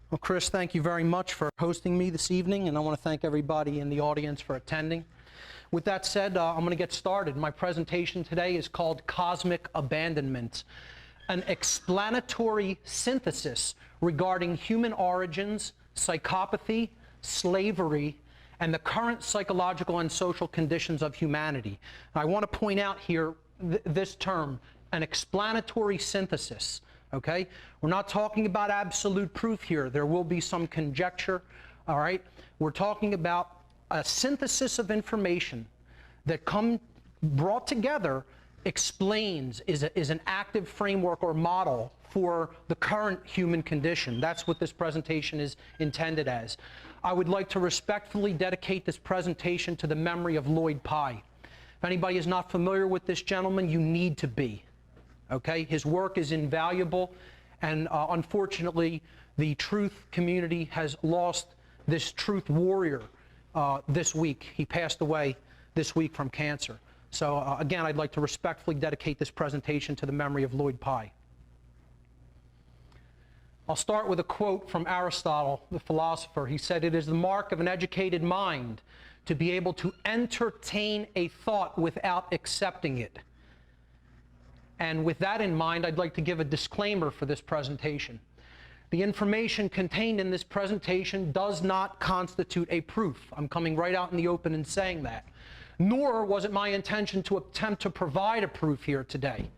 Well, Chris, thank you very much for hosting me this evening, and I want to thank everybody in the audience for attending. With that said, I'm going to get started. My presentation today is called Cosmic Abandonment, an explanatory synthesis regarding human origins, psychopathy, slavery, and the current psychological and social conditions of humanity. I want to point out here this term, an explanatory synthesis. Okay? We're not talking about absolute proof here. There will be some conjecture, all right? We're talking about a synthesis of information that brought together explains, is an active framework or model for the current human condition. That's what this presentation is intended as. I would like to respectfully dedicate this presentation to the memory of Lloyd Pye. If anybody is not familiar with this gentleman, you need to be. Okay? His work is invaluable, and unfortunately, the truth community has lost this truth warrior this week. He passed away this week from cancer. So again, I'd like to respectfully dedicate this presentation to the memory of Lloyd Pye. I'll start with a quote from Aristotle, the philosopher. He said, "It is the mark of an educated mind to be able to entertain a thought without accepting it." And with that in mind, I'd like to give a disclaimer for this presentation. The information contained in this presentation does not constitute a proof. I'm coming right out in the open and saying that. Nor was it my intention to attempt to provide a proof here today.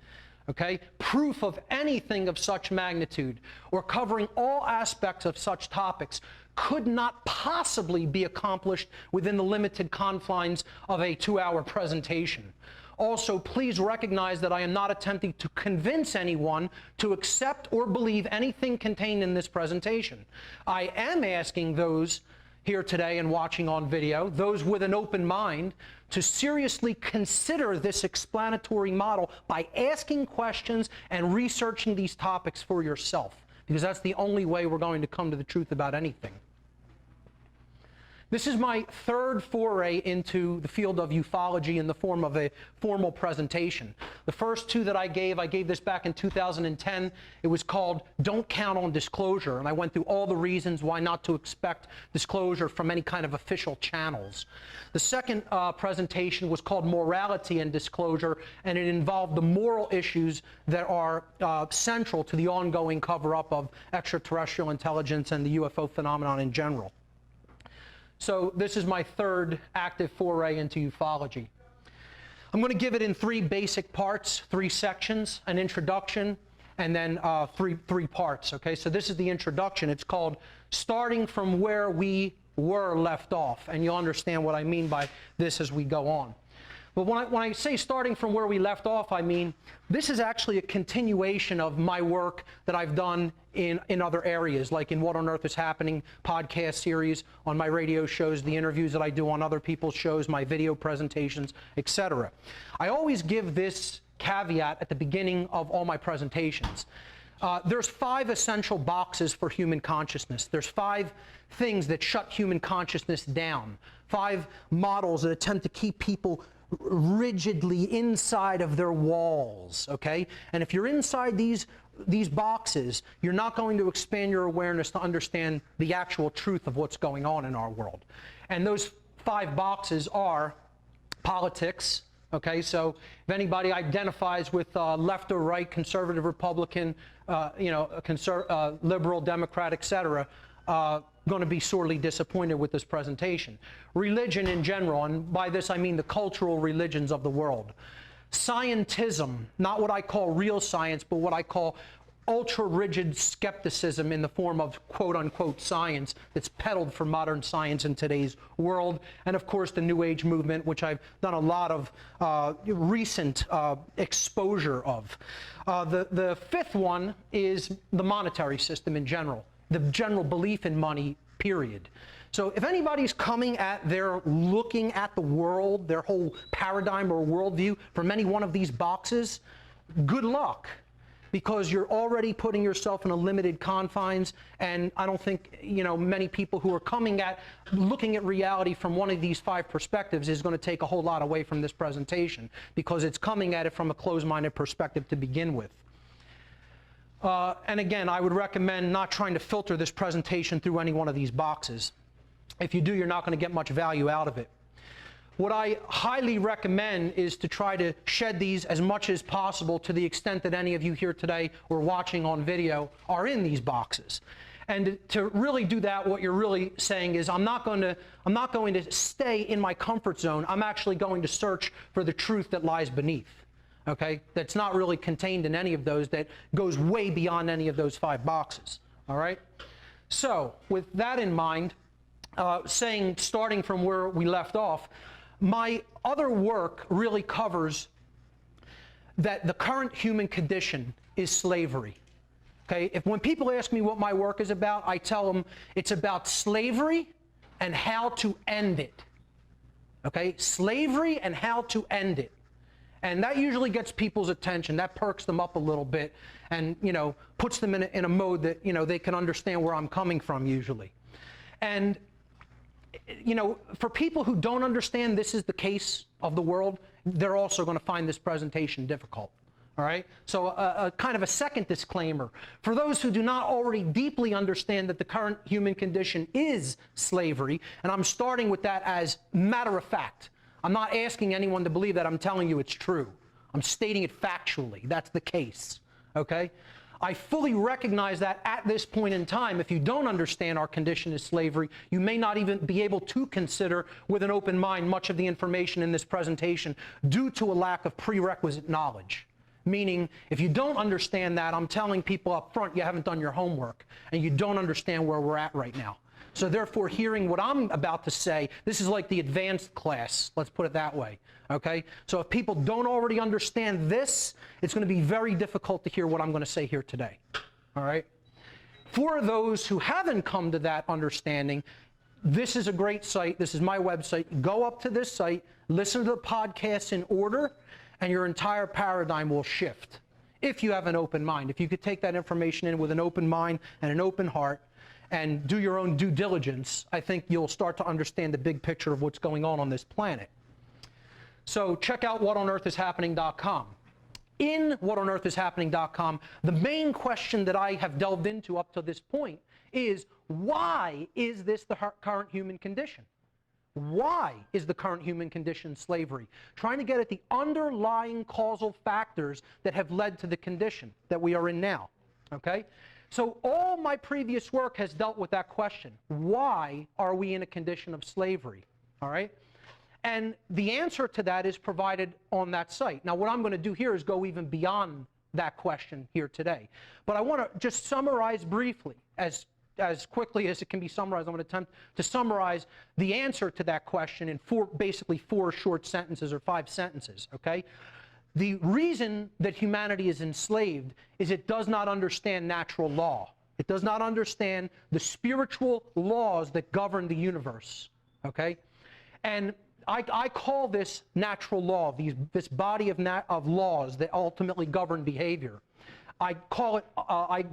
Okay? Proof of anything of such magnitude or covering all aspects of such topics could not possibly be accomplished within the limited confines of a 2-hour presentation. Also, please recognize that I am not attempting to convince anyone to accept or believe anything contained in this presentation. I am asking those here today and watching on video, those with an open mind, to seriously consider this explanatory model by asking questions and researching these topics for yourself, because that's the only way we're going to come to the truth about anything. This is my third foray into the field of ufology in the form of a formal presentation. The first two that I gave this back in 2010. It was called Don't Count on Disclosure, and I went through all the reasons why not to expect disclosure from any kind of official channels. The second presentation was called Morality and Disclosure, and it involved the moral issues that are central to the ongoing cover-up of extraterrestrial intelligence and the UFO phenomenon in general. So this is my third active foray into ufology. I'm going to give it in 3 basic parts, 3 sections, an introduction, and then three parts. Okay, so this is the introduction. It's called Starting from Where We Were Left Off, and you'll understand what I mean by this as we go on. But when I say starting from where we left off, I mean this is actually a continuation of my work that I've done in other areas, like in What on Earth is Happening podcast series, on my radio shows, the interviews that I do on other people's shows, my video presentations, etc. I always give this caveat at the beginning of all my presentations. There's 5 essential boxes for human consciousness. There's 5 things that shut human consciousness down. 5 models that attempt to keep people rigidly inside of their walls, okay? And if you're inside these boxes, you're not going to expand your awareness to understand the actual truth of what's going on in our world. And those 5 boxes are politics, okay? So if anybody identifies with left or right, conservative, Republican, liberal, Democrat, etc., going to be sorely disappointed with this presentation. Religion in general, and by this I mean the cultural religions of the world. Scientism, not what I call real science, but what I call ultra-rigid skepticism in the form of quote-unquote science that's peddled for modern science in today's world. And of course the New Age movement, which I've done a lot of recent exposure of. The 5th one is the monetary system in general. The general belief in money, period. So if anybody's coming at looking at the world, their whole paradigm or worldview from any one of these boxes, good luck. Because you're already putting yourself in a limited confines, and I don't think, many people who are looking at reality from one of these 5 perspectives is going to take a whole lot away from this presentation, because it's coming at it from a closed-minded perspective to begin with. And again, I would recommend not trying to filter this presentation through any one of these boxes. If you do, you're not going to get much value out of it. What I highly recommend is to try to shed these as much as possible to the extent that any of you here today or watching on video are in these boxes. And to really do that, what you're really saying is, I'm not going to stay in my comfort zone. I'm actually going to search for the truth that lies beneath. Okay? That's not really contained in any of those, that goes way beyond any of those 5 boxes. All right? So, with that in mind, starting from where we left off, my other work really covers that the current human condition is slavery. Okay? When people ask me what my work is about, I tell them it's about slavery and how to end it. Okay? Slavery and how to end it. And that usually gets people's attention. That perks them up a little bit and, puts them in a mode that, they can understand where I'm coming from usually. And for people who don't understand this is the case of the world, they're also going to find this presentation difficult. All right? So a kind of a second disclaimer. For those who do not already deeply understand that the current human condition is slavery, and I'm starting with that as matter of fact. I'm not asking anyone to believe that. I'm telling you it's true. I'm stating it factually. That's the case. Okay? I fully recognize that at this point in time, if you don't understand our condition is slavery, you may not even be able to consider with an open mind much of the information in this presentation due to a lack of prerequisite knowledge. Meaning, if you don't understand that, I'm telling people up front, you haven't done your homework, and you don't understand where we're at right now. So therefore, hearing what I'm about to say, this is like the advanced class, let's put it that way, okay? So if people don't already understand this, it's going to be very difficult to hear what I'm going to say here today, all right? For those who haven't come to that understanding, this is a great site. This is my website. Go up to this site, listen to the podcasts in order, and your entire paradigm will shift if you have an open mind. If you could take that information in with an open mind and an open heart, and do your own due diligence, I think you'll start to understand the big picture of what's going on this planet. So check out whatonearthishappening.com. In whatonearthishappening.com, the main question that I have delved into up to this point is, why is this the current human condition? Why is the current human condition slavery? Trying to get at the underlying causal factors that have led to the condition that we are in now. Okay? So all my previous work has dealt with that question. Why are we in a condition of slavery? All right? And the answer to that is provided on that site. Now, what I'm going to do here is go even beyond that question here today. But I want to just summarize briefly, as quickly as it can be summarized. I'm going to attempt to summarize the answer to that question in basically 4 short sentences or 5 sentences, okay? The reason that humanity is enslaved is it does not understand natural law. It does not understand the spiritual laws that govern the universe, okay? And I call this natural law, this body of laws that ultimately govern behavior. I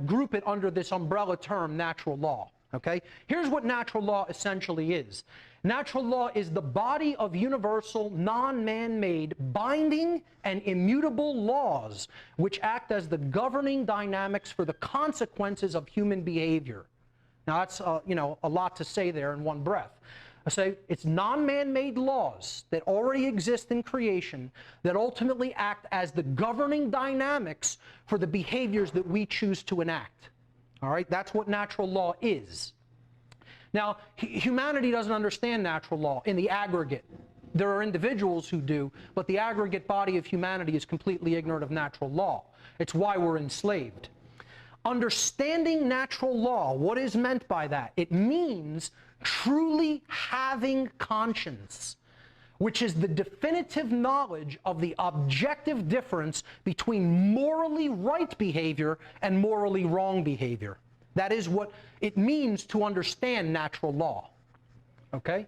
group it under this umbrella term, natural law, okay? Here's what natural law essentially is. Natural law is the body of universal, non-man-made, binding, and immutable laws which act as the governing dynamics for the consequences of human behavior. Now that's, a lot to say there in one breath. I say it's non-man-made laws that already exist in creation that ultimately act as the governing dynamics for the behaviors that we choose to enact. All right? That's what natural law is. Now, humanity doesn't understand natural law in the aggregate. There are individuals who do, but the aggregate body of humanity is completely ignorant of natural law. It's why we're enslaved. Understanding natural law, what is meant by that? It means truly having conscience, which is the definitive knowledge of the objective difference between morally right behavior and morally wrong behavior. That is what it means to understand natural law. Okay?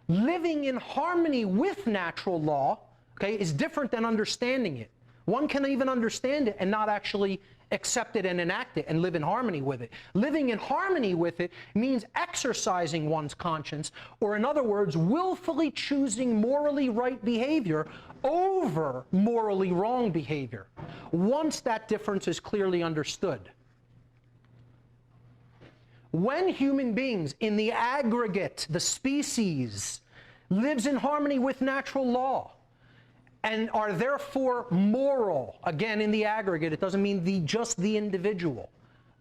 Living in harmony with natural law, okay, is different than understanding it. One can even understand it and not actually accept it and enact it and live in harmony with it. Living in harmony with it means exercising one's conscience, or in other words, willfully choosing morally right behavior over morally wrong behavior, once that difference is clearly understood. When human beings, in the aggregate, the species, lives in harmony with natural law, and are therefore moral, again in the aggregate, it doesn't mean just the individual.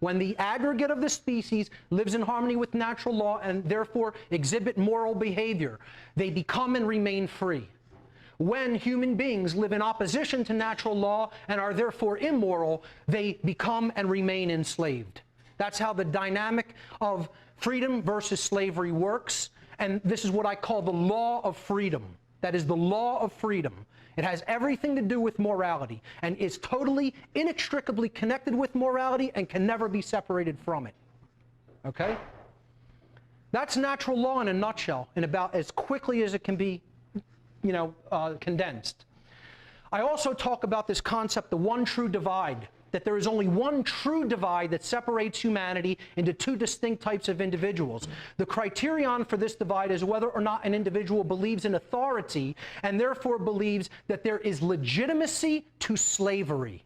When the aggregate of the species lives in harmony with natural law and therefore exhibit moral behavior, they become and remain free. When human beings live in opposition to natural law and are therefore immoral, they become and remain enslaved. That's how the dynamic of freedom versus slavery works, and this is what I call the law of freedom. That is the law of freedom. It has everything to do with morality and is totally, inextricably connected with morality and can never be separated from it. Okay? That's natural law in a nutshell, and about as quickly as it can be, condensed. I also talk about this concept, the one true divide, that there is only one true divide that separates humanity into two distinct types of individuals. The criterion for this divide is whether or not an individual believes in authority and therefore believes that there is legitimacy to slavery.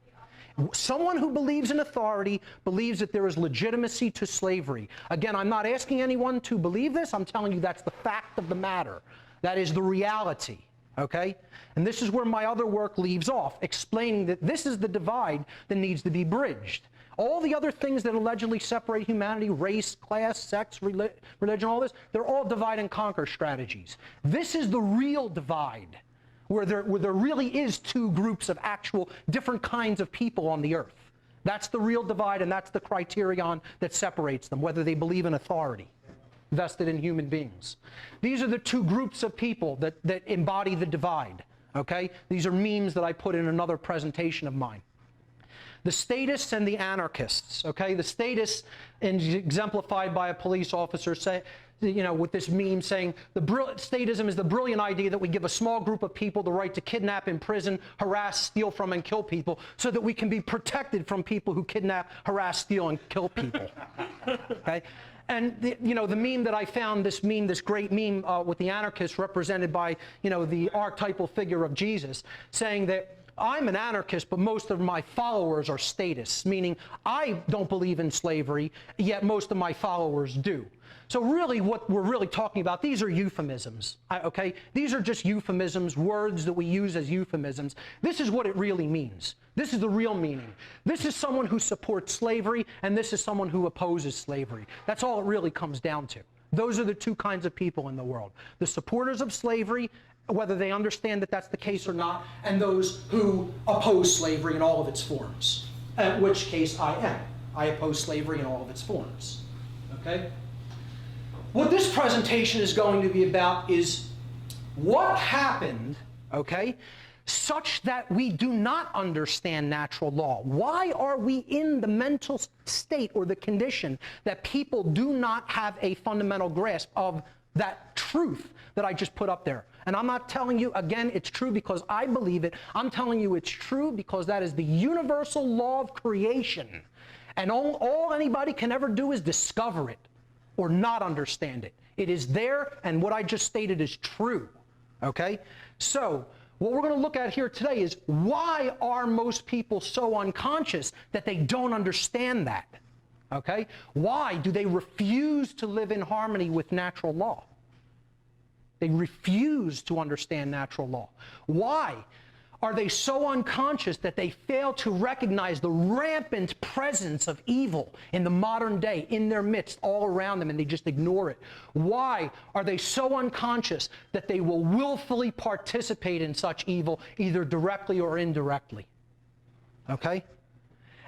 Someone who believes in authority believes that there is legitimacy to slavery. Again, I'm not asking anyone to believe this. I'm telling you that's the fact of the matter. That is the reality. Okay? And this is where my other work leaves off, explaining that this is the divide that needs to be bridged. All the other things that allegedly separate humanity, race, class, sex, religion, all this, they're all divide and conquer strategies. This is the real divide, where there really is two groups of actual different kinds of people on the earth. That's the real divide, and that's the criterion that separates them, whether they believe in authority vested in human beings. These are the two groups of people that embody the divide, okay? These are memes that I put in another presentation of mine. The statists and the anarchists, okay? The statists, exemplified by a police officer, with this meme saying, statism is the brilliant idea that we give a small group of people the right to kidnap, imprison, harass, steal from, and kill people so that we can be protected from people who kidnap, harass, steal, and kill people, okay? And the meme that I found, this great meme with the anarchists represented by, the archetypal figure of Jesus, saying that I'm an anarchist, but most of my followers are statists, meaning I don't believe in slavery, yet most of my followers do. So really what we're really talking about, these are euphemisms, okay? These are just euphemisms, words that we use as euphemisms. This is what it really means. This is the real meaning. This is someone who supports slavery, and this is someone who opposes slavery. That's all it really comes down to. Those are the two kinds of people in the world. The supporters of slavery, whether they understand that that's the case or not, and those who oppose slavery in all of its forms, in which case I am. I oppose slavery in all of its forms. Okay? What this presentation is going to be about is what happened, okay, such that we do not understand natural law. Why are we in the mental state or the condition that people do not have a fundamental grasp of that truth that I just put up there? And I'm not telling you, again, it's true because I believe it. I'm telling you it's true because that is the universal law of creation. And all anybody can ever do is discover it or not understand it. It is there, and what I just stated is true. Okay? So, what we're going to look at here today is why are most people so unconscious that they don't understand that? Okay? Why do they refuse to live in harmony with natural law? They refuse to understand natural law. Why are they so unconscious that they fail to recognize the rampant presence of evil in the modern day, in their midst, all around them, and they just ignore it? Why are they so unconscious that they will willfully participate in such evil, either directly or indirectly? Okay?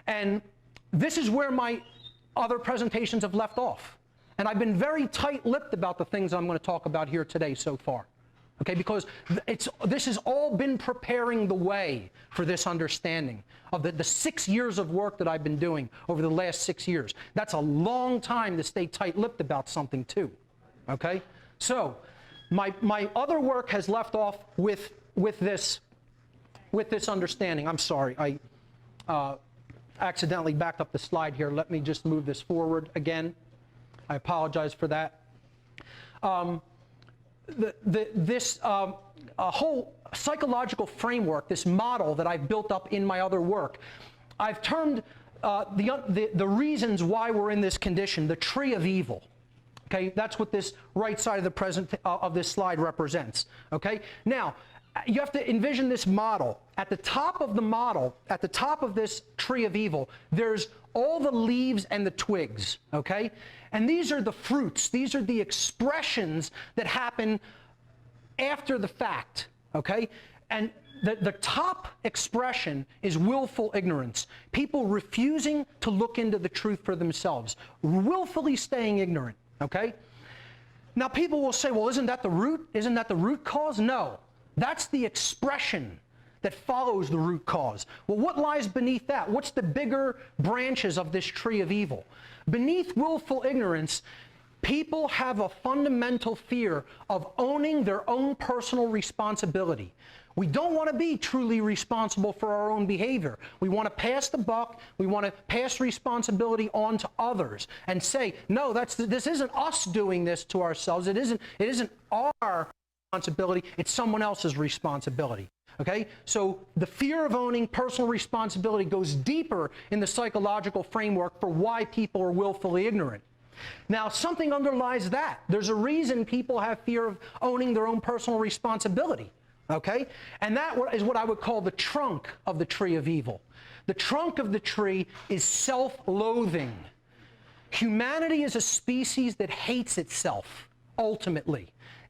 And this is where my other presentations have left off. And I've been very tight-lipped about the things I'm going to talk about here today so far. Okay, because this has all been preparing the way for this understanding of the 6 years of work that I've been doing over the last 6 years. That's a long time to stay tight-lipped about something too. Okay, so my other work has left off with this understanding. I'm sorry, accidentally backed up the slide here. Let me just move this forward again. I apologize for that. This whole psychological framework, this model that I've built up in my other work, I've termed the reasons why we're in this condition, the tree of evil. Okay, that's what this right side of this slide represents. Okay, now you have to envision this model. At the top of the model, at the top of this tree of evil, there's all the leaves and the twigs. Okay, and these are the fruits. These are the expressions that happen after the fact. Okay, and the top expression is willful ignorance. People refusing to look into the truth for themselves, willfully staying ignorant. Okay? Now people will say, well, isn't that the root? Isn't that the root cause? No. That's the expression that follows the root cause. Well, what lies beneath that? What's the bigger branches of this tree of evil? Beneath willful ignorance, people have a fundamental fear of owning their own personal responsibility. We don't want to be truly responsible for our own behavior. We want to pass the buck. We want to pass responsibility on to others and say, no, this isn't us doing this to ourselves. It isn't our responsibility. It's someone else's responsibility. Okay? So the fear of owning personal responsibility goes deeper in the psychological framework for why people are willfully ignorant. Now, something underlies that. There's a reason people have fear of owning their own personal responsibility. Okay? And that is what I would call the trunk of the tree of evil. The trunk of the tree is self-loathing. Humanity is a species that hates itself, ultimately.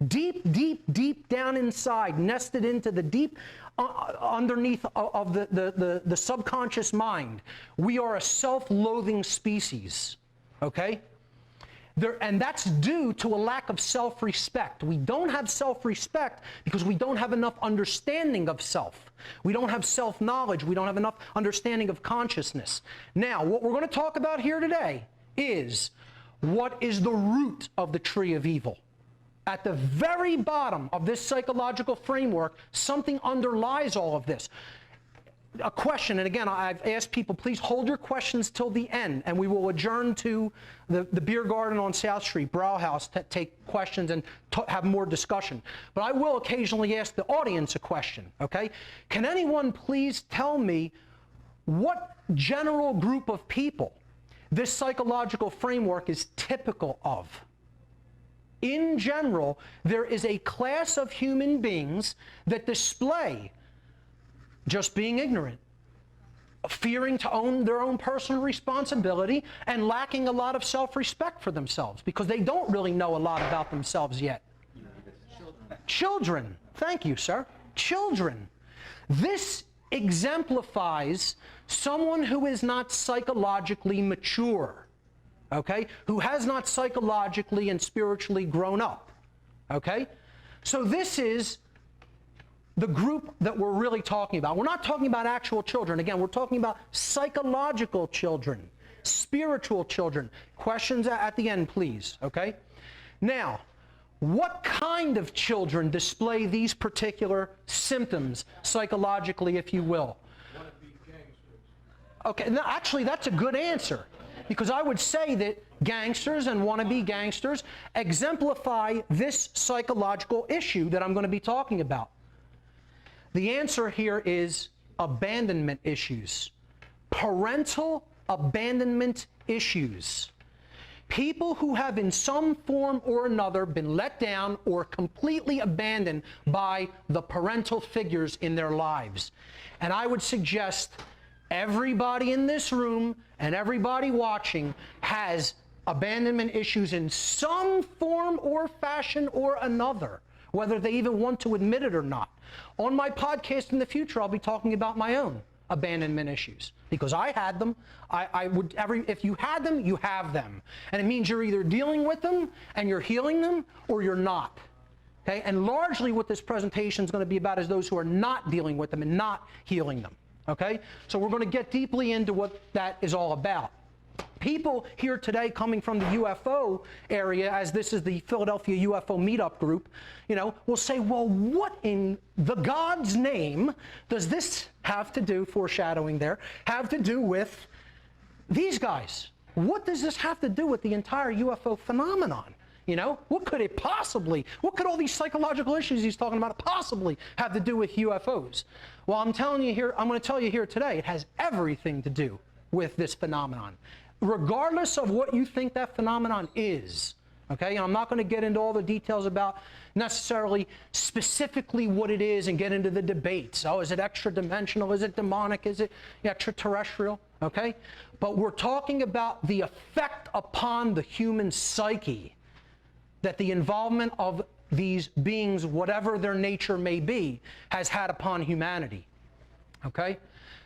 Deep, deep, deep down inside, nested into the deep underneath of the subconscious mind, we are a self-loathing species. Okay? And that's due to a lack of self-respect. We don't have self-respect because we don't have enough understanding of self. We don't have self-knowledge. We don't have enough understanding of consciousness. Now, what we're going to talk about here today is what is the root of the tree of evil. At the very bottom of this psychological framework, something underlies all of this. A question, and again, I've asked people, please hold your questions till the end, and we will adjourn to the beer garden on South Street, Brauhaus, to take questions and have more discussion. But I will occasionally ask the audience a question, okay? Can anyone please tell me what general group of people this psychological framework is typical of? In general, there is a class of human beings that display just being ignorant, fearing to own their own personal responsibility, and lacking a lot of self-respect for themselves because they don't really know a lot about themselves yet. Children. Thank you, sir. Children. This exemplifies someone who is not psychologically mature, okay? Who has not psychologically and spiritually grown up, okay? So this is the group that we're really talking about. We're not talking about actual children. Again, we're talking about psychological children, spiritual children. Questions at the end, please, okay? Now, what kind of children display these particular symptoms psychologically, if you will? Wannabe gangsters. Okay, now, actually, that's a good answer, because I would say that gangsters and wannabe gangsters exemplify this psychological issue that I'm going to be talking about. The answer here is abandonment issues. Parental abandonment issues. People who have in some form or another been let down or completely abandoned by the parental figures in their lives. And I would suggest everybody in this room and everybody watching has abandonment issues in some form or fashion or another, whether they even want to admit it or not. On my podcast in the future, I'll be talking about my own abandonment issues because I had them. If you had them, you have them. And it means you're either dealing with them and you're healing them or you're not. Okay? And largely what this presentation is going to be about is those who are not dealing with them and not healing them. Okay? So we're going to get deeply into what that is all about. People here today coming from the UFO area, as this is the Philadelphia UFO meetup group, will say, well, what in the God's name does this have to do, foreshadowing there, have to do with these guys, what does this have to do with the entire UFO phenomenon? You know, what could all these psychological issues he's talking about possibly have to do with UFOs? Well, I'm going to tell you here today, it has everything to do with this phenomenon, regardless of what you think that phenomenon is. Okay, and I'm not going to get into all the details about necessarily specifically what it is and get into the debates. Oh, is it extra-dimensional? Is it demonic? Is it extraterrestrial? Okay, but we're talking about the effect upon the human psyche that the involvement of these beings, whatever their nature may be, has had upon humanity. Okay?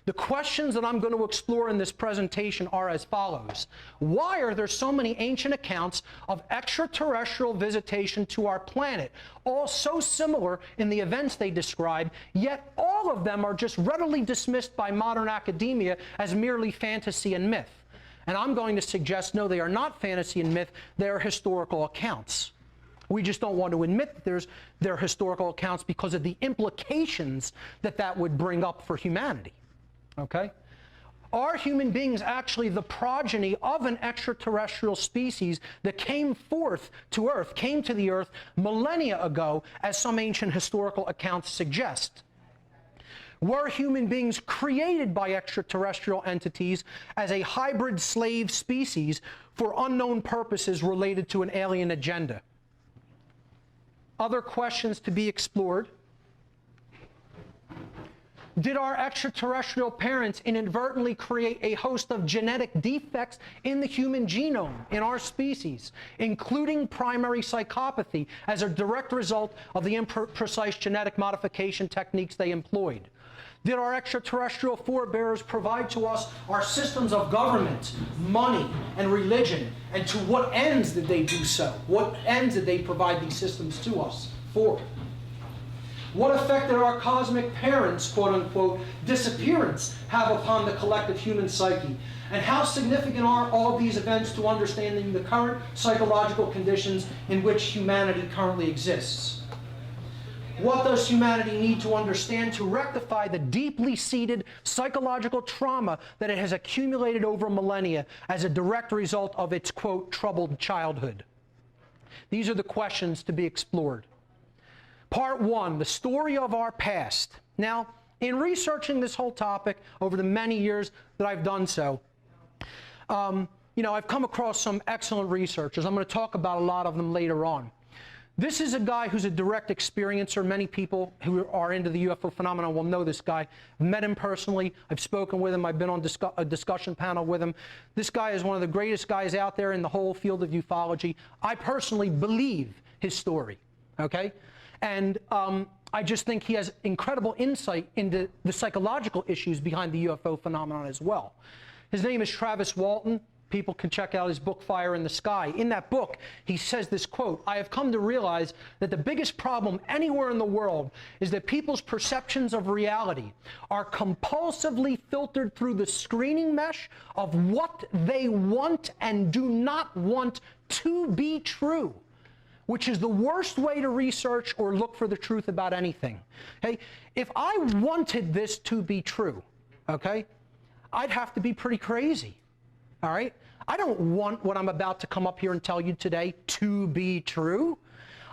The questions that I'm going to explore in this presentation are as follows. Why are there so many ancient accounts of extraterrestrial visitation to our planet, all so similar in the events they describe, yet all of them are just readily dismissed by modern academia as merely fantasy and myth? And I'm going to suggest, no, they are not fantasy and myth, they are historical accounts. We just don't want to admit that they're historical accounts because of the implications that would bring up for humanity. Okay? Are human beings actually the progeny of an extraterrestrial species that came forth to Earth, came to the Earth millennia ago, as some ancient historical accounts suggest? Were human beings created by extraterrestrial entities as a hybrid slave species for unknown purposes related to an alien agenda? Other questions to be explored. Did our extraterrestrial parents inadvertently create a host of genetic defects in the human genome, in our species, including primary psychopathy, as a direct result of the imprecise genetic modification techniques they employed? Did our extraterrestrial forebears provide to us our systems of government, money, and religion? And to what ends did they do so? What ends did they provide these systems to us for? What effect did our cosmic parents' quote-unquote disappearance have upon the collective human psyche? And how significant are all of these events to understanding the current psychological conditions in which humanity currently exists? What does humanity need to understand to rectify the deeply seated psychological trauma that it has accumulated over millennia as a direct result of its, quote, troubled childhood? These are the questions to be explored. Part 1, the story of our past. Now, in researching this whole topic over the many years that I've done so, I've come across some excellent researchers. I'm going to talk about a lot of them later on. This is a guy who's a direct experiencer. Many people who are into the UFO phenomenon will know this guy. I've met him personally. I've spoken with him. I've been on a discussion panel with him. This guy is one of the greatest guys out there in the whole field of ufology. I personally believe his story, okay? And I just think he has incredible insight into the psychological issues behind the UFO phenomenon as well. His name is Travis Walton. People can check out his book, Fire in the Sky. In that book, he says this quote, "I have come to realize that the biggest problem anywhere in the world is that people's perceptions of reality are compulsively filtered through the screening mesh of what they want and do not want to be true, which is the worst way to research or look for the truth about anything." Okay? If I wanted this to be true, okay, I'd have to be pretty crazy. All right? I don't want what I'm about to come up here and tell you today to be true.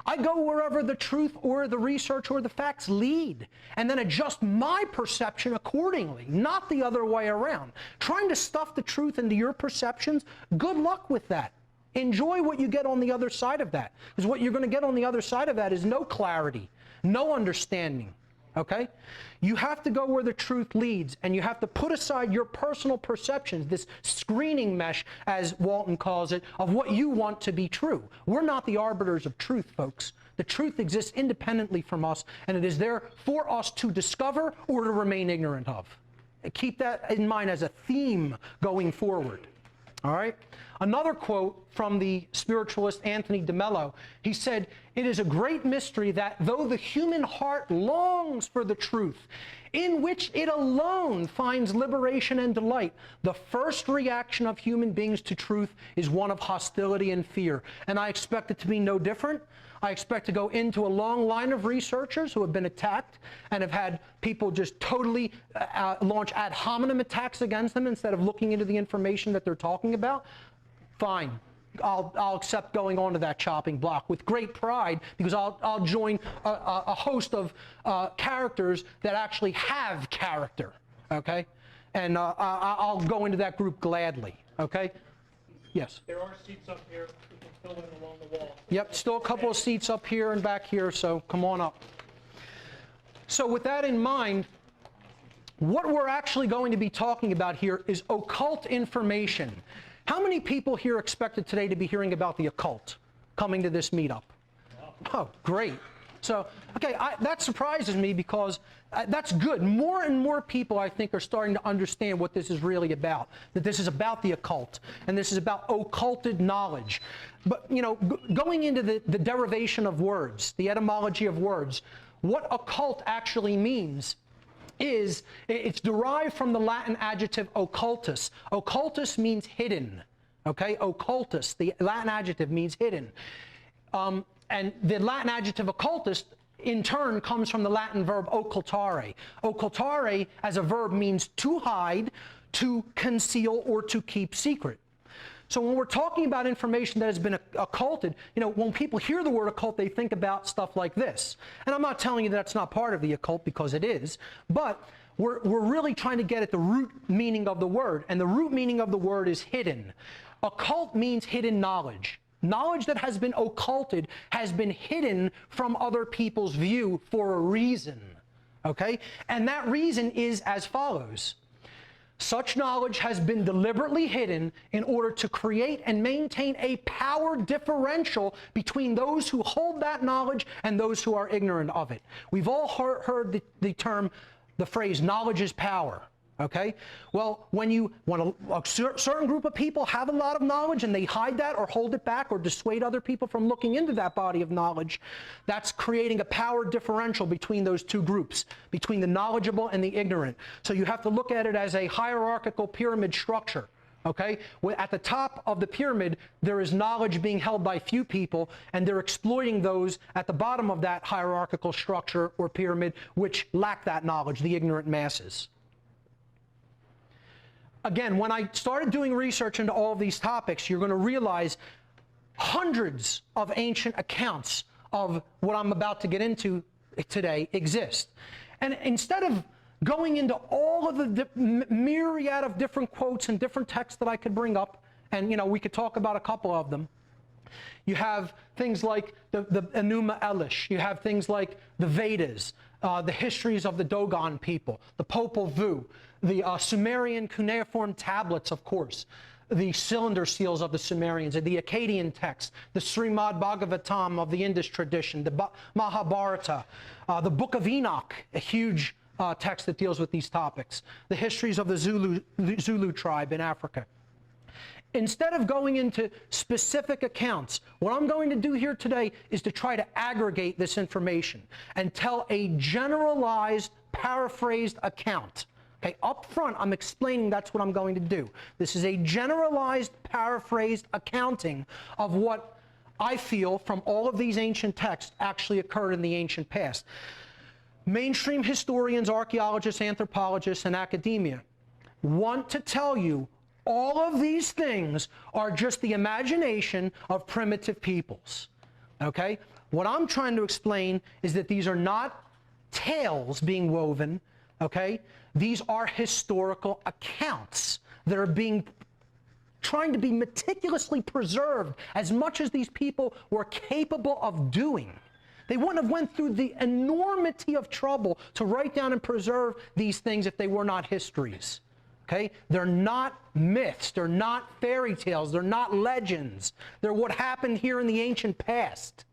I go wherever the truth or the research or the facts lead, and then adjust my perception accordingly, not the other way around. Trying to stuff the truth into your perceptions, good luck with that. Enjoy what you get on the other side of that. Because what you're going to get on the other side of that is no clarity, no understanding. Okay? You have to go where the truth leads, and you have to put aside your personal perceptions, this screening mesh, as Walton calls it, of what you want to be true. We're not the arbiters of truth, folks. The truth exists independently from us, and it is there for us to discover or to remain ignorant of. Keep that in mind as a theme going forward. All right? Another quote from the spiritualist Anthony de Mello, he said, "It is a great mystery that though the human heart longs for the truth, in which it alone finds liberation and delight, the first reaction of human beings to truth is one of hostility and fear." And I expect it to be no different. I expect to go into a long line of researchers who have been attacked and have had people just totally launch ad hominem attacks against them instead of looking into the information that they're talking about. Fine. I'll accept going onto that chopping block with great pride, because I'll join a host of characters that actually have character, okay? And I'll go into that group gladly, okay? Yes? There are seats up here we can fill in along the wall. Yep, still a couple of seats up here and back here, so come on up. So with that in mind, what we're actually going to be talking about here is occult information. How many people here expected today to be hearing about the occult coming to this meetup? Oh, great. So, okay, that surprises me, because that's good. More and more people, I think, are starting to understand what this is really about, that this is about the occult, and this is about occulted knowledge. But, you know, going into the derivation of words, the etymology of words, what occult actually means is it's derived from the Latin adjective occultus. Occultus means hidden, okay? Occultus, the Latin adjective, means hidden. And the Latin adjective occultus, in turn, comes from the Latin verb occultare. Occultare, as a verb, means to hide, to conceal, or to keep secret. So when we're talking about information that has been occulted, you know, when people hear the word occult, they think about stuff like this. And I'm not telling you that's not part of the occult, because it is, but we're really trying to get at the root meaning of the word, and the root meaning of the word is hidden. Occult means hidden knowledge. Knowledge that has been occulted has been hidden from other people's view for a reason, okay? And that reason is as follows. Such knowledge has been deliberately hidden in order to create and maintain a power differential between those who hold that knowledge and those who are ignorant of it. We've all heard the phrase, knowledge is power. Okay? Well, when a certain group of people have a lot of knowledge and they hide that or hold it back or dissuade other people from looking into that body of knowledge, that's creating a power differential between those two groups, between the knowledgeable and the ignorant. So you have to look at it as a hierarchical pyramid structure. Okay? At the top of the pyramid, there is knowledge being held by few people, and they're exploiting those at the bottom of that hierarchical structure or pyramid which lack that knowledge, the ignorant masses. Again, when I started doing research into all of these topics, you're going to realize hundreds of ancient accounts of what I'm about to get into today exist. And instead of going into all of the myriad of different quotes and different texts that I could bring up, and, you know, we could talk about a couple of them, you have things like the Enuma Elish. You have things like the Vedas, the histories of the Dogon people, the Popol Vuh, the Sumerian cuneiform tablets, of course, the cylinder seals of the Sumerians, the Akkadian texts, the Srimad Bhagavatam of the Indus tradition, the Mahabharata, the Book of Enoch, a huge text that deals with these topics, the histories of the Zulu tribe in Africa. Instead of going into specific accounts, what I'm going to do here today is to try to aggregate this information and tell a generalized, paraphrased account. Okay, up front, I'm explaining that's what I'm going to do. This is a generalized, paraphrased accounting of what I feel from all of these ancient texts actually occurred in the ancient past. Mainstream historians, archaeologists, anthropologists, and academia want to tell you all of these things are just the imagination of primitive peoples. Okay? What I'm trying to explain is that these are not tales being woven, okay? These are historical accounts that are trying to be meticulously preserved as much as these people were capable of doing. They wouldn't have went through the enormity of trouble to write down and preserve these things if they were not histories. Okay? They're not myths, they're not fairy tales, they're not legends. They're what happened here in the ancient past.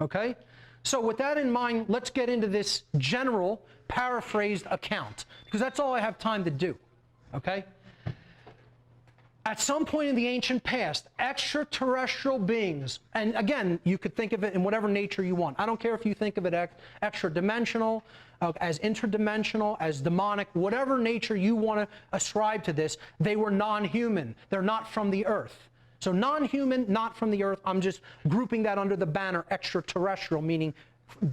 Okay? So with that in mind, let's get into this general paraphrased account, because that's all I have time to do. Okay? At some point in the ancient past, extraterrestrial beings, and again, you could think of it in whatever nature you want. I don't care if you think of it extra-dimensional, as interdimensional, as demonic, whatever nature you want to ascribe to this, they were non-human. They're not from the earth. So non-human, not from the earth, I'm just grouping that under the banner extraterrestrial, meaning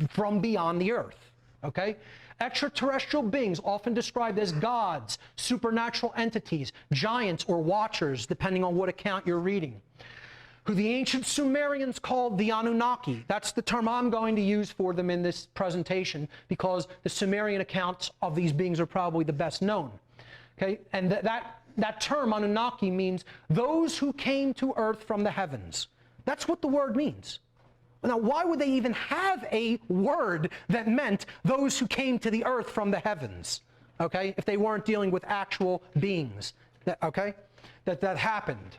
from beyond the earth, okay? Extraterrestrial beings, often described as gods, supernatural entities, giants, or watchers, depending on what account you're reading, who the ancient Sumerians called the Anunnaki. That's the term I'm going to use for them in this presentation, because the Sumerian accounts of these beings are probably the best known, okay? And that term, Anunnaki, means those who came to earth from the heavens. That's what the word means. Now, why would they even have a word that meant those who came to the earth from the heavens, okay, if they weren't dealing with actual beings, okay, that happened?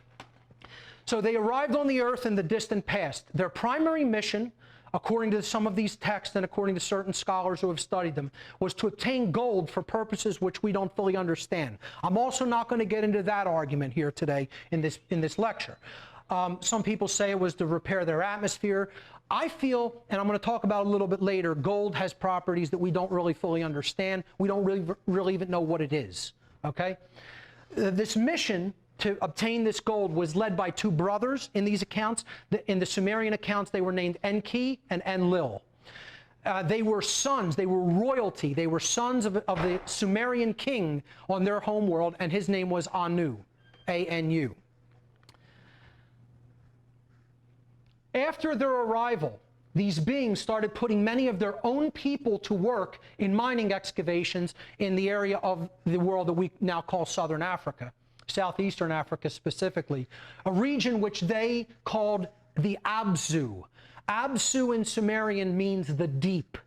So they arrived on the earth in the distant past. Their primary mission, according to some of these texts and according to certain scholars who have studied them, was to obtain gold for purposes which we don't fully understand. I'm also not going to get into that argument here today in this lecture. Some people say it was to repair their atmosphere. I feel, and I'm going to talk about a little bit later, gold has properties that we don't really fully understand. We don't really even know what it is, okay? This mission to obtain this gold was led by two brothers in these accounts. In the Sumerian accounts, they were named Enki and Enlil. They were sons, they were royalty, they were sons of the Sumerian king on their home world, and his name was Anu, A-N-U. After their arrival, these beings started putting many of their own people to work in mining excavations in the area of the world that we now call Southern Africa, Southeastern Africa specifically, a region which they called the Abzu. Abzu in Sumerian means the deep.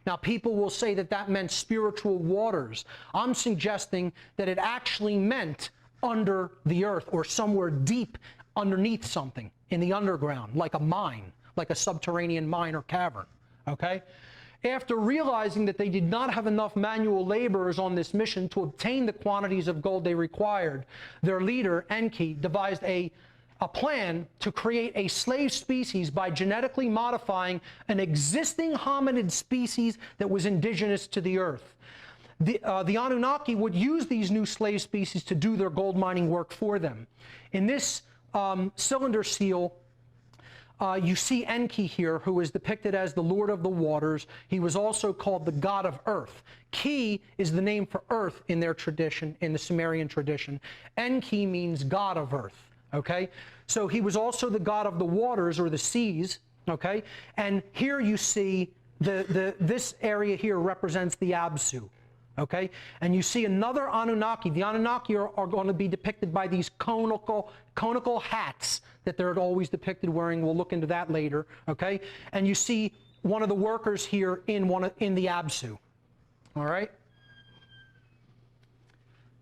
Now, people will say that that meant spiritual waters. I'm suggesting that it actually meant under the earth or somewhere deep underneath something in the underground, like a mine, like a subterranean mine or cavern, okay? After realizing that they did not have enough manual laborers on this mission to obtain the quantities of gold they required, their leader, Enki, devised a plan to create a slave species by genetically modifying an existing hominid species that was indigenous to the earth. The Anunnaki would use these new slave species to do their gold mining work for them. In this cylinder seal, you see Enki here, who is depicted as the Lord of the Waters. He was also called the God of Earth. Ki is the name for earth in their tradition, in the Sumerian tradition. Enki means God of Earth, okay? So he was also the God of the waters, or the seas, okay? And here you see this area here represents the Absu. Okay, and you see another Anunnaki. The Anunnaki are going to be depicted by these conical hats that they're always depicted wearing. We'll look into that later. Okay, and you see one of the workers here in the Absu. All right.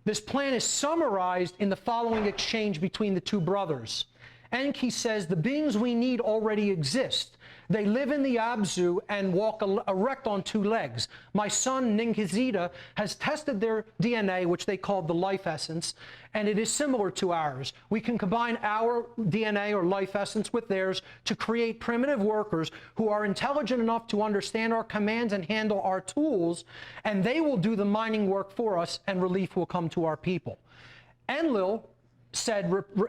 This plan is summarized in the following exchange between the two brothers. Enki says, the beings we need already exist. They live in the Abzu and walk erect on two legs. My son, Ninkizida, has tested their DNA, which they call the life essence, and it is similar to ours. We can combine our DNA or life essence with theirs to create primitive workers who are intelligent enough to understand our commands and handle our tools, and they will do the mining work for us, and relief will come to our people. Enlil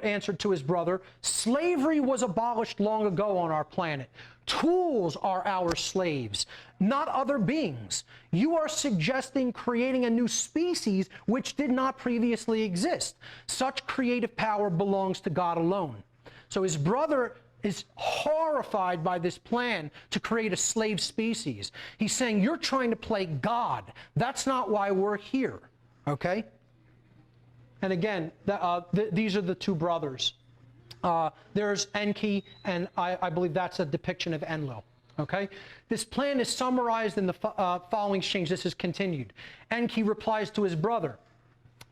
answered to his brother, slavery was abolished long ago on our planet. Tools are our slaves, not other beings. You are suggesting creating a new species which did not previously exist. Such creative power belongs to God alone. So his brother is horrified by this plan to create a slave species. He's saying, you're trying to play God. That's not why we're here, okay? And again, these are the two brothers. There's Enki, and I believe that's a depiction of Enlil. Okay? This plan is summarized in the following exchange. This is continued. Enki replies to his brother,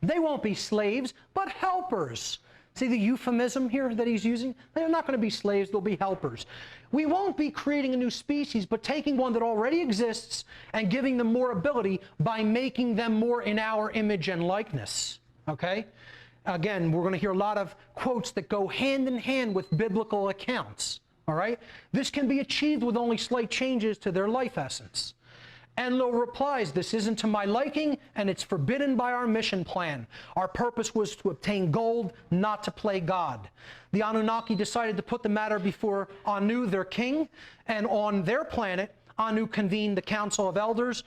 they won't be slaves, but helpers. See the euphemism here that he's using? They're not going to be slaves, they'll be helpers. We won't be creating a new species, but taking one that already exists and giving them more ability by making them more in our image and likeness. Okay? Again, we're going to hear a lot of quotes that go hand in hand with biblical accounts. All right? This can be achieved with only slight changes to their life essence. Enlil replies, "This isn't to my liking, and it's forbidden by our mission plan. Our purpose was to obtain gold, not to play God." The Anunnaki decided to put the matter before Anu, their king, and on their planet, Anu convened the Council of Elders,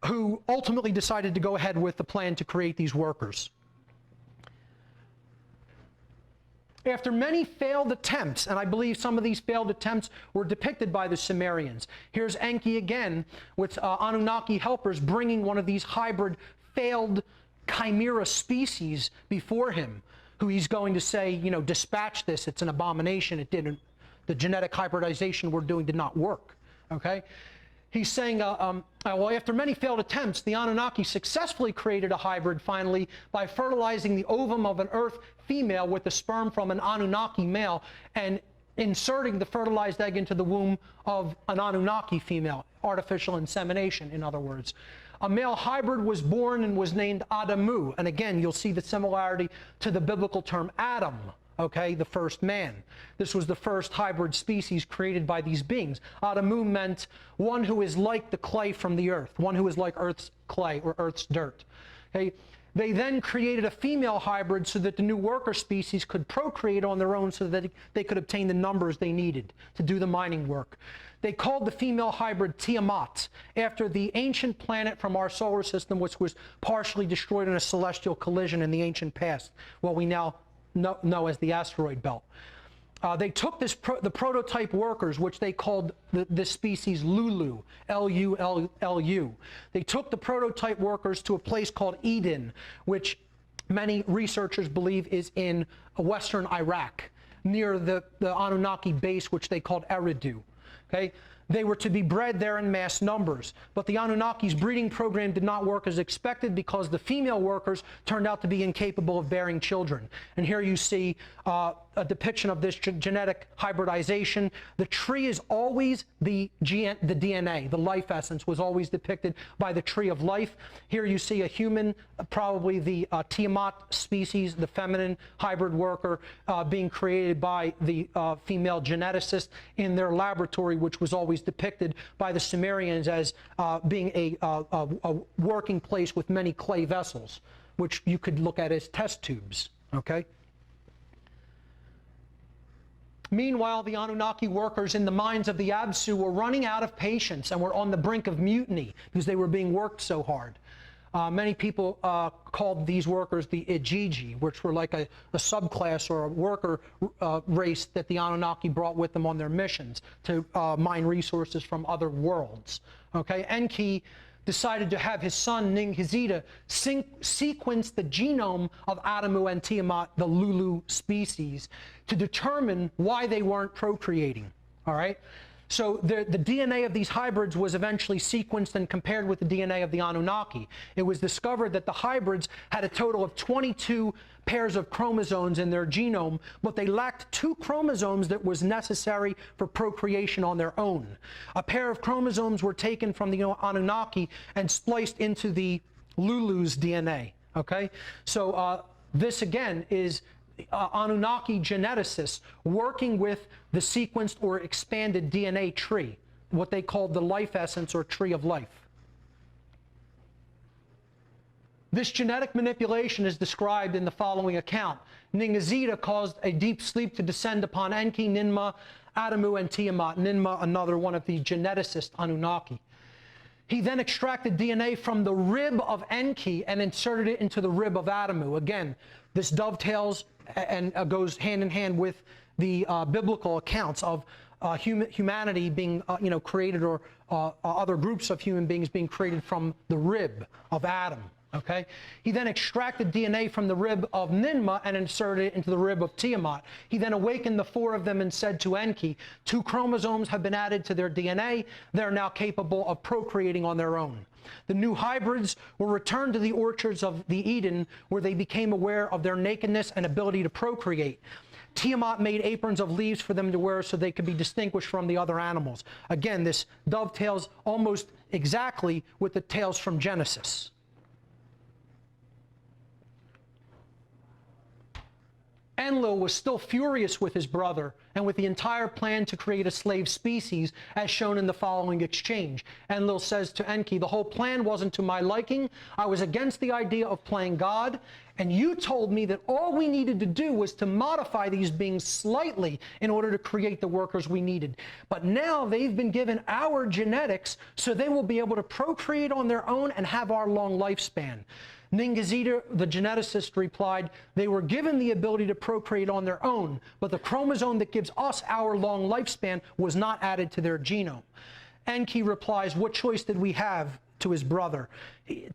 who ultimately decided to go ahead with the plan to create these workers. After many failed attempts, and I believe some of these failed attempts were depicted by the Sumerians. Here's Enki again with Anunnaki helpers bringing one of these hybrid failed chimera species before him, who he's going to say, you know, dispatch this, it's an abomination, it didn't, the genetic hybridization we're doing did not work, okay? He's saying, well, after many failed attempts, the Anunnaki successfully created a hybrid finally by fertilizing the ovum of an Earth female with the sperm from an Anunnaki male and inserting the fertilized egg into the womb of an Anunnaki female, artificial insemination, in other words. A male hybrid was born and was named Adamu. And again, you'll see the similarity to the biblical term Adam. Okay, the first man. This was the first hybrid species created by these beings. Adamu meant one who is like the clay from the earth, one who is like Earth's clay or Earth's dirt. Okay. They then created a female hybrid so that the new worker species could procreate on their own so that they could obtain the numbers they needed to do the mining work. They called the female hybrid Tiamat, after the ancient planet from our solar system, which was partially destroyed in a celestial collision in the ancient past, what we now know as the asteroid belt. They took the prototype workers, which they called this species Lulu, L-U-L-L-U. They took the prototype workers to a place called Eden, which many researchers believe is in western Iraq, near the Anunnaki base, which they called Eridu. Okay? They were to be bred there in mass numbers. But the Anunnaki's breeding program did not work as expected because the female workers turned out to be incapable of bearing children. And here you see a depiction of this genetic hybridization. The tree is always the DNA, the life essence was always depicted by the tree of life. Here you see a human, probably the Tiamat species, the feminine hybrid worker, being created by the female geneticist in their laboratory, which was always depicted by the Sumerians as being a working place with many clay vessels, which you could look at as test tubes, okay? Meanwhile, the Anunnaki workers in the mines of the Absu were running out of patience and were on the brink of mutiny because they were being worked so hard. Many people called these workers the Ijiji, which were like a subclass or a worker race that the Anunnaki brought with them on their missions to mine resources from other worlds. Okay, Enki decided to have his son Ninghizida sequence the genome of Adamu and Tiamat, the Lulu species, to determine why they weren't procreating. All right? So the DNA of these hybrids was eventually sequenced and compared with the DNA of the Anunnaki. It was discovered that the hybrids had a total of 22 pairs of chromosomes in their genome, but they lacked 2 chromosomes that was necessary for procreation on their own. A pair of chromosomes were taken from the Anunnaki and spliced into the Lulu's DNA. Okay? So this again is Anunnaki geneticists working with the sequenced or expanded DNA tree, what they called the life essence or tree of life. This genetic manipulation is described in the following account. Ninghizida caused a deep sleep to descend upon Enki, Ninmah, Adamu, and Tiamat. Ninmah, another one of the geneticist Anunnaki. He then extracted DNA from the rib of Enki and inserted it into the rib of Adamu. Again, this dovetails and goes hand in hand with the biblical accounts of humanity being created, or other groups of human beings being created from the rib of Adam. Okay? He then extracted DNA from the rib of Ninmah and inserted it into the rib of Tiamat. He then awakened the 4 of them and said to Enki, 2 chromosomes have been added to their DNA. They're now capable of procreating on their own. The new hybrids were returned to the orchards of the Eden, where they became aware of their nakedness and ability to procreate. Tiamat made aprons of leaves for them to wear so they could be distinguished from the other animals. Again, this dovetails almost exactly with the tales from Genesis. Enlil was still furious with his brother and with the entire plan to create a slave species, as shown in the following exchange. Enlil says to Enki, "The whole plan wasn't to my liking. I was against the idea of playing God, and you told me that all we needed to do was to modify these beings slightly in order to create the workers we needed. But now they've been given our genetics, so they will be able to procreate on their own and have our long lifespan." Ningizida, the geneticist, replied, "They were given the ability to procreate on their own, but the chromosome that gives us our long lifespan was not added to their genome." Enki replies, "What choice did we have?" to his brother,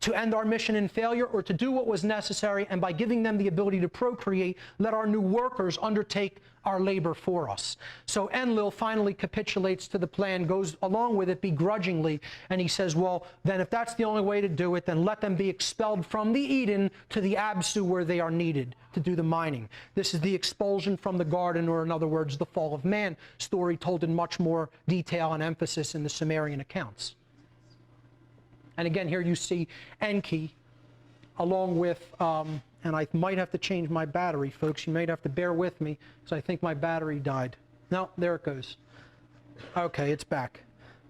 "To end our mission in failure, or to do what was necessary, and by giving them the ability to procreate, let our new workers undertake our labor for us." So Enlil finally capitulates to the plan, goes along with it begrudgingly, and he says, well, then if that's the only way to do it, then let them be expelled from the Eden to the Absu, where they are needed to do the mining. This is the expulsion from the garden, or in other words, the fall of man story, told in much more detail and emphasis in the Sumerian accounts. And again, here you see Enki, along with, and I might have to change my battery, folks. You might have to bear with me, because I think my battery died. No, there it goes. Okay, it's back.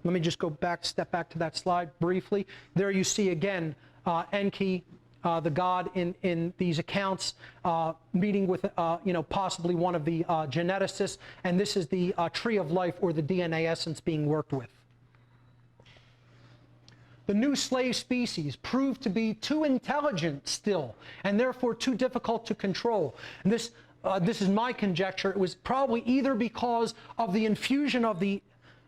Let me just go back, step back to that slide briefly. There you see again Enki, the god in these accounts, meeting with, possibly one of the geneticists, and this is the tree of life, or the DNA essence, being worked with. The new slave species proved to be too intelligent still, and therefore too difficult to control. And this is my conjecture. It was probably either because of the infusion of the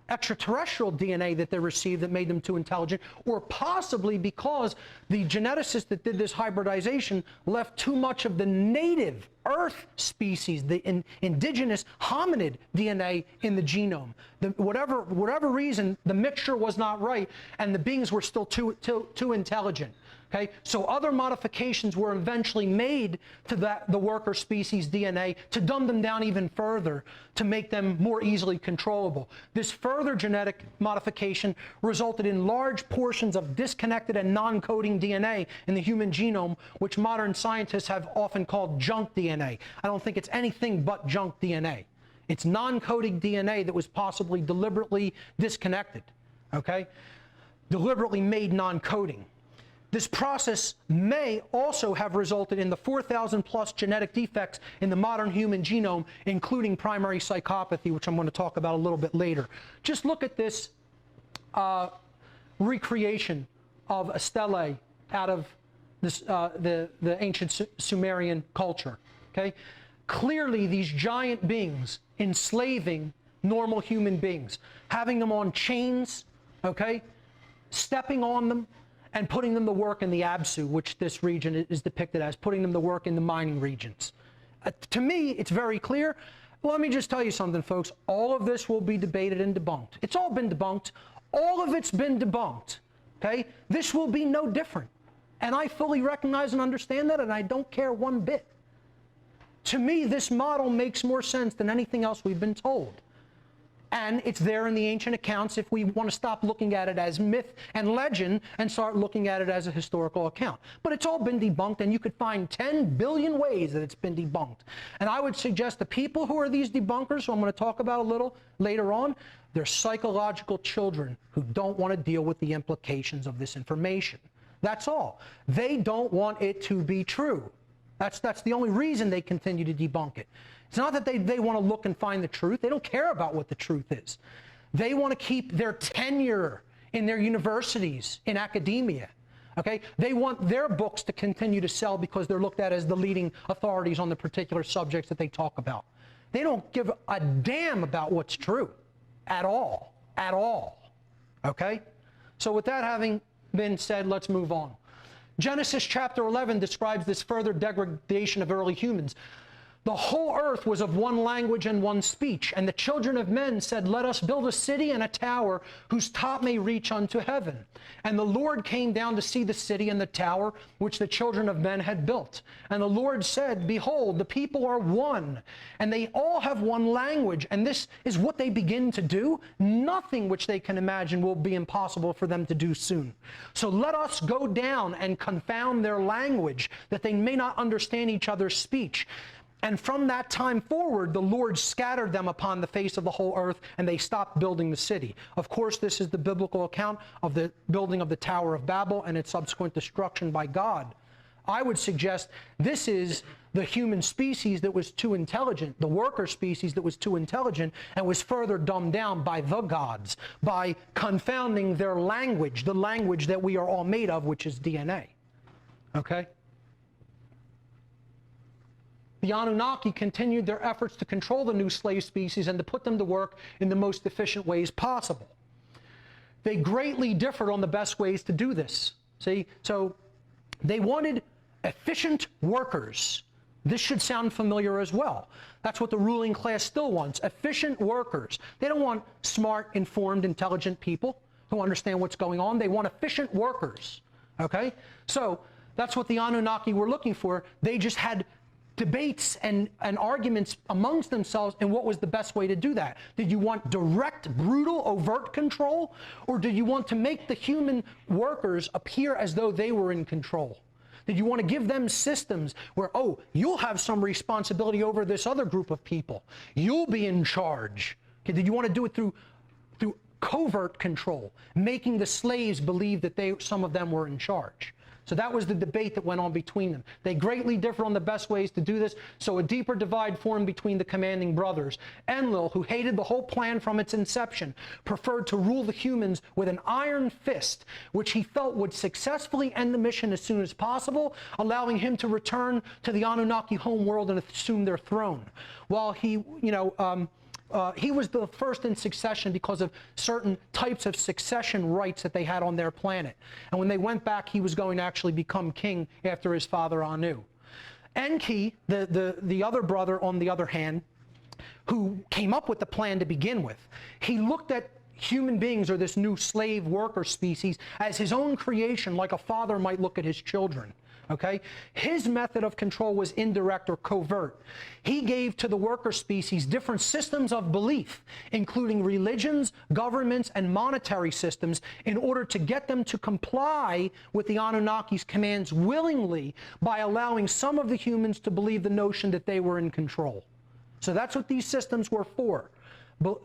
extraterrestrial DNA that they received that made them too intelligent, or possibly because the geneticist that did this hybridization left too much of the native Earth species, the indigenous hominid DNA in the genome. Whatever reason, the mixture was not right, and the beings were still too intelligent. Okay? So other modifications were eventually made to the worker species DNA to dumb them down even further, to make them more easily controllable. This further genetic modification resulted in large portions of disconnected and non-coding DNA in the human genome, which modern scientists have often called junk DNA. I don't think it's anything but junk DNA. It's non-coding DNA that was possibly deliberately disconnected, okay? Deliberately made non-coding. This process may also have resulted in the 4,000 plus genetic defects in the modern human genome, including primary psychopathy, which I'm going to talk about a little bit later. Just look at this recreation of a stele out of this, the ancient Sumerian culture. Okay? Clearly, these giant beings enslaving normal human beings, having them on chains, okay? Stepping on them, and putting them to work in the Absu, which this region is depicted as, putting them to work in the mining regions. To me, it's very clear. Let me just tell you something, folks. All of this will be debated and debunked. It's all been debunked. All of it's been debunked. Okay? This will be no different. And I fully recognize and understand that, and I don't care one bit. To me, this model makes more sense than anything else we've been told. And it's there in the ancient accounts if we want to stop looking at it as myth and legend and start looking at it as a historical account. But it's all been debunked, and you could find 10 billion ways that it's been debunked. And I would suggest the people who are these debunkers, who I'm going to talk about a little later on, they're psychological children who don't want to deal with the implications of this information. That's all. They don't want it to be true. That's the only reason they continue to debunk it. It's not that they want to look and find the truth. They don't care about what the truth is. They want to keep their tenure in their universities, in academia. Okay? They want their books to continue to sell because they're looked at as the leading authorities on the particular subjects that they talk about. They don't give a damn about what's true at all. At all. Okay? So with that having been said, let's move on. Genesis chapter 11 describes this further degradation of early humans. The whole earth was of one language and one speech, and the children of men said, "Let us build a city and a tower whose top may reach unto heaven." And the Lord came down to see the city and the tower which the children of men had built. And the Lord said, "Behold, the people are one, and they all have one language, and this is what they begin to do. Nothing which they can imagine will be impossible for them to do soon. So let us go down and confound their language, that they may not understand each other's speech." And from that time forward, the Lord scattered them upon the face of the whole earth, and they stopped building the city. Of course, this is the biblical account of the building of the Tower of Babel and its subsequent destruction by God. I would suggest this is the human species that was too intelligent, the worker species that was too intelligent and was further dumbed down by the gods, by confounding their language, the language that we are all made of, which is DNA. Okay? The Anunnaki continued their efforts to control the new slave species and to put them to work in the most efficient ways possible. They greatly differed on the best ways to do this. See, so they wanted efficient workers. This should sound familiar as well. That's what the ruling class still wants, efficient workers. They don't want smart, informed, intelligent people who understand what's going on. They want efficient workers, okay? So that's what the Anunnaki were looking for. They just had debates and arguments amongst themselves and what was the best way to do that. Did you want direct, brutal, overt control, or did you want to make the human workers appear as though they were in control? Did you want to give them systems where, oh, you'll have some responsibility over this other group of people. You'll be in charge. Okay, did you want to do it through covert control, making the slaves believe that some of them were in charge? So that was the debate that went on between them. They greatly differed on the best ways to do this, so a deeper divide formed between the commanding brothers. Enlil, who hated the whole plan from its inception, preferred to rule the humans with an iron fist, which he felt would successfully end the mission as soon as possible, allowing him to return to the Anunnaki homeworld and assume their throne. While he, he was the first in succession because of certain types of succession rights that they had on their planet. And when they went back, he was going to actually become king after his father Anu. Enki, the other brother, on the other hand, who came up with the plan to begin with, he looked at human beings, or this new slave worker species, as his own creation, like a father might look at his children. Okay? His method of control was indirect or covert. He gave to the worker species different systems of belief, including religions, governments, and monetary systems, in order to get them to comply with the Anunnaki's commands willingly by allowing some of the humans to believe the notion that they were in control. So that's what these systems were for.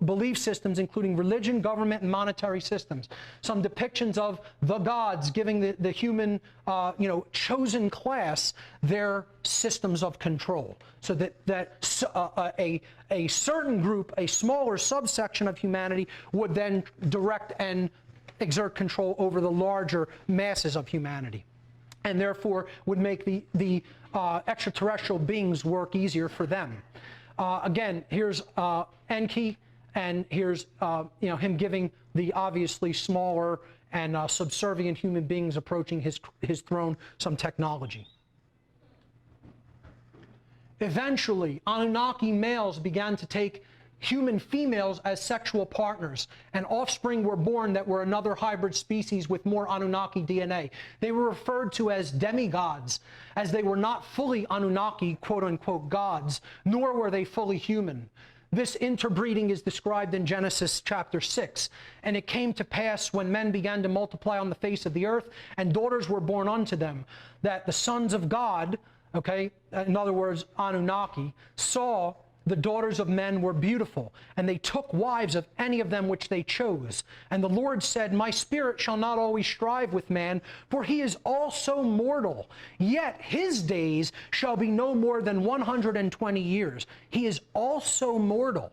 Belief systems, including religion, government, and monetary systems. Some depictions of the gods giving the human, chosen class their systems of control, so that a certain group, a smaller subsection of humanity, would then direct and exert control over the larger masses of humanity, and therefore would make the extraterrestrial beings work easier for them. Again, here's Enki, and here's him giving the obviously smaller and subservient human beings approaching his throne some technology. Eventually, Anunnaki males began to take human females as sexual partners, and offspring were born that were another hybrid species with more Anunnaki DNA. They were referred to as demigods, as they were not fully Anunnaki, quote-unquote, gods, nor were they fully human. This interbreeding is described in Genesis chapter 6. And it came to pass, when men began to multiply on the face of the earth, and daughters were born unto them, that the sons of God, okay, in other words, Anunnaki, saw the daughters of men were beautiful, and they took wives of any of them which they chose. And the Lord said, My spirit shall not always strive with man, for he is also mortal. Yet his days shall be no more than 120 years. He is also mortal.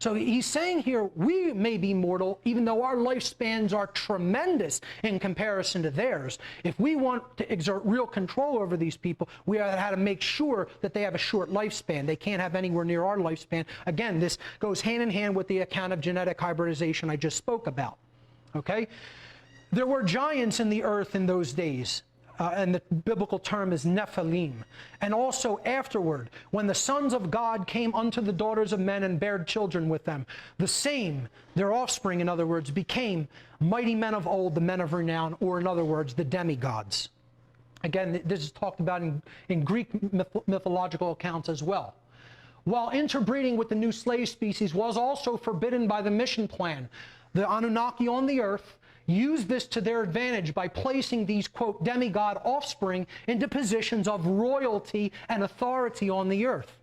So he's saying here, we may be mortal, even though our lifespans are tremendous in comparison to theirs. If we want to exert real control over these people, we have to make sure that they have a short lifespan. They can't have anywhere near our lifespan. Again, this goes hand in hand with the account of genetic hybridization I just spoke about. Okay? There were giants in the earth in those days. And the biblical term is Nephilim. And also afterward, when the sons of God came unto the daughters of men and bare children with them, the same, their offspring, in other words, became mighty men of old, the men of renown, or in other words, the demigods. Again, this is talked about in Greek mythological accounts as well. While interbreeding with the new slave species was also forbidden by the mission plan, the Anunnaki on the earth used this to their advantage by placing these, quote, demigod offspring into positions of royalty and authority on the earth.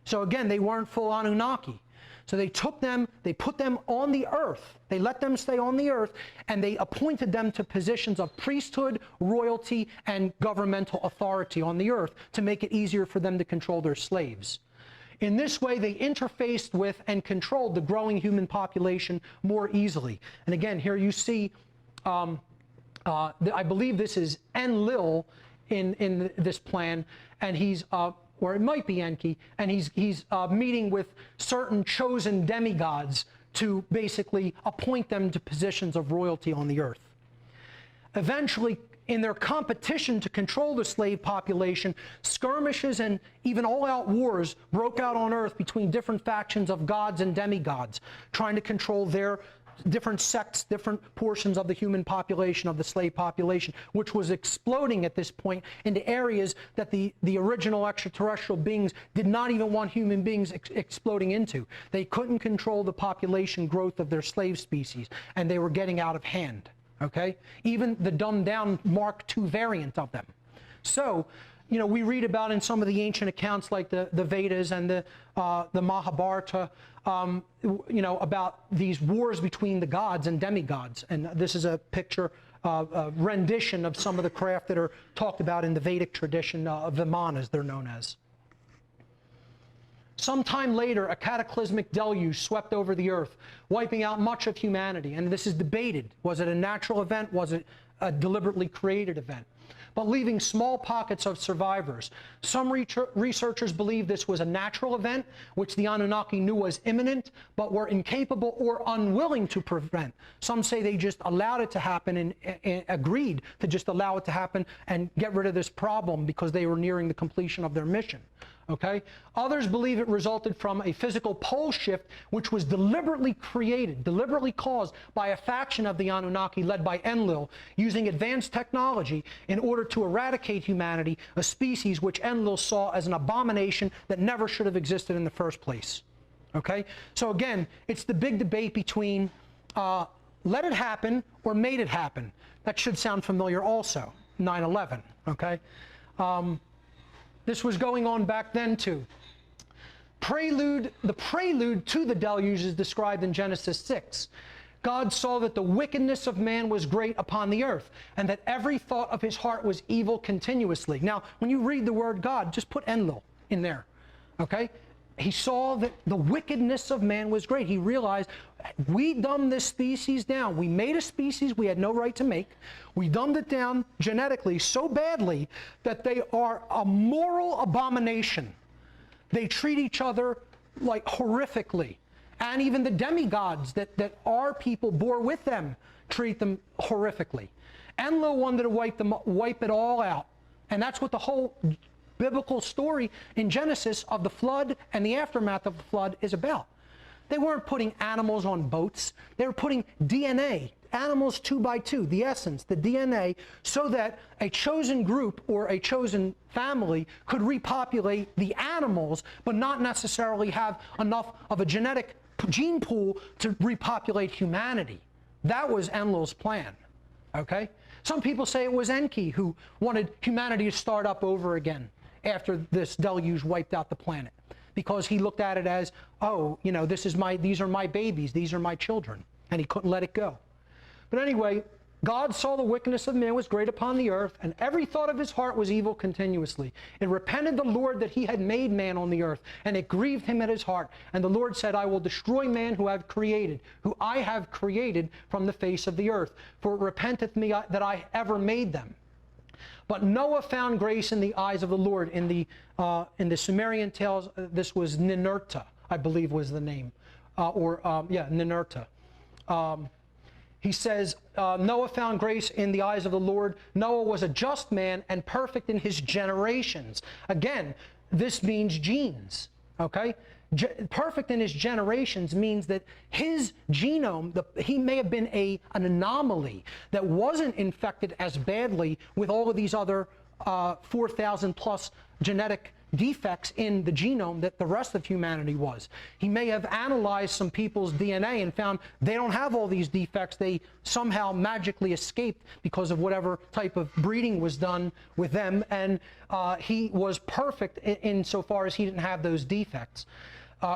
So again, they weren't full Anunnaki. So they took them, they put them on the earth. They let them stay on the earth, and they appointed them to positions of priesthood, royalty, and governmental authority on the earth to make it easier for them to control their slaves. In this way, they interfaced with and controlled the growing human population more easily. And again, here you see, I believe this is Enlil in this plan, and he's or it might be Enki, and he's meeting with certain chosen demigods to basically appoint them to positions of royalty on the earth. Eventually, in their competition to control the slave population, skirmishes and even all-out wars broke out on earth between different factions of gods and demigods, trying to control their different sects, different portions of the human population, of the slave population, which was exploding at this point into areas that the original extraterrestrial beings did not even want human beings exploding into. They couldn't control the population growth of their slave species, and they were getting out of hand, okay? Even the dumbed-down Mark II variant of them. So, you know, we read about in some of the ancient accounts like the Vedas and the Mahabharata, you know, about these wars between the gods and demigods. And this is a picture, a rendition of some of the craft that are talked about in the Vedic tradition, Vimanas, they're known as. Sometime later, a cataclysmic deluge swept over the earth, wiping out much of humanity. And this is debated. Was it a natural event? Was it a deliberately created event? But leaving small pockets of survivors. Some researchers believe this was a natural event, which the Anunnaki knew was imminent, but were incapable or unwilling to prevent. Some say they just allowed it to happen and agreed to just allow it to happen and get rid of this problem because they were nearing the completion of their mission. Okay? Others believe it resulted from a physical pole shift which was deliberately created, deliberately caused by a faction of the Anunnaki led by Enlil, using advanced technology in order to eradicate humanity, a species which Enlil saw as an abomination that never should have existed in the first place. Okay? So again, it's the big debate between let it happen or made it happen. That should sound familiar also, 9/11, okay? This was going on back then too. The prelude to the deluge is described in Genesis 6. God saw that the wickedness of man was great upon the earth, and that every thought of his heart was evil continuously. Now, when you read the word God, just put Enlil in there, okay? He saw that the wickedness of man was great. He realized, we dumbed this species down. We made a species we had no right to make. We dumbed it down genetically so badly that they are a moral abomination. They treat each other like horrifically. And even the demigods that our people bore with them treat them horrifically. Enlil wanted to wipe it all out. And that's what the whole biblical story in Genesis of the flood and the aftermath of the flood is about. They weren't putting animals on boats. They were putting DNA, animals 2 by 2, the essence, the DNA, so that a chosen group or a chosen family could repopulate the animals, but not necessarily have enough of a genetic gene pool to repopulate humanity. That was Enlil's plan, okay? Some people say it was Enki who wanted humanity to start up over again after this deluge wiped out the planet, because he looked at it as, oh, you know, these are my babies, these are my children, and he couldn't let it go. But anyway, God saw the wickedness of man was great upon the earth, and every thought of his heart was evil continuously. It repented the Lord that he had made man on the earth, and it grieved him at his heart. And the Lord said, I will destroy man who I have created from the face of the earth, for it repenteth me that I ever made them. But Noah found grace in the eyes of the Lord. In the Sumerian tales, this was Ninurta, I believe was the name, Ninurta. He says, Noah found grace in the eyes of the Lord. Noah was a just man and perfect in his generations. Again, this means genes, okay? Perfect in his generations means that his genome, he may have been an anomaly that wasn't infected as badly with all of these other 4,000 plus genetic defects in the genome that the rest of humanity was. He may have analyzed some people's DNA and found they don't have all these defects. They somehow magically escaped because of whatever type of breeding was done with them, and he was perfect insofar as he didn't have those defects.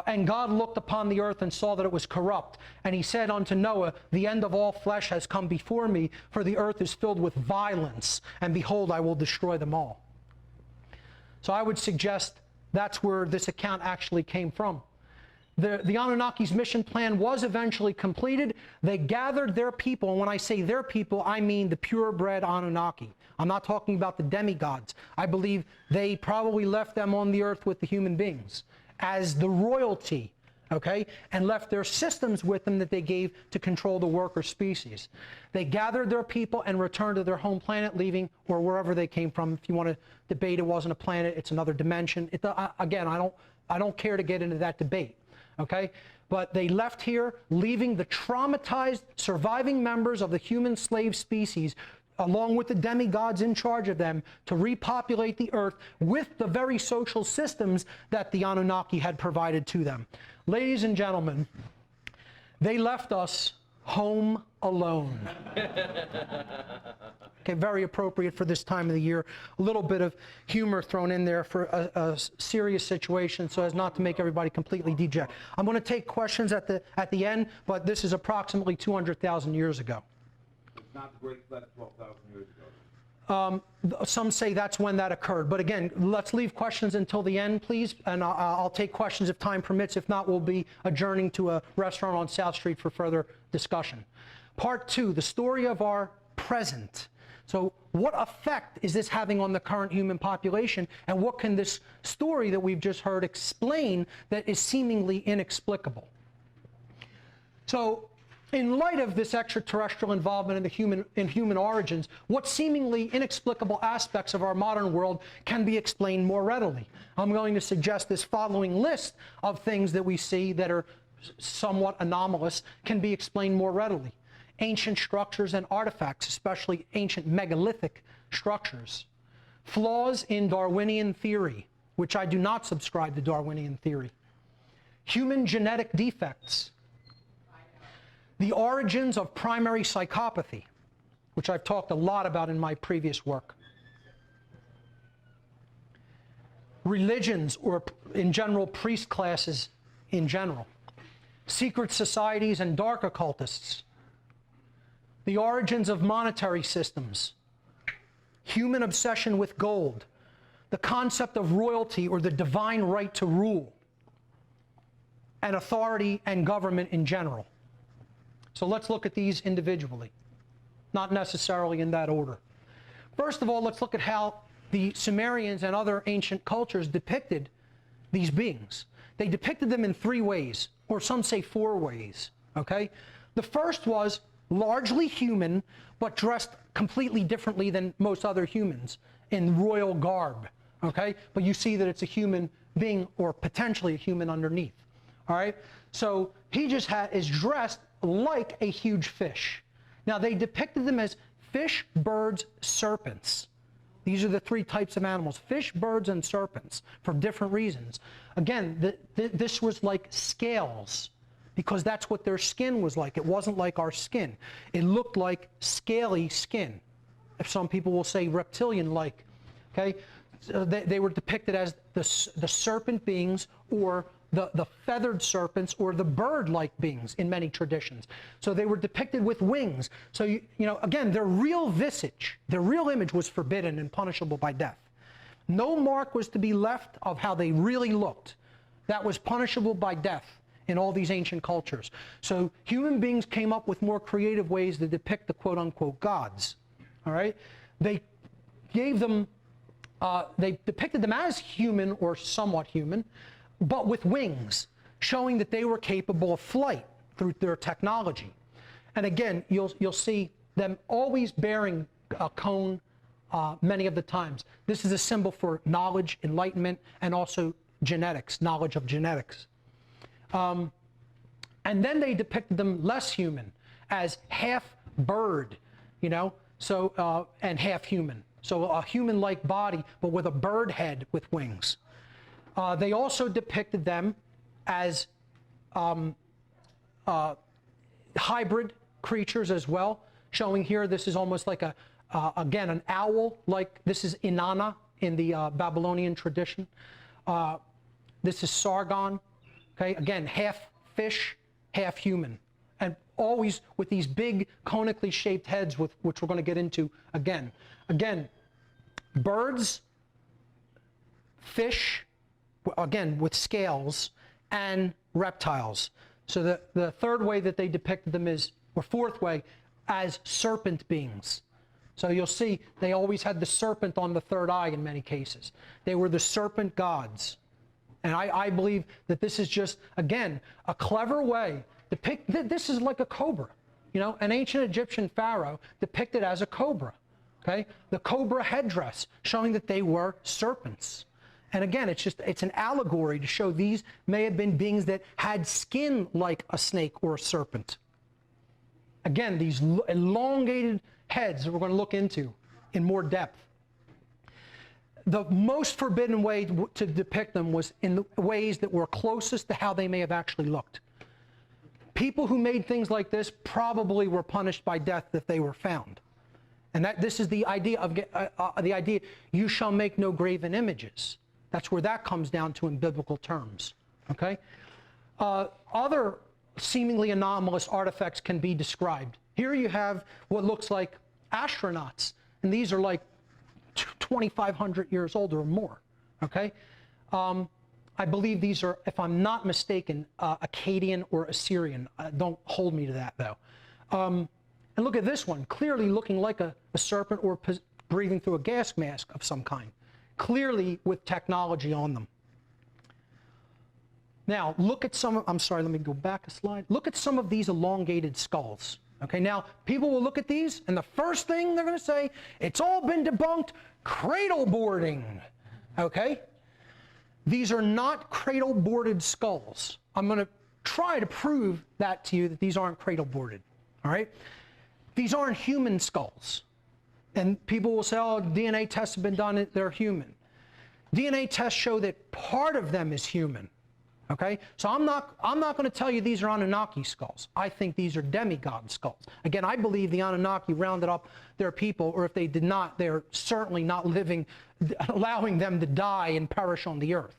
And God looked upon the earth and saw that it was corrupt. And he said unto Noah, the end of all flesh has come before me, for the earth is filled with violence, and behold, I will destroy them all. So I would suggest that's where this account actually came from. The Anunnaki's mission plan was eventually completed. They gathered their people, and when I say their people, I mean the purebred Anunnaki. I'm not talking about the demigods. I believe they probably left them on the earth with the human beings as the royalty, okay, and left their systems with them that they gave to control the worker species. They gathered their people and returned to their home planet, leaving, or wherever they came from. If you want to debate it wasn't a planet, it's another dimension. Again, I don't care to get into that debate, okay? But they left here, leaving the traumatized surviving members of the human slave species along with the demigods in charge of them, to repopulate the earth with the very social systems that the Anunnaki had provided to them. Ladies and gentlemen, they left us home alone. Okay, very appropriate for this time of the year. A little bit of humor thrown in there for a serious situation so as not to make everybody completely deject. I'm going to take questions at the end, but this is approximately 200,000 years ago. It's not the Great Flood 12,000 years ago. Some say that's when that occurred. But again, let's leave questions until the end, please. And I'll take questions if time permits. If not, we'll be adjourning to a restaurant on South Street for further discussion. Part 2, the story of our present. So what effect is this having on the current human population? And what can this story that we've just heard explain that is seemingly inexplicable? So, in light of this extraterrestrial involvement in human origins, what seemingly inexplicable aspects of our modern world can be explained more readily? I'm going to suggest this following list of things that we see that are somewhat anomalous can be explained more readily. Ancient structures and artifacts, especially ancient megalithic structures. Flaws in Darwinian theory, which I do not subscribe to Darwinian theory. Human genetic defects. The origins of primary psychopathy, which I've talked a lot about in my previous work. Religions, or in general, priest classes in general. Secret societies and dark occultists. The origins of monetary systems. Human obsession with gold. The concept of royalty, or the divine right to rule. And authority and government in general. So let's look at these individually, not necessarily in that order. First of all, let's look at how the Sumerians and other ancient cultures depicted these beings. They depicted them in 3 ways, or some say 4 ways, okay? The first was largely human, but dressed completely differently than most other humans in royal garb, okay? But you see that it's a human being, or potentially a human underneath, all right? So he just is dressed like a huge fish. Now, they depicted them as fish, birds, serpents. These are the 3 types of animals: fish, birds, and serpents, for different reasons. Again, this was like scales, because that's what their skin was like. It wasn't like our skin. It looked like scaly skin. If some people will say reptilian-like. Okay, so they were depicted as the serpent beings, or the feathered serpents, or the bird-like beings in many traditions. So they were depicted with wings. So, you know, again, their real visage, their real image was forbidden and punishable by death. No mark was to be left of how they really looked. That was punishable by death in all these ancient cultures. So human beings came up with more creative ways to depict the quote-unquote gods. All right? They gave them, they depicted them as human or somewhat human, but with wings, showing that they were capable of flight through their technology. And again, you'll see them always bearing a cone many of the times. This is a symbol for knowledge, enlightenment, and also genetics, knowledge of genetics. And then they depicted them less human, as half bird, you know, so and half human. So a human-like body, but with a bird head with wings. They also depicted them as hybrid creatures as well, showing here this is almost like again, an owl, like this is Inanna in the Babylonian tradition. This is Sargon, okay, again, half fish, half human. And always with these big conically shaped heads, which we're going to get into again. Again, birds, fish, again, with scales, and reptiles. So the third way that they depicted them is, or fourth way, as serpent beings. So you'll see they always had the serpent on the third eye in many cases. They were the serpent gods. And I believe that this is just, again, a clever way. This is like a cobra. You know, an ancient Egyptian pharaoh depicted as a cobra. Okay? The cobra headdress, showing that they were serpents. And again, it's an allegory to show these may have been beings that had skin like a snake or a serpent. Again, these elongated heads that we're going to look into in more depth. The most forbidden way to depict them was in the ways that were closest to how they may have actually looked. People who made things like this probably were punished by death if they were found. And this is the idea of the idea, you shall make no graven images. That's where that comes down to in biblical terms. Okay? Other seemingly anomalous artifacts can be described. Here you have what looks like astronauts, and these are like 2,500 years old or more. Okay? I believe these are, if I'm not mistaken, Akkadian or Assyrian. Don't hold me to that, though. And look at this one, clearly looking like a serpent or breathing through a gas mask of some kind. Clearly with technology on them. Now, look at some of, I'm sorry, let me go back a slide. Look at some of these elongated skulls. Okay, now, people will look at these, and the first thing they're going to say, it's all been debunked, cradle boarding. Okay? These are not cradle boarded skulls. I'm going to try to prove that to you, that these aren't cradle boarded. All right? These aren't human skulls. And people will say, oh, DNA tests have been done, they're human. DNA tests show that part of them is human. Okay? So I'm not going to tell you these are Anunnaki skulls. I think these are demigod skulls. Again, I believe the Anunnaki rounded up their people, or if they did not, they're certainly not living, allowing them to die and perish on the earth.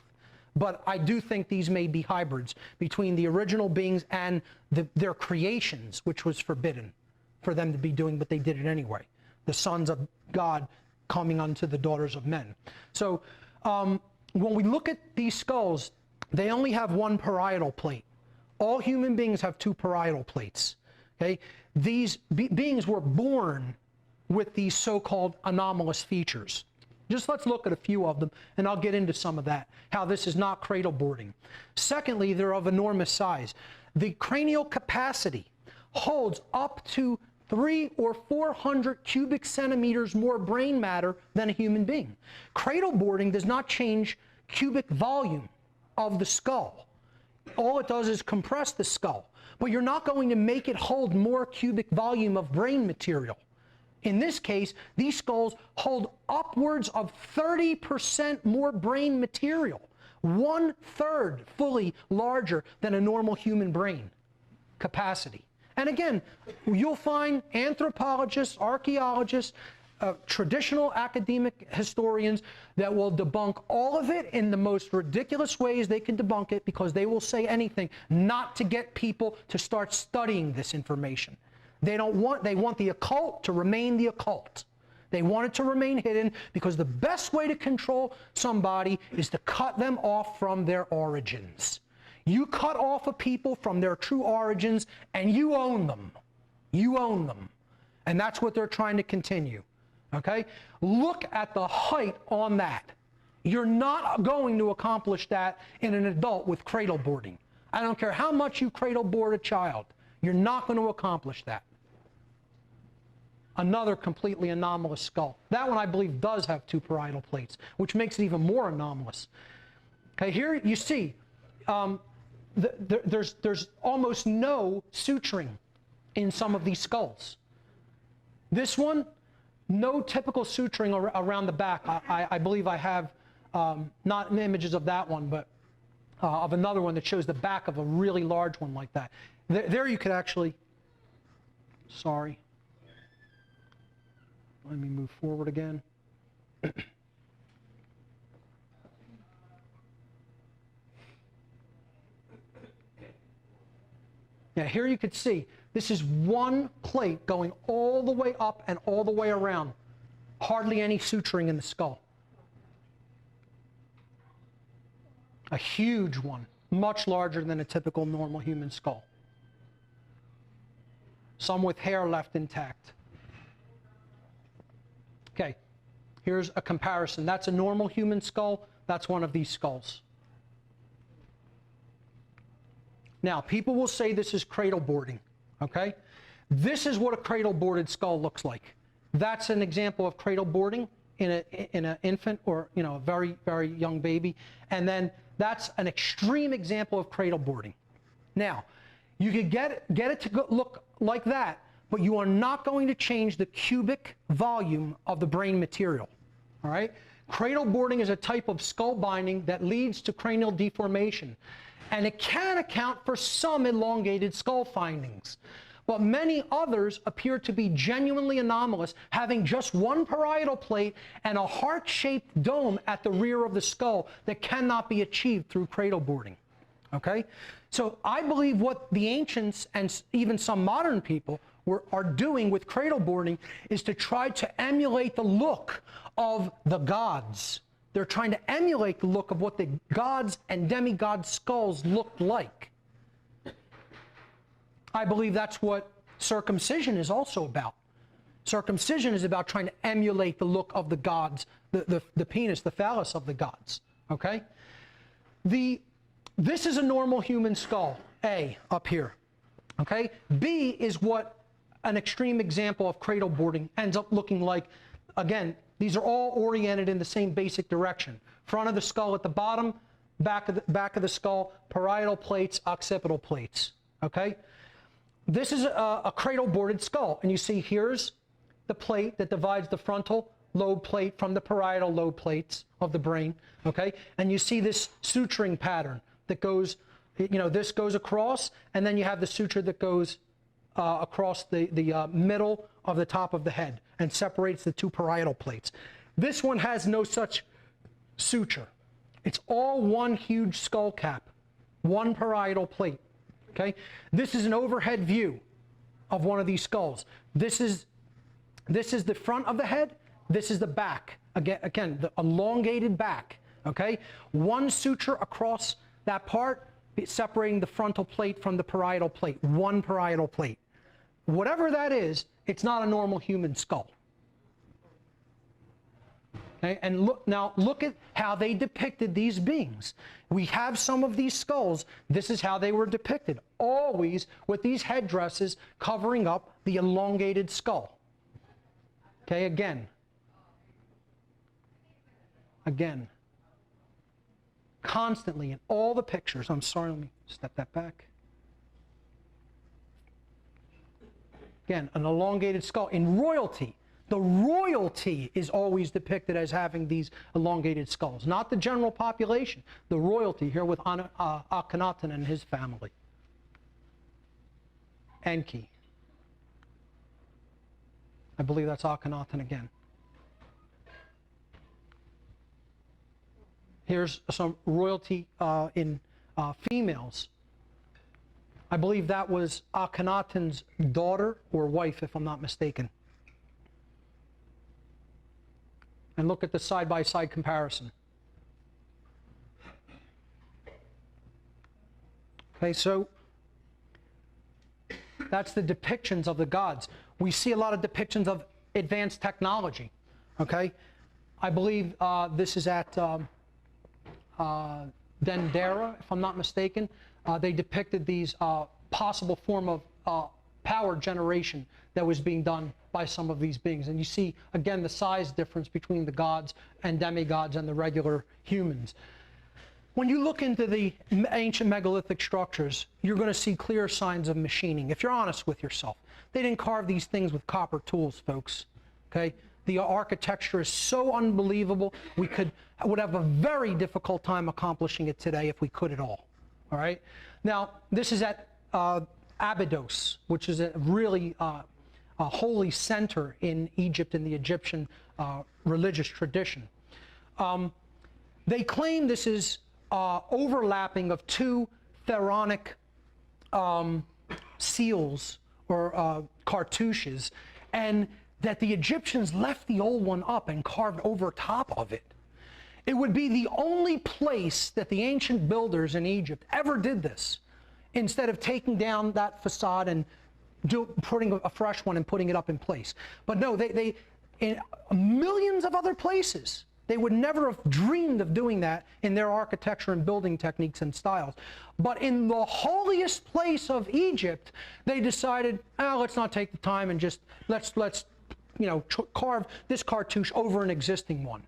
But I do think these may be hybrids between the original beings and their creations, which was forbidden for them to be doing, but they did it anyway. The sons of God coming unto the daughters of men. So when we look at these skulls, they only have one parietal plate. All human beings have two parietal plates. Okay? These beings were born with these so-called anomalous features. Just let's look at a few of them, and I'll get into some of that, how this is not cradle boarding. Secondly, they're of enormous size. The cranial capacity holds up to 300 or 400 cubic centimeters more brain matter than a human being. Cradle boarding does not change cubic volume of the skull. All it does is compress the skull. But you're not going to make it hold more cubic volume of brain material. In this case, these skulls hold upwards of 30% more brain material. 1/3 fully larger than a normal human brain capacity. And again, you'll find anthropologists, archaeologists, traditional academic historians that will debunk all of it in the most ridiculous ways they can debunk it, because they will say anything not to get people to start studying this information. They want the occult to remain the occult. They want it to remain hidden, because the best way to control somebody is to cut them off from their origins. You cut off a people from their true origins, and you own them. You own them. And that's what they're trying to continue. Okay? Look at the height on that. You're not going to accomplish that in an adult with cradle boarding. I don't care how much you cradle board a child. You're not going to accomplish that. Another completely anomalous skull. That one, I believe, does have two parietal plates, which makes it even more anomalous. Okay, here you see there's almost no suturing in some of these skulls. This one, no typical suturing around the back. I believe I have not images of that one, but of another one that shows the back of a really large one like that. There you could actually, sorry, let me move forward again. Yeah, here you could see, this is one plate going all the way up and all the way around. Hardly any suturing in the skull. A huge one, much larger than a typical normal human skull. Some with hair left intact. Okay, here's a comparison. That's a normal human skull. That's one of these skulls. Now, people will say this is cradle boarding, okay? This is what a cradle boarded skull looks like. That's an example of cradle boarding in an infant or, you know, a very, very young baby. And then that's an extreme example of cradle boarding. Now, you could get it to look like that, but you are not going to change the cubic volume of the brain material, all right? Cradle boarding is a type of skull binding that leads to cranial deformation, and it can account for some elongated skull findings. But many others appear to be genuinely anomalous, having just one parietal plate and a heart-shaped dome at the rear of the skull that cannot be achieved through cradle boarding. Okay? So I believe what the ancients and even some modern people are doing with cradle boarding is to try to emulate the look of the gods. They're trying to emulate the look of what the gods and demigod skulls looked like. I believe that's what circumcision is also about. Circumcision is about trying to emulate the look of the gods, the penis, the phallus of the gods. Okay? This is a normal human skull, A, up here. Okay? B is what an extreme example of cradle boarding ends up looking like. Again, these are all oriented in the same basic direction. Front of the skull at the bottom, back of the skull, parietal plates, occipital plates. Okay? This is a cradle boarded skull, and you see here's the plate that divides the frontal lobe plate from the parietal lobe plates of the brain, okay? And you see this suturing pattern that goes, you know, this goes across, and then you have the suture that goes across the middle of the top of the head and separates the two parietal plates. This one has no such suture. It's all one huge skull cap, one parietal plate. Okay? This is an overhead view of one of these skulls. This is the front of the head. This is the back. Again, the elongated back. Okay? One suture across that part, separating the frontal plate from the parietal plate. One parietal plate. Whatever that is, it's not a normal human skull. Okay? And look at how they depicted these beings. We have some of these skulls. This is how they were depicted, always with these headdresses covering up the elongated skull. Okay, again. Constantly in all the pictures. I'm sorry, let me step that back. Again, an elongated skull. In royalty, the royalty is always depicted as having these elongated skulls, not the general population. The royalty here with Akhenaten and his family. Enki. I believe that's Akhenaten again. Here's some royalty in females. I believe that was Akhenaten's daughter or wife, if I'm not mistaken. And look at the side-by-side comparison. Okay, so that's the depictions of the gods. We see a lot of depictions of advanced technology. Okay, I believe this is at Dendera, if I'm not mistaken. They depicted these possible form of power generation that was being done by some of these beings. And you see, again, the size difference between the gods and demigods and the regular humans. When you look into the ancient megalithic structures, you're going to see clear signs of machining. If you're honest with yourself, they didn't carve these things with copper tools, folks. Okay? The architecture is so unbelievable. We would have a very difficult time accomplishing it today if we could at all. All right. Now, this is at Abydos, which is a really a holy center in Egypt, in the Egyptian religious tradition. They claim this is overlapping of two pharaonic seals or cartouches, and that the Egyptians left the old one up and carved over top of it. It would be the only place that the ancient builders in Egypt ever did this, instead of taking down that facade and putting a fresh one and putting it up in place. But no, they in millions of other places, they would never have dreamed of doing that in their architecture and building techniques and styles. But in the holiest place of Egypt, they decided, let's not take the time and just let's carve this cartouche over an existing one.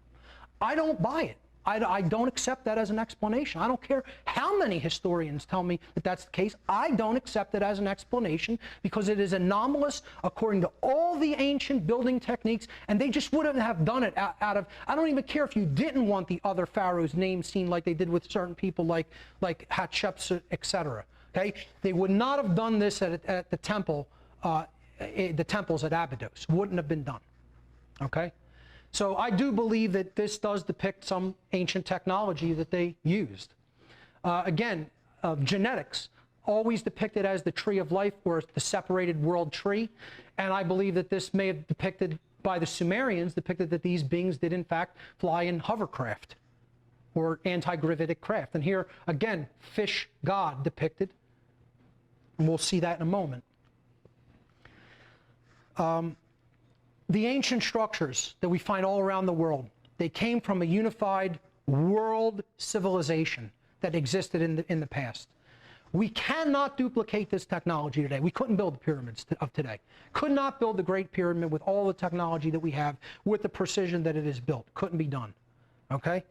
I don't buy it. I don't accept that as an explanation. I don't care how many historians tell me that that's the case. I don't accept it as an explanation because it is anomalous according to all the ancient building techniques, and they just wouldn't have done it out of, I don't even care if you didn't want the other pharaoh's name seen like they did with certain people like Hatshepsut, etc. Okay? They would not have done this at the temple, the temples at Abydos. Wouldn't have been done. Okay? So I do believe that this does depict some ancient technology that they used. Again, genetics, always depicted as the tree of life or the separated world tree. And I believe that this may have depicted by the Sumerians, depicted that these beings did in fact fly in hovercraft or anti-gravitic craft. And here, again, fish god depicted. And we'll see that in a moment. The ancient structures that we find all around the world, they came from a unified world civilization that existed in the past. We cannot duplicate this technology today. We couldn't build the pyramids of today. Could not build the Great Pyramid with all the technology that we have with the precision that it is built. Couldn't be done. Okay?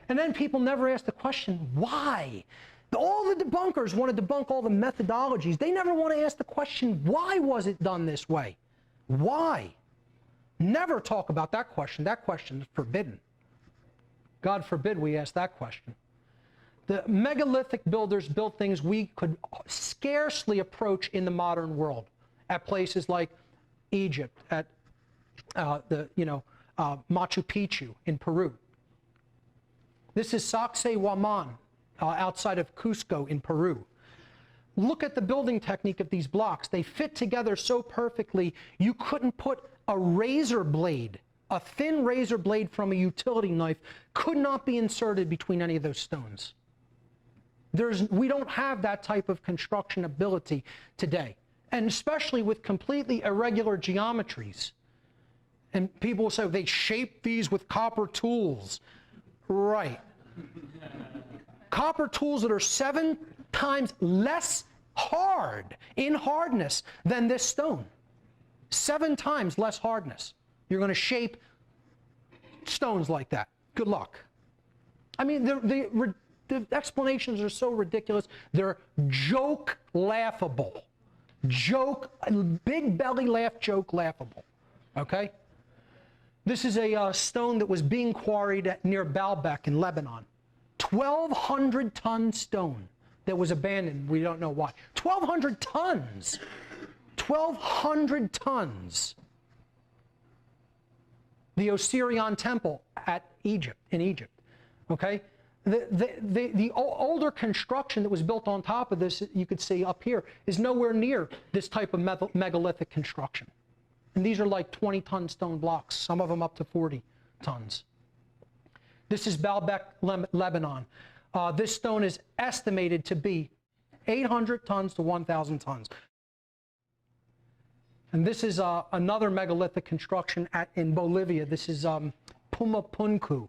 And then people never ask the question, why? All the debunkers want to debunk all the methodologies. They never want to ask the question, why was it done this way? Why? Never talk about that question. That question is forbidden. God forbid we ask that question. The megalithic builders built things we could scarcely approach in the modern world at places like Egypt, at Machu Picchu in Peru. This is Sacsayhuaman outside of Cusco in Peru. Look at the building technique of these blocks. They fit together so perfectly, you couldn't put a razor blade, a thin razor blade from a utility knife, could not be inserted between any of those stones. We don't have that type of construction ability today, and especially with completely irregular geometries. And people will say they shaped these with copper tools. Right. Copper tools that are 7 times less hard in hardness than this stone. 7 times less hardness. You're going to shape stones like that. Good luck. I mean, the explanations are so ridiculous. They're joke laughable. Joke, big belly laugh, joke laughable. Okay? This is a stone that was being quarried near Baalbek in Lebanon. 1,200-ton stone that was abandoned. We don't know why. 1,200 tons. 1,200 tons. The Osirian temple in Egypt. Okay? The older construction that was built on top of this, you could see up here, is nowhere near this type of megalithic construction. And these are like 20-ton stone blocks, some of them up to 40 tons. This is Baalbek, Lebanon. This stone is estimated to be 800 tons to 1,000 tons. And this is another megalithic construction in Bolivia. This is Pumapunku.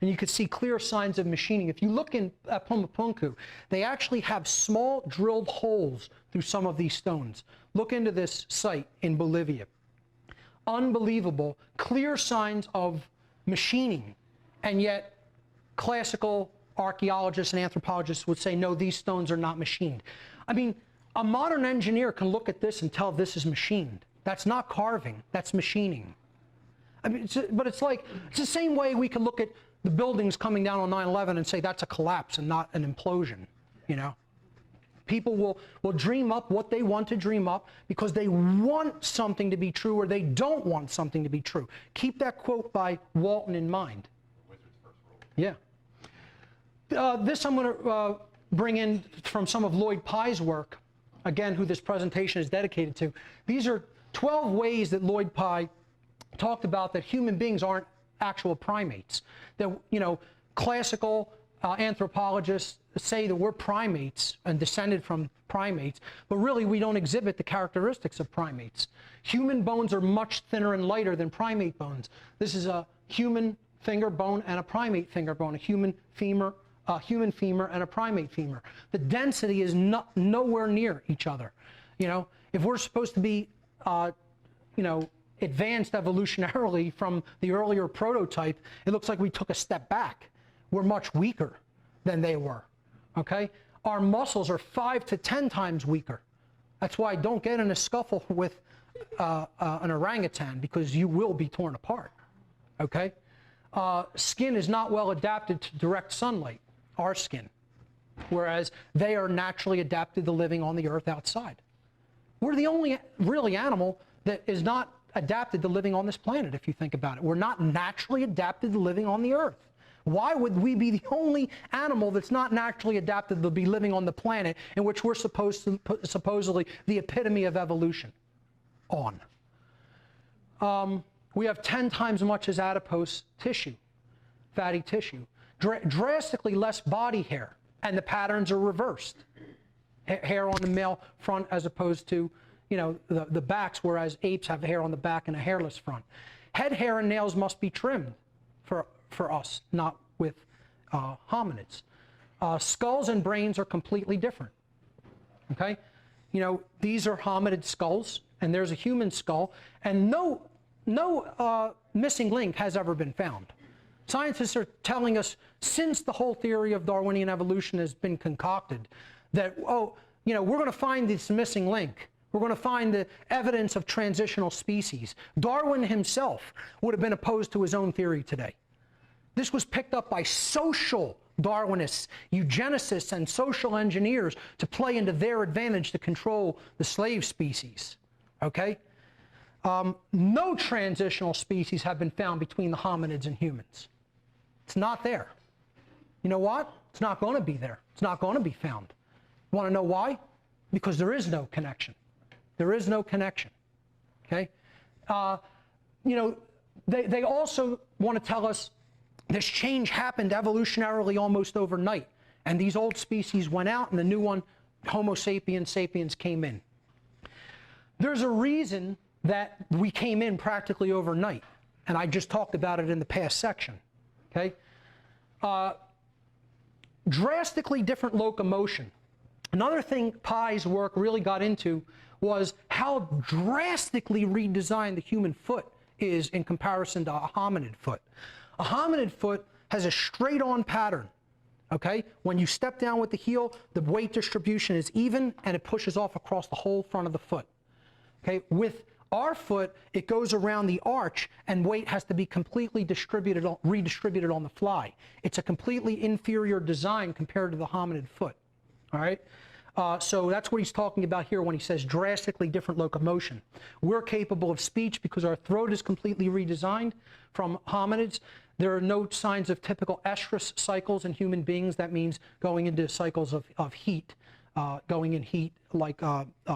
And you can see clear signs of machining. If you look at Pumapunku, they actually have small drilled holes through some of these stones. Look into this site in Bolivia. Unbelievable, clear signs of machining, and yet classical archaeologists and anthropologists would say, no, these stones are not machined. I mean, a modern engineer can look at this and tell this is machined. That's not carving, that's machining. I mean, but it's the same way we can look at the buildings coming down on 9/11 and say that's a collapse and not an implosion, you know? People will dream up what they want to dream up because they want something to be true or they don't want something to be true. Keep that quote by Walton in mind. Yeah. This I'm going to bring in from some of Lloyd Pye's work, again, who this presentation is dedicated to. These are 12 ways that Lloyd Pye talked about that human beings aren't actual primates. That, you know, classical anthropologists say that we're primates and descended from primates, but really we don't exhibit the characteristics of primates. Human bones are much thinner and lighter than primate bones. This is a human finger bone and a primate finger bone, a human femur and a primate femur. The density is nowhere near each other. You know, if we're supposed to be, you know, advanced evolutionarily from the earlier prototype, it looks like we took a step back. We're much weaker than they were, okay? Our muscles are 5 to 10 times weaker. That's why don't get in a scuffle with an orangutan, because you will be torn apart, okay? Skin is not well adapted to direct sunlight, our skin, whereas they are naturally adapted to living on the earth outside. We're the only really animal that is not adapted to living on this planet, if you think about it. We're not naturally adapted to living on the earth. Why would we be the only animal that's not naturally adapted to be living on the planet in which we're supposed to put supposedly the epitome of evolution on? We have 10 times as much as adipose tissue, fatty tissue. Drastically less body hair, and the patterns are reversed. Hair on the male front as opposed to, you know, the backs, whereas apes have hair on the back and a hairless front. Head hair and nails must be trimmed for us, not with hominids. Skulls and brains are completely different, okay? You know, these are hominid skulls, and there's a human skull, and no missing link has ever been found. Scientists are telling us, since the whole theory of Darwinian evolution has been concocted, that, oh, you know, we're going to find this missing link. We're going to find the evidence of transitional species. Darwin himself would have been opposed to his own theory today. This was picked up by social Darwinists, eugenicists, and social engineers to play into their advantage to control the slave species, okay? No transitional species have been found between the hominids and humans. It's not there. You know what? It's not going to be there. It's not going to be found. Want to know why? Because there is no connection. There is no connection, okay? You know, they also want to tell us this change happened evolutionarily almost overnight, and these old species went out and the new one, Homo sapiens sapiens, came in. There's a reason that we came in practically overnight, and I just talked about it in the past section, okay? Drastically different locomotion. Another thing Pye's work really got into was how drastically redesigned the human foot is in comparison to a hominid foot. A hominid foot has a straight-on pattern, okay? When you step down with the heel, the weight distribution is even, and it pushes off across the whole front of the foot, okay? With our foot, it goes around the arch, and weight has to be completely redistributed on the fly. It's a completely inferior design compared to the hominid foot, all right? So that's what he's talking about here when he says drastically different locomotion. We're capable of speech because our throat is completely redesigned from hominids. There are no signs of typical estrus cycles in human beings. That means going into cycles of heat, going in heat like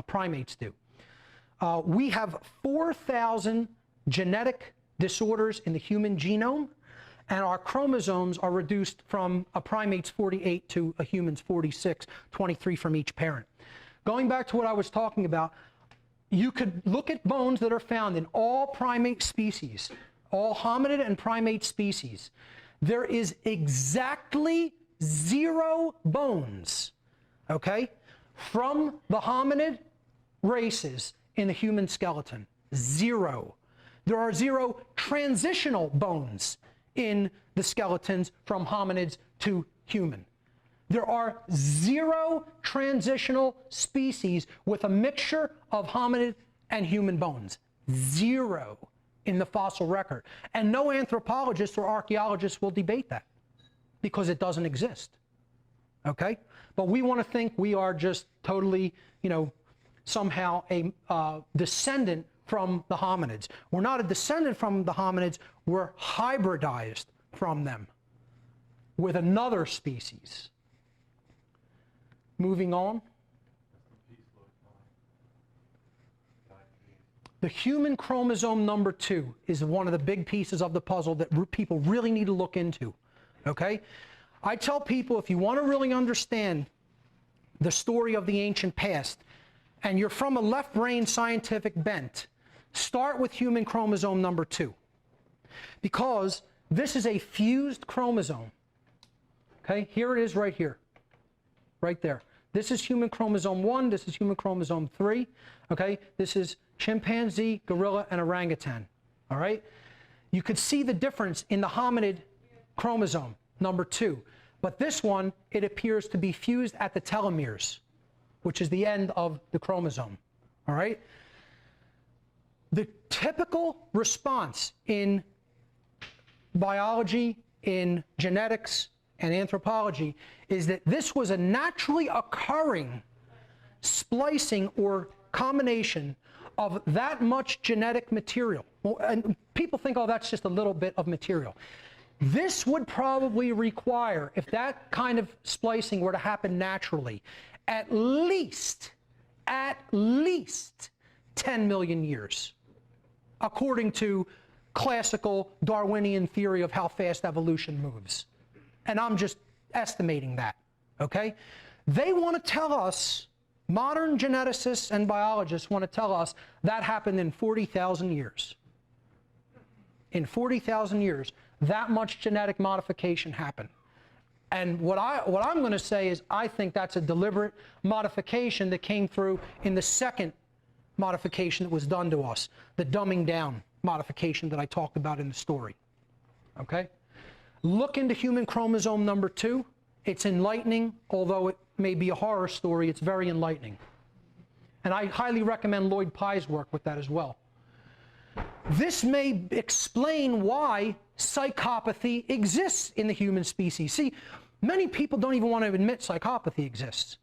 primates do. We have 4,000 genetic disorders in the human genome, and our chromosomes are reduced from a primate's 48 to a human's 46, 23 from each parent. Going back to what I was talking about, you could look at bones that are found in all primate species, all hominid and primate species. There is exactly 0 bones, okay, from the hominid races in the human skeleton. 0. There are 0 transitional bones in the skeletons from hominids to human. There are 0 transitional species with a mixture of hominid and human bones. Zero in the fossil record. And no anthropologist or archaeologist will debate that because it doesn't exist. Okay? But we want to think we are just totally, somehow a descendant from the hominids. We're not a descendant from the hominids, we're hybridized from them with another species. Moving on. The human chromosome number 2 is one of the big pieces of the puzzle that people really need to look into, okay? I tell people, if you want to really understand the story of the ancient past, and you're from a left-brain scientific bent, start with human chromosome number 2. Because this is a fused chromosome, okay? Here it is right here, right there. This is human chromosome 1, this is human chromosome 3, okay? This is chimpanzee, gorilla, and orangutan, all right? You could see the difference in the hominid chromosome, number 2. But this one, it appears to be fused at the telomeres, which is the end of the chromosome, all right? The typical response in biology, in genetics, and anthropology is that this was a naturally occurring splicing or combination of that much genetic material. Well, and people think, oh, that's just a little bit of material. This would probably require, if that kind of splicing were to happen naturally, at least 10 million years, according to classical Darwinian theory of how fast evolution moves. And I'm just estimating that, okay? They want to tell us, modern geneticists and biologists want to tell us that happened in 40,000 years. In 40,000 years, that much genetic modification happened. And what I'm going to say is I think that's a deliberate modification that came through in the second modification that was done to us, the dumbing down modification that I talked about in the story. Okay? Look into human chromosome number 2. It's enlightening, although it may be a horror story, it's very enlightening. And I highly recommend Lloyd Pye's work with that as well. This may explain why psychopathy exists in the human species. See, many people don't even want to admit psychopathy exists.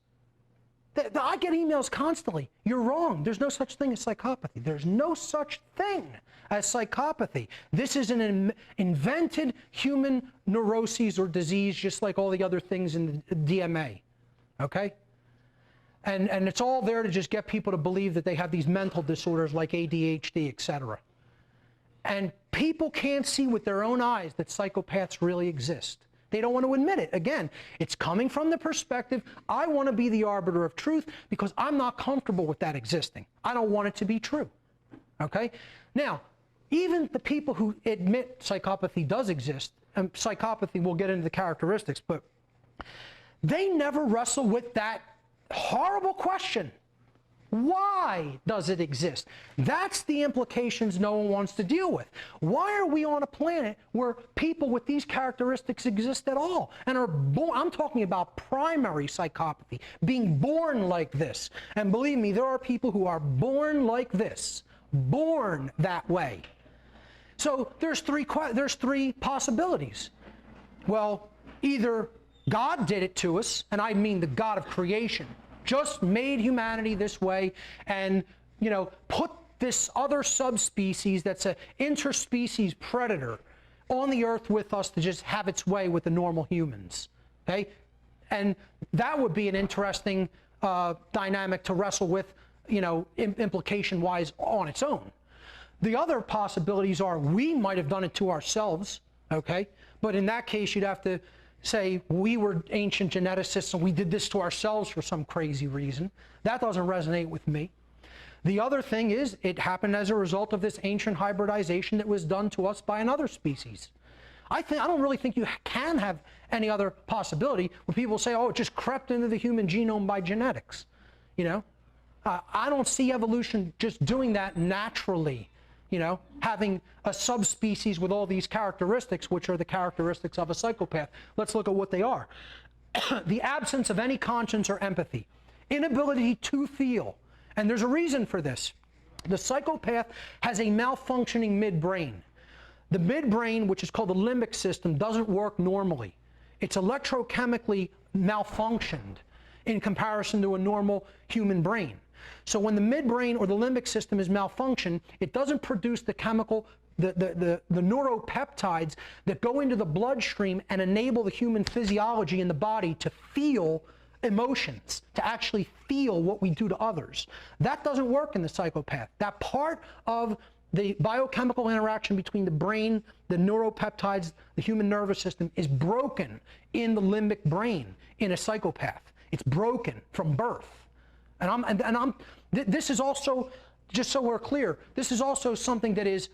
I get emails constantly. You're wrong. There's no such thing as psychopathy. There's no such thing as psychopathy. This is an invented human neuroses or disease, just like all the other things in the DMA. Okay? And it's all there to just get people to believe that they have these mental disorders like ADHD, etc. And people can't see with their own eyes that psychopaths really exist. They don't want to admit it. Again, it's coming from the perspective, I want to be the arbiter of truth because I'm not comfortable with that existing. I don't want it to be true. Okay? Now, even the people who admit psychopathy does exist, and psychopathy, we'll get into the characteristics, but they never wrestle with that horrible question. Why does it exist? That's the implications no one wants to deal with. Why are we on a planet where people with these characteristics exist at all and are born? I'm talking about primary psychopathy, being born like this. And believe me, there are people who are born like this, born that way. So there's three possibilities. Well, either God did it to us, and I mean the God of creation, just made humanity this way and, put this other subspecies that's an interspecies predator on the earth with us to just have its way with the normal humans, okay? And that would be an interesting dynamic to wrestle with, implication-wise on its own. The other possibilities are we might have done it to ourselves, okay? But in that case, you'd have to say we were ancient geneticists and we did this to ourselves for some crazy reason. That doesn't resonate with me. The other thing is it happened as a result of this ancient hybridization that was done to us by another species. I don't really think you can have any other possibility when people say, oh, it just crept into the human genome by genetics. I don't see evolution just doing that naturally. Having a subspecies with all these characteristics, which are the characteristics of a psychopath. Let's look at what they are. The absence of any conscience or empathy, inability to feel. And there's a reason for this. The psychopath has a malfunctioning midbrain. The midbrain, which is called the limbic system, doesn't work normally. It's electrochemically malfunctioned in comparison to a normal human brain. So when the midbrain or the limbic system is malfunctioned, it doesn't produce the chemical, the neuropeptides that go into the bloodstream and enable the human physiology in the body to feel emotions, to actually feel what we do to others. That doesn't work in the psychopath. That part of the biochemical interaction between the brain, the neuropeptides, the human nervous system is broken in the limbic brain in a psychopath. It's broken from birth. This is also, just so we're clear, this is also something that is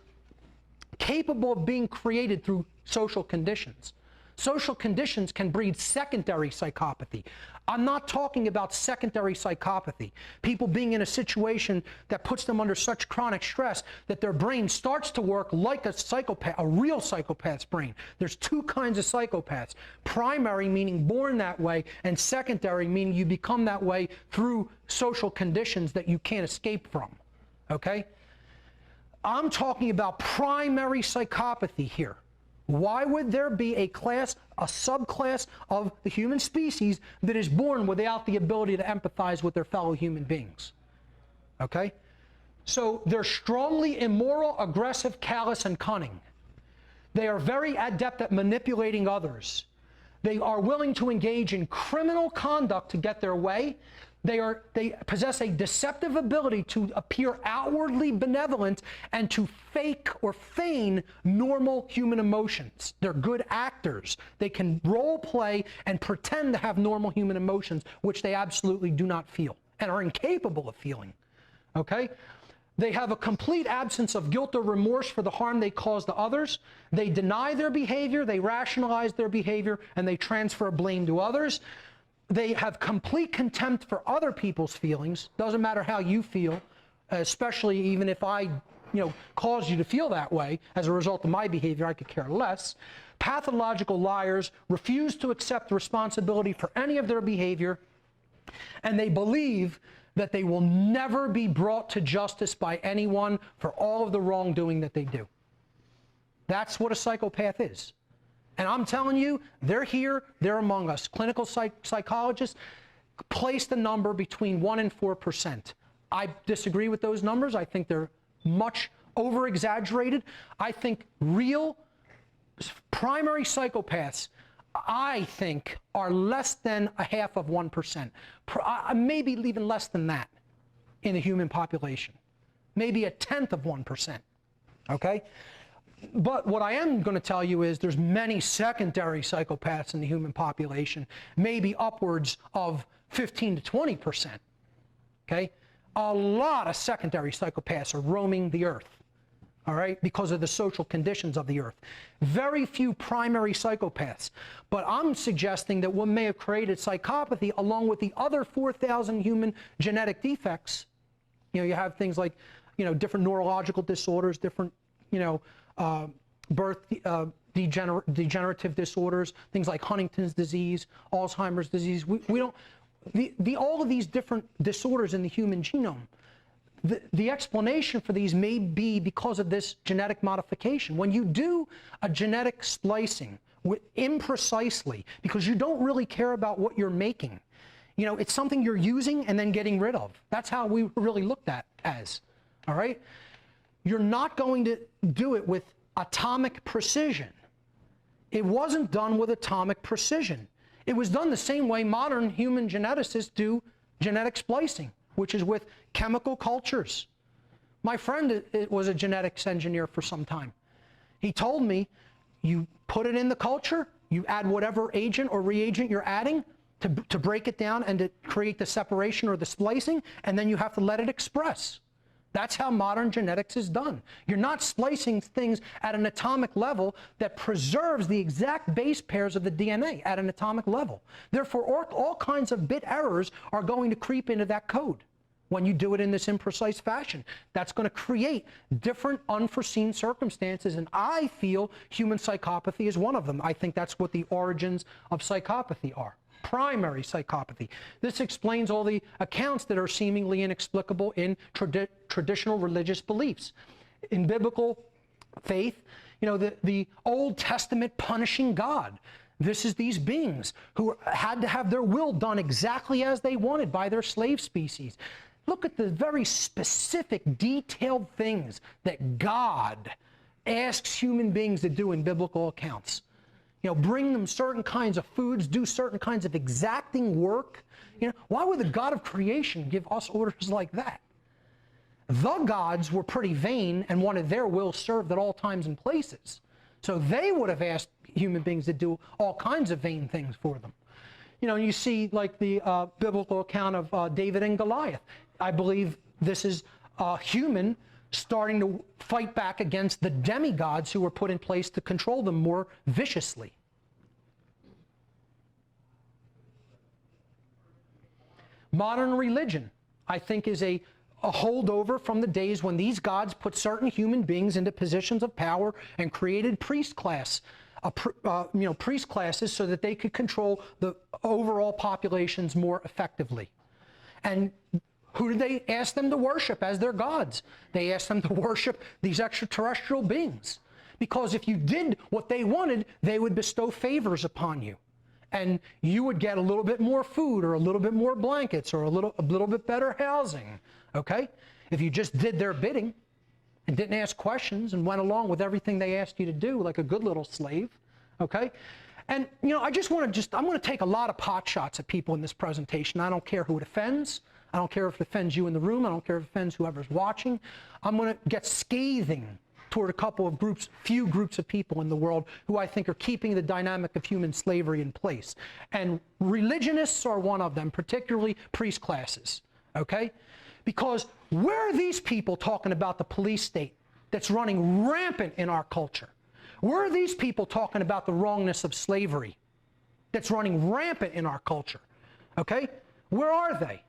capable of being created through social conditions. Social conditions can breed secondary psychopathy. I'm not talking about secondary psychopathy. People being in a situation that puts them under such chronic stress that their brain starts to work like a psychopath, a real psychopath's brain. There's two kinds of psychopaths. Primary, meaning born that way, and secondary, meaning you become that way through social conditions that you can't escape from. Okay? I'm talking about primary psychopathy here. Why would there be a class, a subclass of the human species that is born without the ability to empathize with their fellow human beings? Okay? So they're strongly immoral, aggressive, callous, and cunning. They are very adept at manipulating others. They are willing to engage in criminal conduct to get their way. They possess a deceptive ability to appear outwardly benevolent and to fake or feign normal human emotions. They're good actors. They can role play and pretend to have normal human emotions, which they absolutely do not feel and are incapable of feeling. Okay? They have a complete absence of guilt or remorse for the harm they cause to others. They deny their behavior, they rationalize their behavior, and they transfer blame to others. They have complete contempt for other people's feelings. Doesn't matter how you feel, especially even if I, cause you to feel that way as a result of my behavior, I could care less. Pathological liars refuse to accept responsibility for any of their behavior, and they believe that they will never be brought to justice by anyone for all of the wrongdoing that they do. That's what a psychopath is. And I'm telling you, they're here, they're among us. Clinical psychologists place the number between 1% and 4%. I disagree with those numbers. I think they're much over-exaggerated. I think real primary psychopaths, I think, are less than 0.5%. Maybe even less than that in the human population. Maybe 0.1%. Okay? But what I am going to tell you is there's many secondary psychopaths in the human population, maybe upwards of 15 to 20%. Okay? A lot of secondary psychopaths are roaming the earth, all right, because of the social conditions of the earth. Very few primary psychopaths. But I'm suggesting that one may have created psychopathy along with the other 4,000 human genetic defects. You have things like, different neurological disorders, different, birth degenerative disorders, things like Huntington's disease, Alzheimer's disease. We don't, all of these different disorders in the human genome, the explanation for these may be because of this genetic modification. When you do a genetic splicing imprecisely, because you don't really care about what you're making, it's something you're using and then getting rid of. That's how we really looked at as, all right? You're not going to do it with atomic precision. It wasn't done with atomic precision. It was done the same way modern human geneticists do genetic splicing, which is with chemical cultures. My friend was a genetics engineer for some time. He told me, you put it in the culture, you add whatever agent or reagent you're adding to break it down and to create the separation or the splicing, and then you have to let it express. That's how modern genetics is done. You're not splicing things at an atomic level that preserves the exact base pairs of the DNA at an atomic level. Therefore, all kinds of bit errors are going to creep into that code when you do it in this imprecise fashion. That's going to create different unforeseen circumstances, and I feel human psychopathy is one of them. I think that's what the origins of psychopathy are. primary psychopathy. This explains all the accounts that are seemingly inexplicable in traditional religious beliefs. In biblical faith, you know, the Old Testament punishing God. This is these beings who had to have their will done exactly as they wanted by their slave species. Look at the very specific, detailed things that God asks human beings to do in biblical accounts. You know, bring them certain kinds of foods, do certain kinds of exacting work. You know, why would the God of creation give us orders like that? The gods were pretty vain and wanted their will served at all times and places. So they would have asked human beings to do all kinds of vain things for them. You know, you see like the biblical account of David and Goliath. I believe this is a human starting to fight back against the demigods who were put in place to control them more viciously. Modern religion, I think, is a holdover from the days when these gods put certain human beings into positions of power and created priest classes so that they could control the overall populations more effectively. And who did they ask them to worship as their gods? They asked them to worship these extraterrestrial beings. Because if you did what they wanted, they would bestow favors upon you. And you would get a little bit more food or a little bit more blankets or a little bit better housing. Okay? If you just did their bidding and didn't ask questions and went along with everything they asked you to do like a good little slave. Okay? And, you know, I'm going to take a lot of pot shots at people in this presentation. I don't care who it offends. I don't care if it offends you in the room. I don't care if it offends whoever's watching. I'm going to get scathing toward a couple of few groups of people in the world who I think are keeping the dynamic of human slavery in place. And religionists are one of them, particularly priest classes. Okay? Because where are these people talking about the police state that's running rampant in our culture? Where are these people talking about the wrongness of slavery that's running rampant in our culture? Okay? Where are they?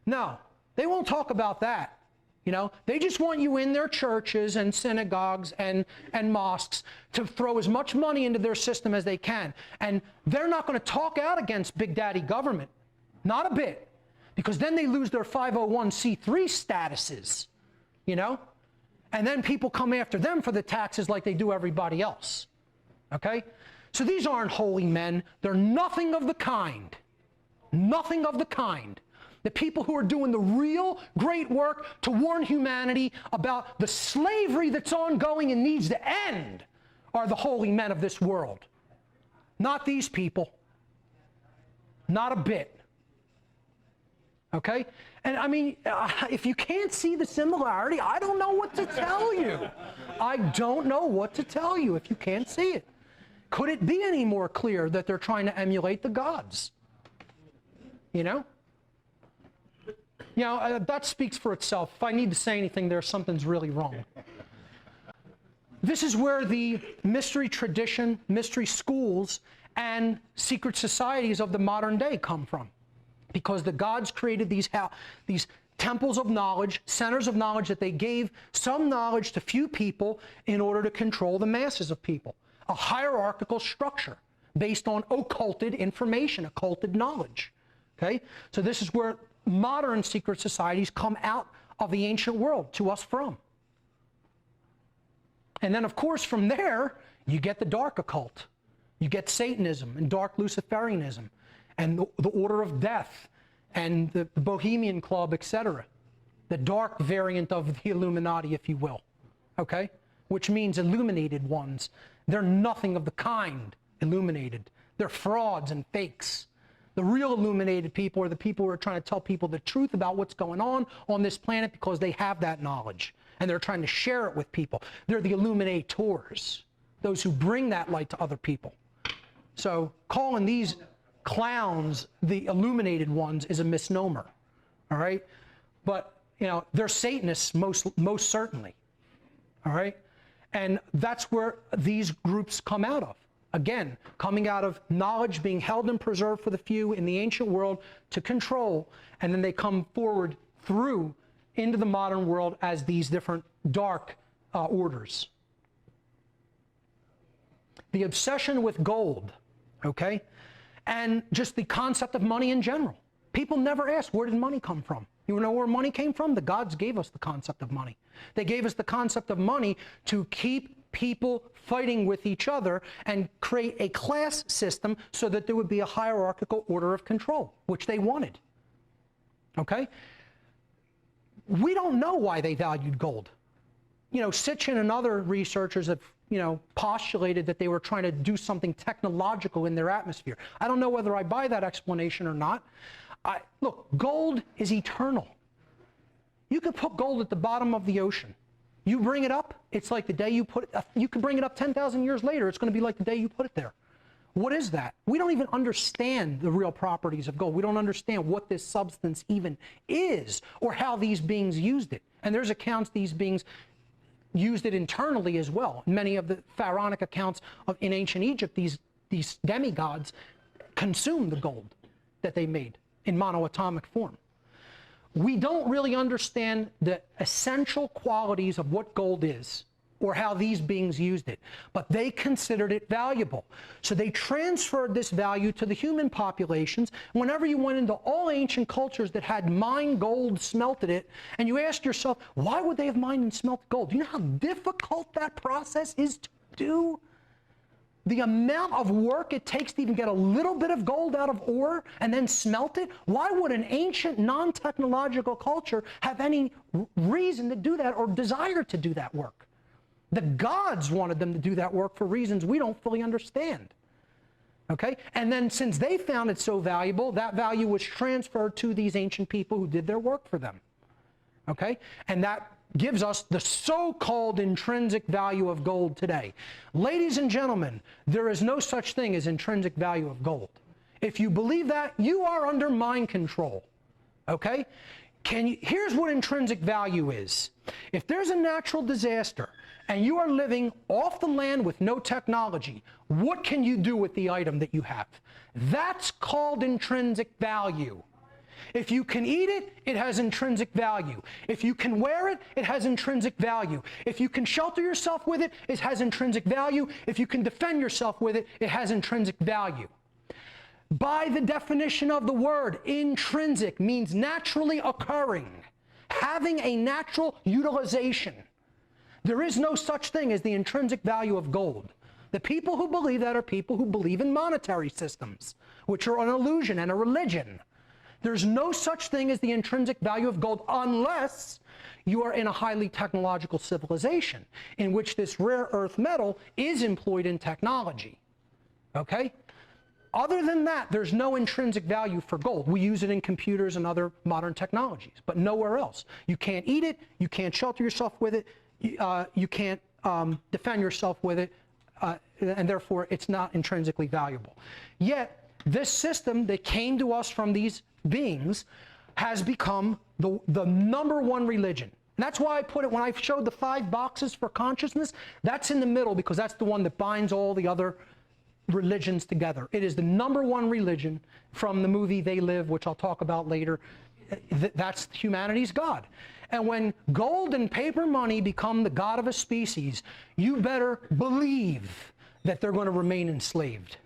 No, they won't talk about that. You know, they just want you in their churches and synagogues and mosques to throw as much money into their system as they can. And they're not going to talk out against Big Daddy government. Not a bit. Because then they lose their 501c3 statuses. You know? And then people come after them for the taxes like they do everybody else. Okay? So these aren't holy men. They're nothing of the kind. Nothing of the kind. The people who are doing the real great work to warn humanity about the slavery that's ongoing and needs to end are the holy men of this world. Not these people. Not a bit. Okay? And I mean, if you can't see the similarity, I don't know what to tell you. I don't know what to tell you if you can't see it. Could it be any more clear that they're trying to emulate the gods? You know? You know, that speaks for itself. If I need to say anything there, something's really wrong. This is where the mystery tradition, mystery schools, and secret societies of the modern day come from. Because the gods created these temples of knowledge, centers of knowledge that they gave some knowledge to few people in order to control the masses of people. A hierarchical structure based on occulted information, occulted knowledge. Okay? So this is where modern secret societies come out of the ancient world to us from. And then, of course, from there, you get the dark occult. You get Satanism and dark Luciferianism and the Order of Death and the Bohemian Club, etc. The dark variant of the Illuminati, if you will. Okay? Which means illuminated ones. They're nothing of the kind illuminated. They're frauds and fakes. The real illuminated people are the people who are trying to tell people the truth about what's going on this planet because they have that knowledge. And they're trying to share it with people. They're the illuminators. Those who bring that light to other people. So calling these clowns the illuminated ones is a misnomer. All right? But, you know, they're Satanists most certainly. All right? And that's where these groups come out of. Again, coming out of knowledge being held and preserved for the few in the ancient world to control, and then they come forward through into the modern world as these different dark orders. The obsession with gold, okay? and just the concept of money in general. People never ask, where did money come from? You know where money came from? The gods gave us the concept of money. They gave us the concept of money to keep people fighting with each other and create a class system so that there would be a hierarchical order of control, which they wanted. Okay? We don't know why they valued gold. You know, Sitchin and other researchers have, postulated that they were trying to do something technological in their atmosphere. I don't know whether I buy that explanation or not. Look, gold is eternal. You could put gold at the bottom of the ocean. You bring it up, it's like the day you put it, you could bring it up 10,000 years later, it's going to be like the day you put it there. What is that? We don't even understand the real properties of gold. We don't understand what this substance even is or how these beings used it. And there's accounts these beings used it internally as well. Many of the pharaonic accounts in ancient Egypt, these demigods consumed the gold that they made in monoatomic form. We don't really understand the essential qualities of what gold is or how these beings used it, but they considered it valuable. So they transferred this value to the human populations. Whenever you went into all ancient cultures that had mined gold, smelted it, and you asked yourself, why would they have mined and smelted gold? Do you know how difficult that process is to do? The amount of work it takes to even get a little bit of gold out of ore and then smelt it? Why would an ancient non-technological culture have any reason to do that or desire to do that work? The gods wanted them to do that work for reasons we don't fully understand. Okay? And then since they found it so valuable, that value was transferred to these ancient people who did their work for them. Okay? And that gives us the so-called intrinsic value of gold today. Ladies and gentlemen, there is no such thing as intrinsic value of gold. If you believe that, you are under mind control. Okay? Here's what intrinsic value is. If there's a natural disaster and you are living off the land with no technology, what can you do with the item that you have? That's called intrinsic value. If you can eat it, it has intrinsic value. If you can wear it, it has intrinsic value. If you can shelter yourself with it, it has intrinsic value. If you can defend yourself with it, it has intrinsic value. By the definition of the word, intrinsic means naturally occurring, having a natural utilization. There is no such thing as the intrinsic value of gold. The people who believe that are people who believe in monetary systems, which are an illusion and a religion. There's no such thing as the intrinsic value of gold unless you are in a highly technological civilization in which this rare earth metal is employed in technology. Okay? Other than that, there's no intrinsic value for gold. We use it in computers and other modern technologies, but nowhere else. You can't eat it, you can't shelter yourself with it, you can't defend yourself with it, and therefore it's not intrinsically valuable. Yet, this system that came to us from these beings has become the #1 religion. And that's why I put it, when I showed the 5 boxes for consciousness, that's in the middle because that's the one that binds all the other religions together. It is the #1 religion from the movie They Live, which I'll talk about later. That's humanity's God. And when gold and paper money become the god of a species, you better believe that they're going to remain enslaved.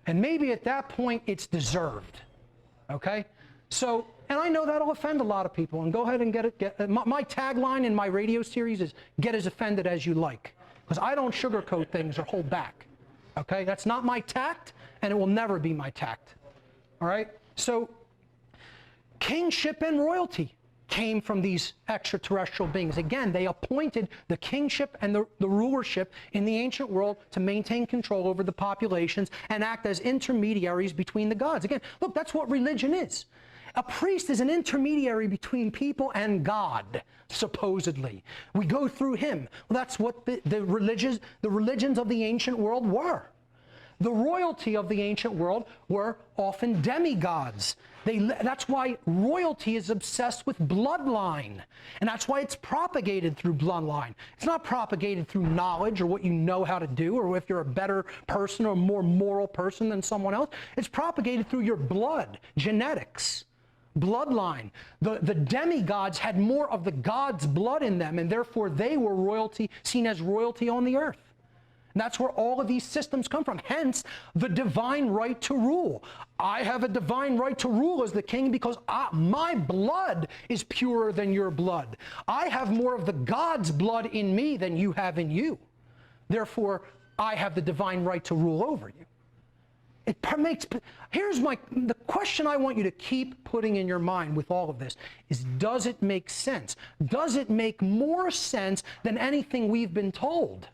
And maybe at that point, it's deserved. Okay? So, and I know that'll offend a lot of people. And go ahead and get it. My tagline in my radio series is, get as offended as you like. Because I don't sugarcoat things or hold back. Okay? That's not my tact, and it will never be my tact. All right? So, kingship and royalty came from these extraterrestrial beings. Again, they appointed the kingship and the rulership in the ancient world to maintain control over the populations and act as intermediaries between the gods. Again, look, that's what religion is. A priest is an intermediary between people and God, supposedly. We go through him. Well, that's what the religions of the ancient world were. The royalty of the ancient world were often demigods. That's why royalty is obsessed with bloodline. And that's why it's propagated through bloodline. It's not propagated through knowledge or what you know how to do or if you're a better person or a more moral person than someone else. It's propagated through your blood, genetics, bloodline. The demigods had more of the god's blood in them, and therefore they were royalty, seen as royalty on the earth. And that's where all of these systems come from. Hence, the divine right to rule. I have a divine right to rule as the king because my blood is purer than your blood. I have more of the God's blood in me than you have in you. Therefore, I have the divine right to rule over you. Here's the question I want you to keep putting in your mind with all of this is, does it make sense? Does it make more sense than anything we've been told?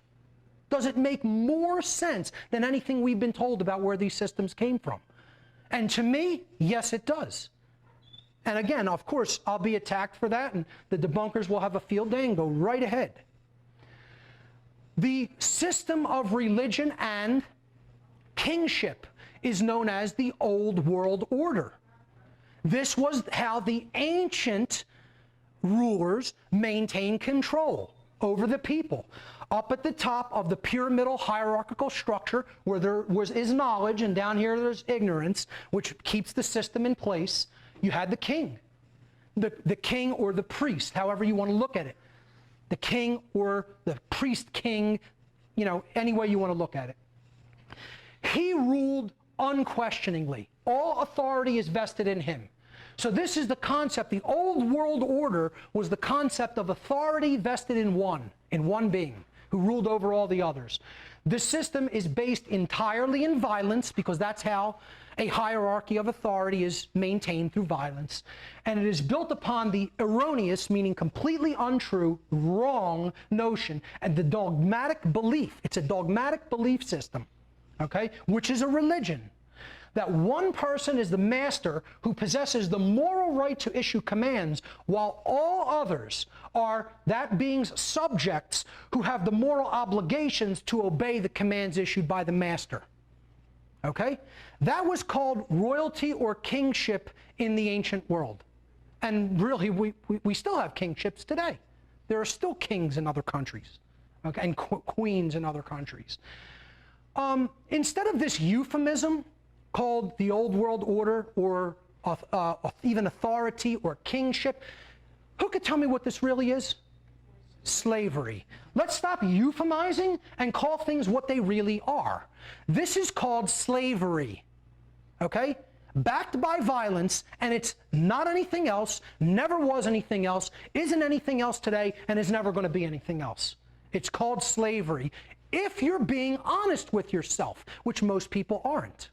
Does it make more sense than anything we've been told about where these systems came from? And to me, yes, it does. And again, of course, I'll be attacked for that, and the debunkers will have a field day and go right ahead. The system of religion and kingship is known as the Old World Order. This was how the ancient rulers maintained control over the people. Up at the top of the pyramidal hierarchical structure, where there is knowledge, and down here there's ignorance, which keeps the system in place, you had the king. The king or the priest, however you want to look at it. The king or the priest king, any way you want to look at it. He ruled unquestioningly. All authority is vested in him. So this is the concept. The Old World Order was the concept of authority vested in one being, who ruled over all the others. This system is based entirely in violence, because that's how a hierarchy of authority is maintained, through violence. And it is built upon the erroneous, meaning completely untrue, wrong notion, and the dogmatic belief. It's a dogmatic belief system, okay, which is a religion. That one person is the master who possesses the moral right to issue commands, while all others are that being's subjects who have the moral obligations to obey the commands issued by the master. Okay? That was called royalty or kingship in the ancient world. And really, we still have kingships today. There are still kings in other countries, okay, and queens in other countries. Instead of this euphemism called the Old World Order, or even authority or kingship, who could tell me what this really is? Slavery. Let's stop euphemizing and call things what they really are. This is called slavery, okay? Backed by violence, and it's not anything else, never was anything else, isn't anything else today, and is never going to be anything else. It's called slavery, if you're being honest with yourself, which most people aren't.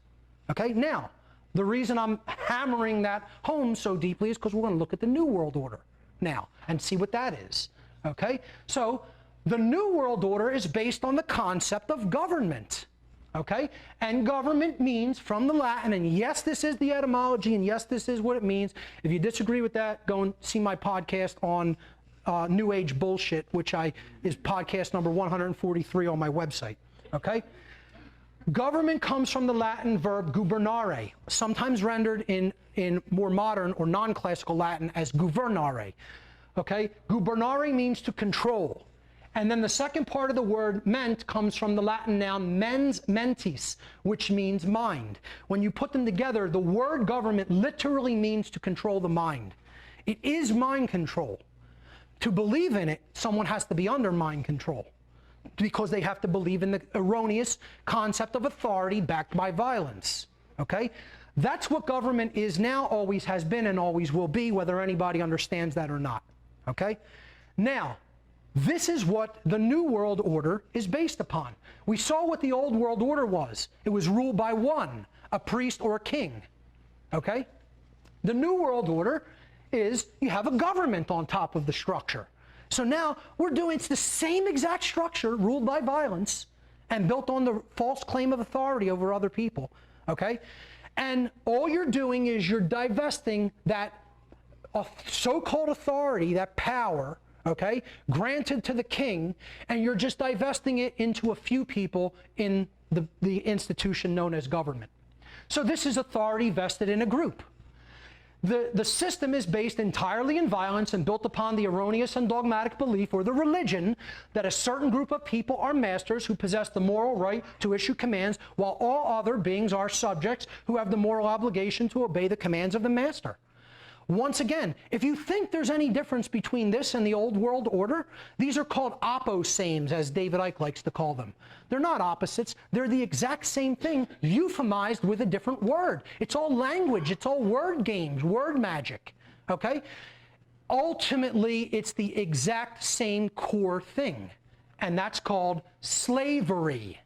Okay, now, the reason I'm hammering that home so deeply is because we're going to look at the New World Order now and see what that is. Okay, so the New World Order is based on the concept of government. Okay, and government means, from the Latin, and yes, this is the etymology, and yes, this is what it means. If you disagree with that, go and see my podcast on New Age bullshit, which is podcast number 143 on my website. Okay. Government comes from the Latin verb gubernare, sometimes rendered in more modern or non-classical Latin as governare. Okay? Gubernare means to control. And then the second part of the word ment comes from the Latin noun mens mentis, which means mind. When you put them together, the word government literally means to control the mind. It is mind control. To believe in it, someone has to be under mind control, because they have to believe in the erroneous concept of authority backed by violence. Okay? That's what government is now, always has been, and always will be, whether anybody understands that or not. Okay? Now, this is what the New World Order is based upon. We saw what the Old World Order was. It was ruled by one, a priest or a king. Okay? The New World Order is, you have a government on top of the structure. So now it's the same exact structure, ruled by violence and built on the false claim of authority over other people, okay? And all you're doing is you're divesting that so-called authority, that power, okay, granted to the king, and you're just divesting it into a few people in the institution known as government. So this is authority vested in a group. The system is based entirely in violence and built upon the erroneous and dogmatic belief, or the religion, that a certain group of people are masters who possess the moral right to issue commands, while all other beings are subjects who have the moral obligation to obey the commands of the master. Once again, if you think there's any difference between this and the old world order, these are called opposames, as David Icke likes to call them. They're not opposites. They're the exact same thing, euphemized with a different word. It's all language. It's all word games, word magic. Okay? Ultimately, it's the exact same core thing, and that's called slavery.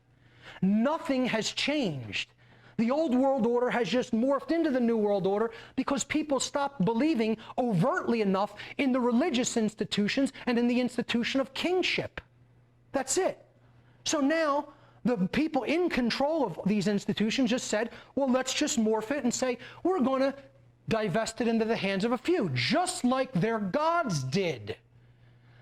Nothing has changed. The old world order has just morphed into the new world order because people stopped believing overtly enough in the religious institutions and in the institution of kingship. That's it. So now the people in control of these institutions just said, well, let's just morph it and say, we're going to divest it into the hands of a few, just like their gods did.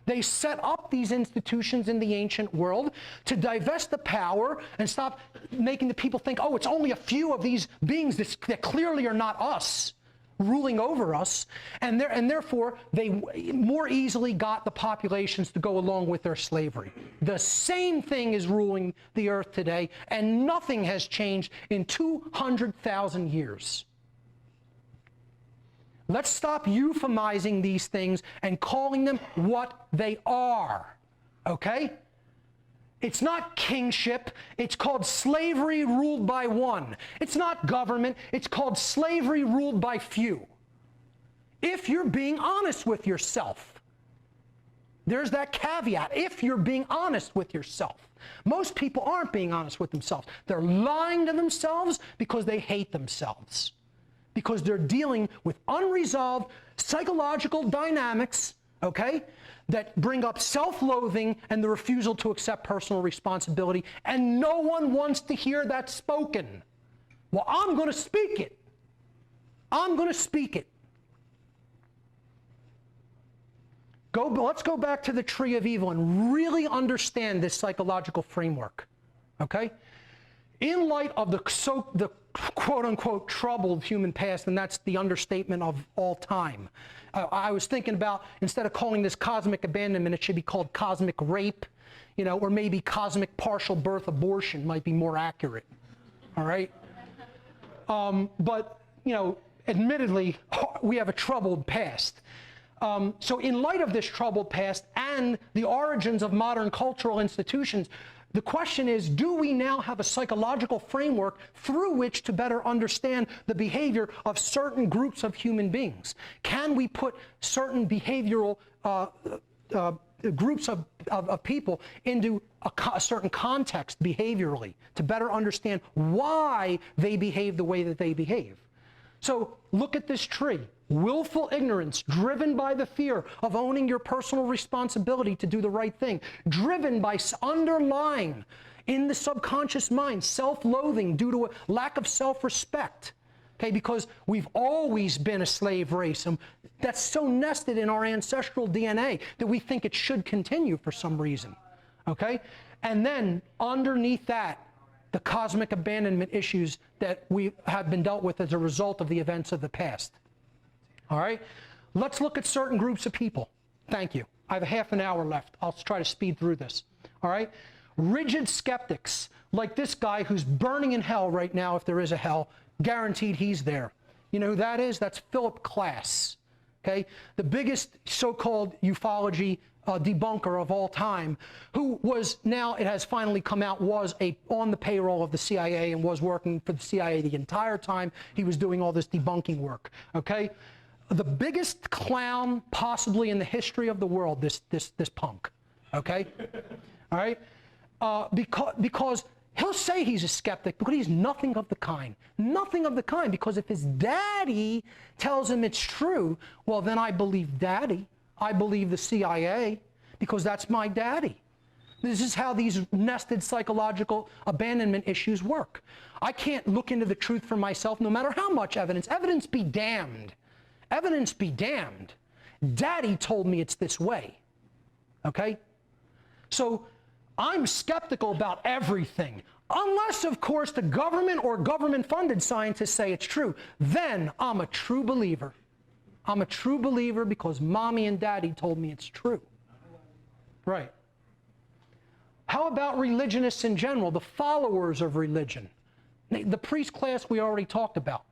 They set up these institutions in the ancient world to divest the power and stop making the people think, oh, it's only a few of these beings that clearly are not us ruling over us. And therefore, they more easily got the populations to go along with their slavery. The same thing is ruling the earth today, and nothing has changed in 200,000 years. Let's stop euphemizing these things and calling them what they are, okay? It's not kingship. It's called slavery ruled by one. It's not government. It's called slavery ruled by few. If you're being honest with yourself. There's that caveat, if you're being honest with yourself. Most people aren't being honest with themselves. They're lying to themselves because they hate themselves. Because they're dealing with unresolved psychological dynamics, okay, that bring up self-loathing and the refusal to accept personal responsibility, and no one wants to hear that spoken. Well, I'm going to speak it. I'm going to speak it. Let's go back to the tree of evil and really understand this psychological framework, okay? In light of the quote-unquote troubled human past, and that's the understatement of all time, I was thinking about, instead of calling this cosmic abandonment, it should be called cosmic rape, you know, or maybe cosmic partial birth abortion might be more accurate, all right? But, you know, admittedly, we have a troubled past. So in light of this troubled past and the origins of modern cultural institutions, the question is, do we now have a psychological framework through which to better understand the behavior of certain groups of human beings? Can we put certain behavioral groups of people into a certain context behaviorally to better understand why they behave the way that they behave? So look at this tree. Willful ignorance, driven by the fear of owning your personal responsibility to do the right thing, driven by underlying in the subconscious mind self-loathing due to a lack of self-respect, okay, because we've always been a slave race, and that's so nested in our ancestral DNA that we think it should continue for some reason, okay? And then underneath that, the cosmic abandonment issues that we have been dealt with as a result of the events of the past. All right, let's look at certain groups of people. Thank you. I have a half an hour left. I'll try to speed through this. All right, rigid skeptics like this guy who's burning in hell right now, if there is a hell, guaranteed he's there. You know who that is? That's Philip Klass. Okay, the biggest so-called ufology debunker of all time, who was, now it has finally come out, was on the payroll of the CIA and was working for the CIA the entire time he was doing all this debunking work. Okay. The biggest clown possibly in the history of the world, this punk, okay? All right? Because he'll say he's a skeptic, but he's nothing of the kind. Nothing of the kind, because if his daddy tells him it's true, well, then I believe daddy. I believe the CIA, because that's my daddy. This is how these nested psychological abandonment issues work. I can't look into the truth for myself, no matter how much evidence. Evidence be damned. Evidence be damned. Daddy told me it's this way, okay? So I'm skeptical about everything, unless, of course, the government or government-funded scientists say it's true. Then I'm a true believer. I'm a true believer because mommy and daddy told me it's true. Right. How about religionists in general, the followers of religion? The priest class we already talked about.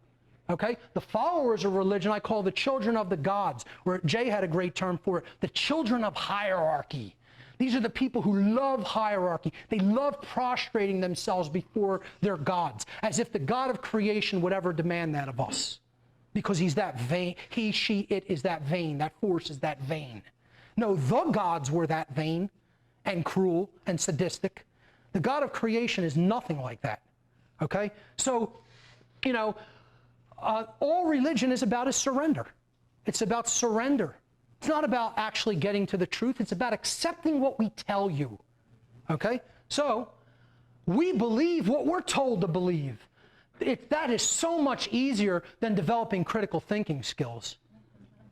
Okay? The followers of religion I call the children of the gods, or Jay had a great term for it, the children of hierarchy. These are the people who love hierarchy. They love prostrating themselves before their gods, as if the God of creation would ever demand that of us. Because he's that vain, he, she, it is that vain, that force is that vain. No, the gods were that vain and cruel and sadistic. The God of creation is nothing like that. Okay? So, you know, all religion is about is surrender. It's about surrender. It's not about actually getting to the truth. It's about accepting what we tell you. Okay? So, we believe what we're told to believe. That is so much easier than developing critical thinking skills.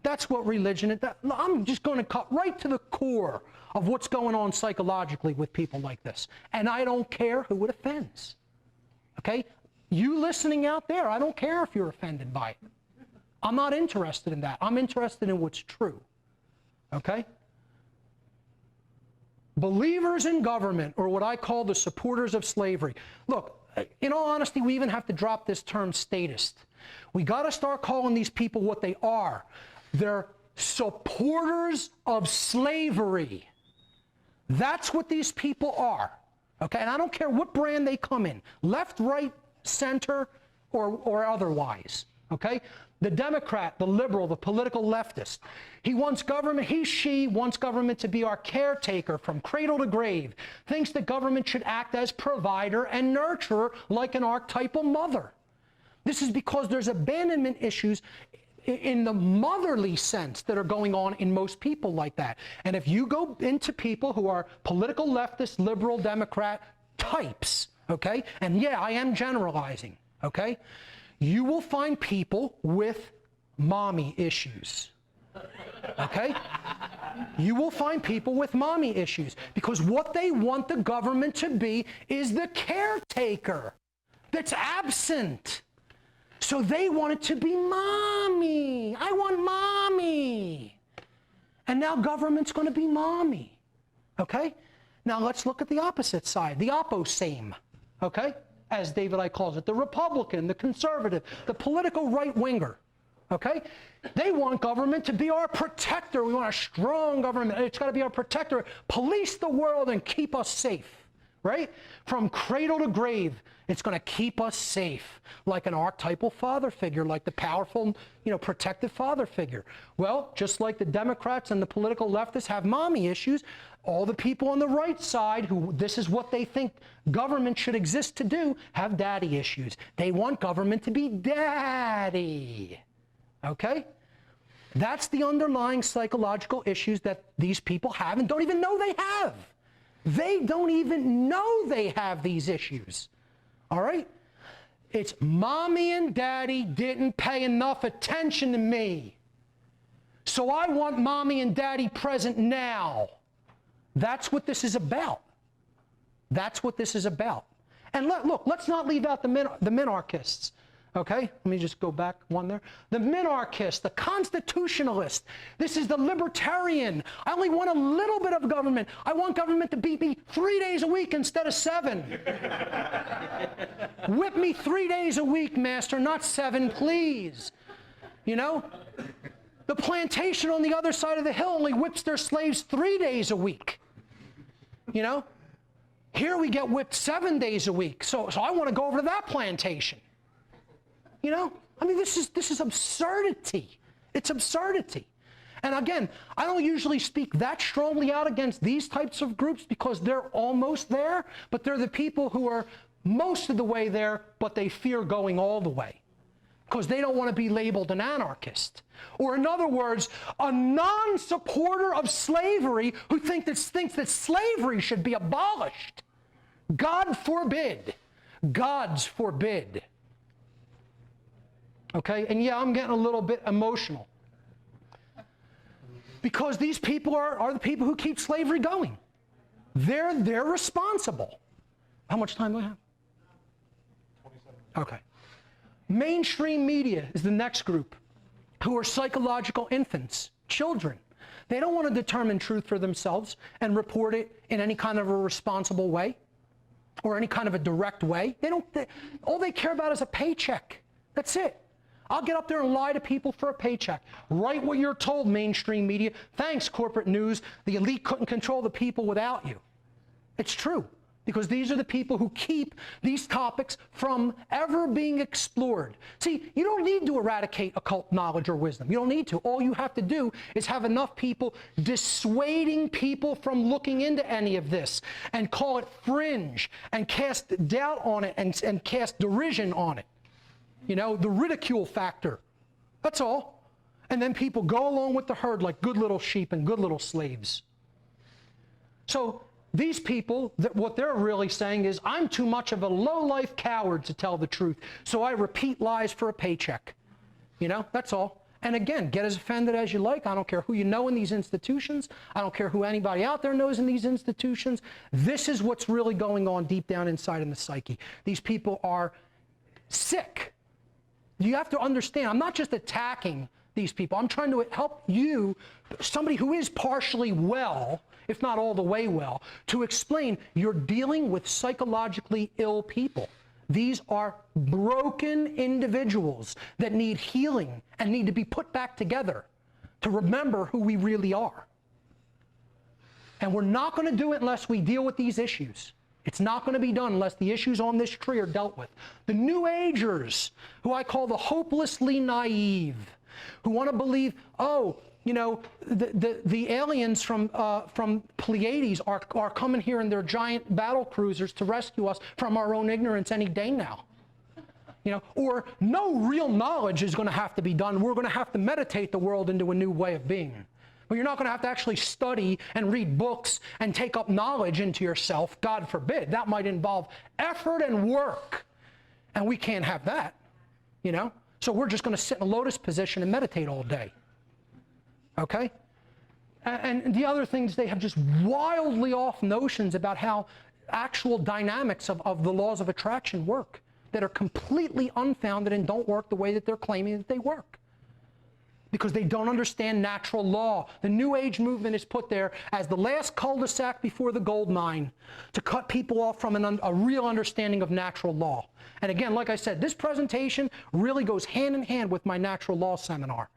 That's what religion is. I'm just going to cut right to the core of what's going on psychologically with people like this. And I don't care who it offends. Okay? You listening out there, I don't care if you're offended by it. I'm not interested in that. I'm interested in what's true. Okay? Believers in government, or what I call the supporters of slavery. Look, in all honesty, we even have to drop this term statist. We got to start calling these people what they are. They're supporters of slavery. That's what these people are. Okay? And I don't care what brand they come in. Left, right, center, or otherwise. Okay? The Democrat, the liberal, the political leftist. He wants government, she wants government to be our caretaker from cradle to grave. Thinks that government should act as provider and nurturer like an archetypal mother. This is because there's abandonment issues in the motherly sense that are going on in most people like that. And if you go into people who are political leftist, liberal, Democrat types, okay, and yeah, I am generalizing, okay, you will find people with mommy issues. Okay? You will find people with mommy issues because what they want the government to be is the caretaker that's absent. So they want it to be mommy. I want mommy. And now government's going to be mommy. Okay? Now let's look at the opposite side, the opposame. Okay? As David I calls it, the Republican, the conservative, the political right-winger, okay? They want government to be our protector. We want a strong government. It's got to be our protector. Police the world and keep us safe, right? From cradle to grave, it's going to keep us safe, like an archetypal father figure, like the powerful, protective father figure. Well, just like the Democrats and the political leftists have mommy issues, all the people on the right side, who this is what they think government should exist to do, have daddy issues. They want government to be daddy. Okay? That's the underlying psychological issues that these people have and don't even know they have. They don't even know they have these issues. All right? It's mommy and daddy didn't pay enough attention to me. So I want mommy and daddy present now. That's what this is about. That's what this is about. And look, let's not leave out the minarchists. Okay? Let me just go back one there. The minarchist, the constitutionalist. This is the libertarian. I only want a little bit of government. I want government to beat me 3 days a week instead of 7. Whip me 3 days a week, master, not 7, please. The plantation on the other side of the hill only whips their slaves 3 days a week. Here we get whipped 7 days a week. So I want to go over to that plantation. This is absurdity. It's absurdity. And again, I don't usually speak that strongly out against these types of groups because they're almost there, but they're the people who are most of the way there, but they fear going all the way because they don't want to be labeled an anarchist. Or in other words, a non-supporter of slavery who thinks that slavery should be abolished. God forbid. God's forbid. Okay? And yeah, I'm getting a little bit emotional. Because these people are the people who keep slavery going. They're responsible. How much time do I have? 27. Okay. Mainstream media is the next group, who are psychological infants, children. They don't want to determine truth for themselves and report it in any kind of a responsible way or any kind of a direct way. All they care about is a paycheck. That's it. I'll get up there and lie to people for a paycheck. Write what you're told, mainstream media. Thanks, corporate news. The elite couldn't control the people without you. It's true, because these are the people who keep these topics from ever being explored. See, you don't need to eradicate occult knowledge or wisdom. You don't need to. All you have to do is have enough people dissuading people from looking into any of this and call it fringe and cast doubt on it and cast derision on it. You know, the ridicule factor. That's all. And then people go along with the herd like good little sheep and good little slaves. So these people, what they're really saying is, I'm too much of a low-life coward to tell the truth, so I repeat lies for a paycheck. You know, that's all. And again, get as offended as you like. I don't care who you know in these institutions. I don't care who anybody out there knows in these institutions. This is what's really going on deep down inside in the psyche. These people are sick. You have to understand, I'm not just attacking these people. I'm trying to help you, somebody who is partially well, if not all the way well, to explain you're dealing with psychologically ill people. These are broken individuals that need healing and need to be put back together to remember who we really are. And we're not going to do it unless we deal with these issues. It's not going to be done unless the issues on this tree are dealt with. The New Agers, who I call the hopelessly naive, who want to believe, oh, you know, the aliens from Pleiades are coming here in their giant battle cruisers to rescue us from our own ignorance any day now. You know, or no real knowledge is going to have to be done. We're going to have to meditate the world into a new way of being. But you're not going to have to actually study and read books and take up knowledge into yourself. God forbid. That might involve effort and work. And we can't have that, you know. So we're just going to sit in a lotus position and meditate all day. Okay? And the other things, they have just wildly off notions about how actual dynamics of the laws of attraction work that are completely unfounded and don't work the way that they're claiming that they work. Because they don't understand natural law. The New Age movement is put there as the last cul-de-sac before the gold mine to cut people off from a real understanding of natural law. And again, like I said, this presentation really goes hand in hand with my natural law seminar.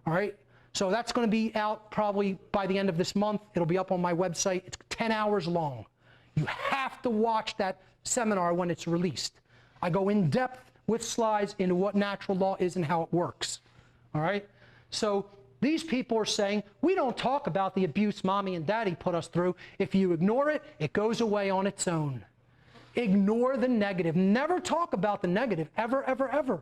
All right? So that's going to be out probably by the end of this month. It'll be up on my website. It's 10 hours long. You have to watch that seminar when it's released. I go in depth with slides into what natural law is and how it works. All right? So these people are saying, we don't talk about the abuse mommy and daddy put us through. If you ignore it, it goes away on its own. Ignore the negative. Never talk about the negative, ever, ever, ever,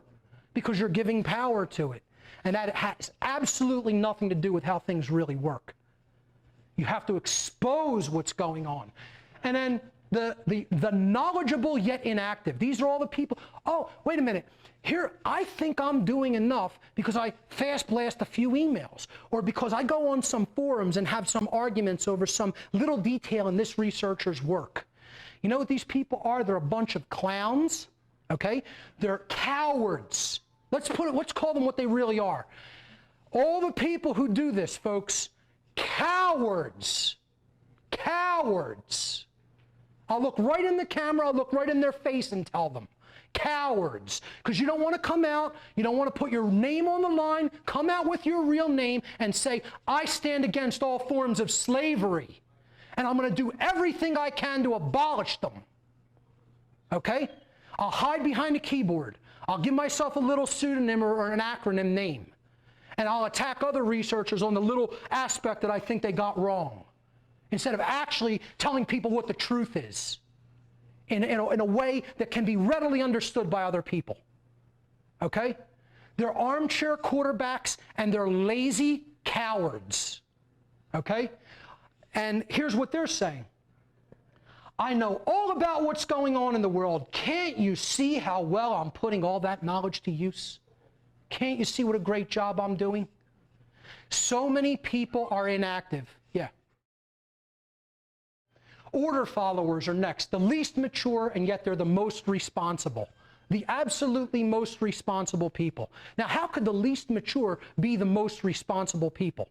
because you're giving power to it. And that has absolutely nothing to do with how things really work. You have to expose what's going on. And then the knowledgeable yet inactive. These are all the people, oh, wait a minute. Here, I think I'm doing enough because I fast blast a few emails, or because I go on some forums and have some arguments over some little detail in this researcher's work. You know what these people are? They're a bunch of clowns, okay? They're cowards. Let's call them what they really are. All the people who do this, folks, cowards. Cowards. I'll look right in the camera, I'll look right in their face and tell them. Cowards. Because you don't want to come out, you don't want to put your name on the line, come out with your real name and say, I stand against all forms of slavery, and I'm going to do everything I can to abolish them. Okay? I'll hide behind a keyboard. I'll give myself a little pseudonym or an acronym name. And I'll attack other researchers on the little aspect that I think they got wrong, instead of actually telling people what the truth is in a way that can be readily understood by other people. Okay? They're armchair quarterbacks and they're lazy cowards. Okay? And here's what they're saying. I know all about what's going on in the world. Can't you see how well I'm putting all that knowledge to use? Can't you see what a great job I'm doing? So many people are inactive. Yeah. Order followers are next, the least mature, and yet they're the most responsible. The absolutely most responsible people. Now, how could the least mature be the most responsible people?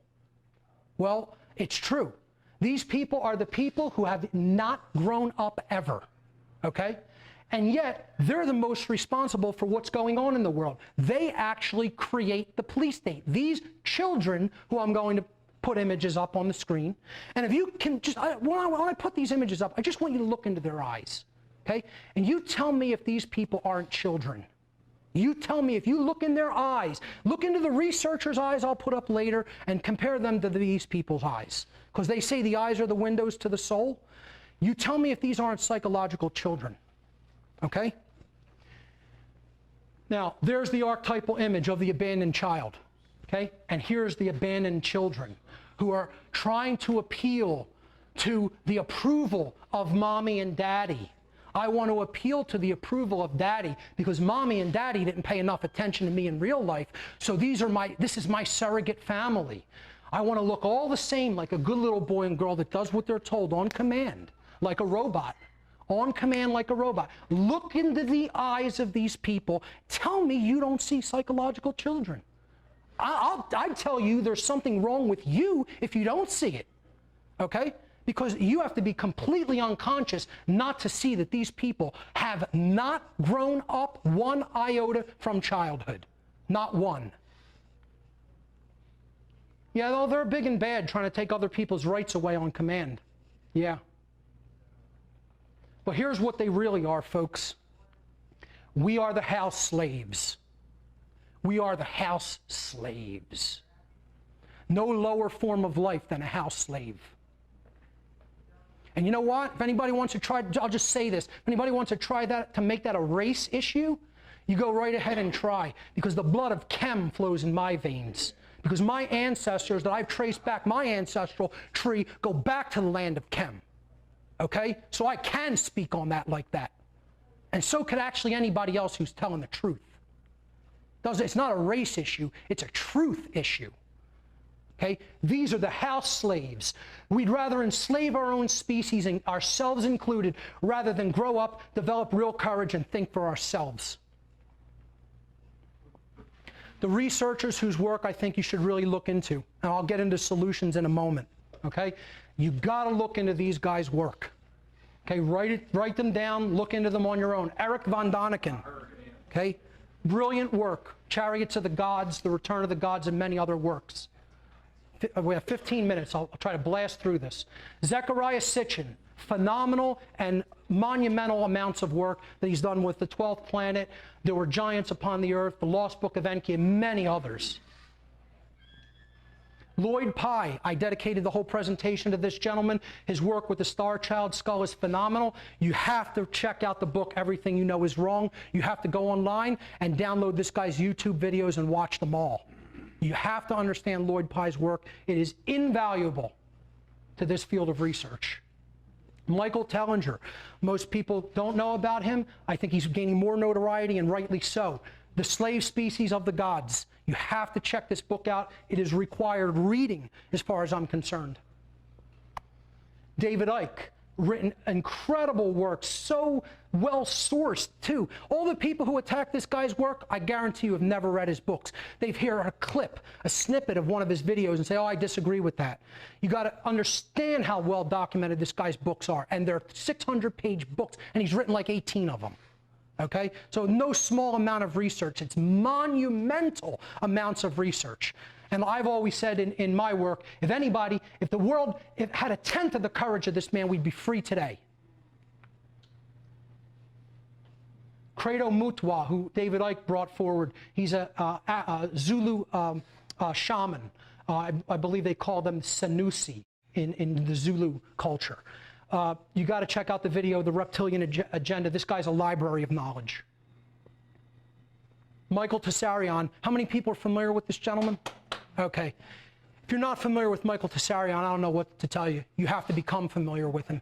Well, it's true. These people are the people who have not grown up ever, okay? And yet, they're the most responsible for what's going on in the world. They actually create the police state. These children, who I'm going to put images up on the screen, and if you can just, when I put these images up, I just want you to look into their eyes, okay? And you tell me if these people aren't children. You tell me if you look in their eyes, look into the researchers' eyes I'll put up later, and compare them to these people's eyes. Because they say the eyes are the windows to the soul. You tell me if these aren't psychological children. Okay? Now, there's the archetypal image of the abandoned child. Okay? And here's the abandoned children who are trying to appeal to the approval of mommy and daddy. I want to appeal to the approval of daddy because mommy and daddy didn't pay enough attention to me in real life. So this is my surrogate family. I want to look all the same like a good little boy and girl that does what they're told on command, like a robot. On command like a robot. Look into the eyes of these people. Tell me you don't see psychological children. I'd tell you there's something wrong with you if you don't see it. Okay? Because you have to be completely unconscious not to see that these people have not grown up one iota from childhood. Not one. Yeah, though they're big and bad trying to take other people's rights away on command. Yeah. But here's what they really are, folks. We are the house slaves. We are the house slaves. No lower form of life than a house slave. And you know what? If anybody wants to try, I'll just say this. If anybody wants to try that, to make that a race issue, you go right ahead and try. Because the blood of Chem flows in my veins. Because my ancestors that I've traced back, my ancestral tree, go back to the land of Chem. Okay? So I can speak on that like that. And so could actually anybody else who's telling the truth. It's not a race issue, it's a truth issue. Okay? These are the house slaves. We'd rather enslave our own species, and ourselves included, rather than grow up, develop real courage, and think for ourselves. The researchers whose work I think you should really look into, and I'll get into solutions in a moment. Okay? You got to look into these guys' work. Okay, write them down, look into them on your own. Eric von Däniken. Okay, brilliant work. Chariots of the Gods, The Return of the Gods, and many other works. We have 15 minutes. I'll try to blast through this. Zecharia Sitchin, phenomenal and monumental amounts of work that he's done with The 12th Planet, There Were Giants Upon the Earth, The Lost Book of Enki, and many others. Lloyd Pye, I dedicated the whole presentation to this gentleman. His work with the Star Child skull is phenomenal. You have to check out the book, Everything You Know Is Wrong. You have to go online and download this guy's YouTube videos and watch them all. You have to understand Lloyd Pye's work. It is invaluable to this field of research. Michael Tellinger, most people don't know about him. I think he's gaining more notoriety, and rightly so. The Slave Species of the Gods. You have to check this book out. It is required reading as far as I'm concerned. David Icke, written incredible work, so well sourced too. All the people who attack this guy's work, I guarantee you have never read his books. They've heard a clip, a snippet of one of his videos and say, oh, I disagree with that. You got to understand how well documented this guy's books are. And they're 600-page books, and he's written like 18 of them. Okay? So no small amount of research. It's monumental amounts of research. And I've always said in my work, if the world had a tenth of the courage of this man, we'd be free today. Credo Mutwa, who David Icke brought forward, he's a Zulu shaman. I believe they call them Sanusi in the Zulu culture. You got to check out the video, The Reptilian Agenda. This guy's a library of knowledge. Michael Tessarion. How many people are familiar with this gentleman? Okay. If you're not familiar with Michael Tessarion, I don't know what to tell you. You have to become familiar with him.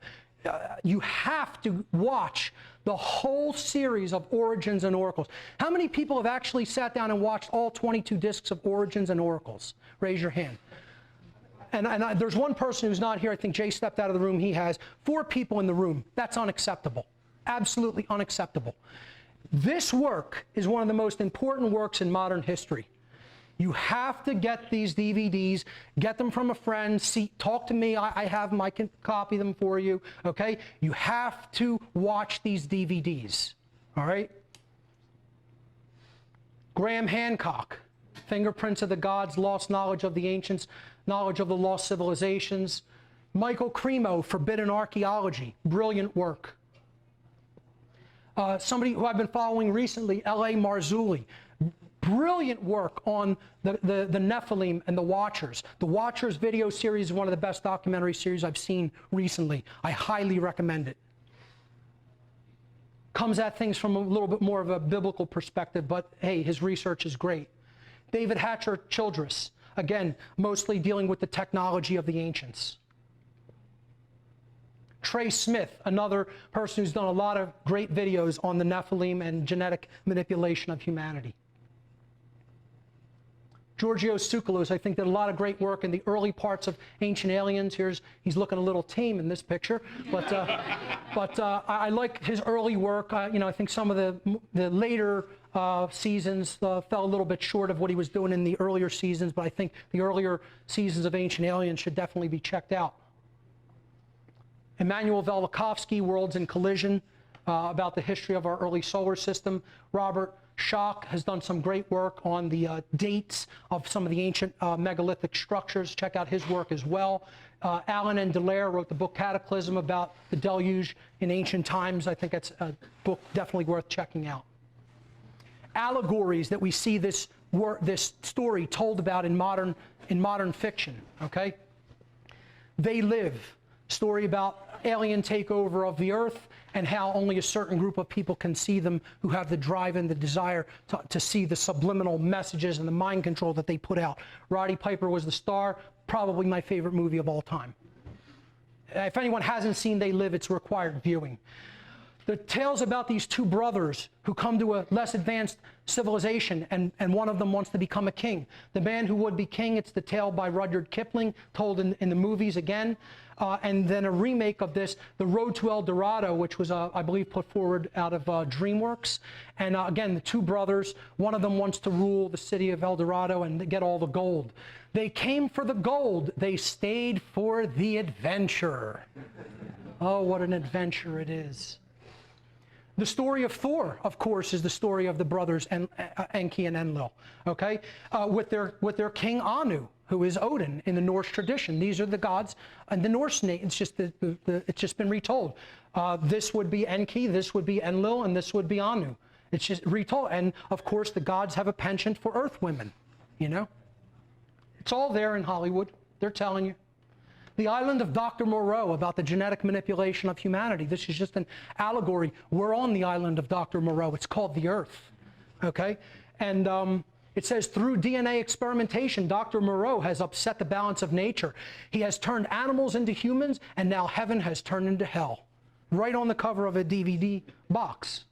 You have to watch the whole series of Origins and Oracles. How many people have actually sat down and watched all 22 discs of Origins and Oracles? Raise your hand. And there's one person who's not here. I think Jay stepped out of the room. He has 4 people in the room. That's unacceptable. Absolutely unacceptable. This work is one of the most important works in modern history. You have to get these DVDs, get them from a friend, talk to me, I have them, I can copy them for you, okay? You have to watch these DVDs, All right? Graham Hancock, Fingerprints of the Gods, Lost Knowledge of the Ancients, Knowledge of the Lost Civilizations. Michael Cremo, Forbidden Archaeology, brilliant work. Somebody who I've been following recently, L.A. Marzulli, brilliant work on the Nephilim and the Watchers. The Watchers video series is one of the best documentary series I've seen recently. I highly recommend it. Comes at things from a little bit more of a biblical perspective, but hey, his research is great. David Hatcher Childress, again, mostly dealing with the technology of the ancients. Trey Smith, another person who's done a lot of great videos on the Nephilim and genetic manipulation of humanity. Georgios Tsoukalos, I think, did a lot of great work in the early parts of Ancient Aliens. He's looking a little tame in this picture, but I like his early work. I think some of the later seasons fell a little bit short of what he was doing in the earlier seasons, but I think the earlier seasons of Ancient Aliens should definitely be checked out. Emmanuel Velikovsky, Worlds in Collision, about the history of our early solar system. Robert Schoch has done some great work on the dates of some of the ancient megalithic structures. Check out his work as well. Alan and Dallaire wrote the book Cataclysm about the deluge in ancient times. I think that's a book definitely worth checking out. Allegories that we see this story told about in modern fiction, okay? They Live, story about alien takeover of the earth and how only a certain group of people can see them who have the drive and the desire to see the subliminal messages and the mind control that they put out. Roddy Piper was the star, probably my favorite movie of all time. If anyone hasn't seen They Live, it's required viewing. The tales about these two brothers who come to a less advanced civilization, and one of them wants to become a king. The Man Who Would Be King, it's the tale by Rudyard Kipling, told in the movies again. And then a remake of this, The Road to El Dorado, which was, I believe, put forward out of DreamWorks. And again, the two brothers, one of them wants to rule the city of El Dorado and get all the gold. They came for the gold. They stayed for the adventure. Oh, what an adventure it is. The story of Thor, of course, is the story of the brothers Enki and Enlil, okay? With their king Anu, who is Odin in the Norse tradition. These are the gods and the Norse name. It's just it's just been retold. This would be Enki, this would be Enlil, and this would be Anu. It's just retold. And of course, the gods have a penchant for earth women. You know, it's all there in Hollywood. They're telling you. The Island of Dr. Moreau, about the genetic manipulation of humanity. This is just an allegory. We're on the island of Dr. Moreau. It's called the Earth, okay? And it says, through DNA experimentation, Dr. Moreau has upset the balance of nature. He has turned animals into humans, and now heaven has turned into hell. Right on the cover of a DVD box.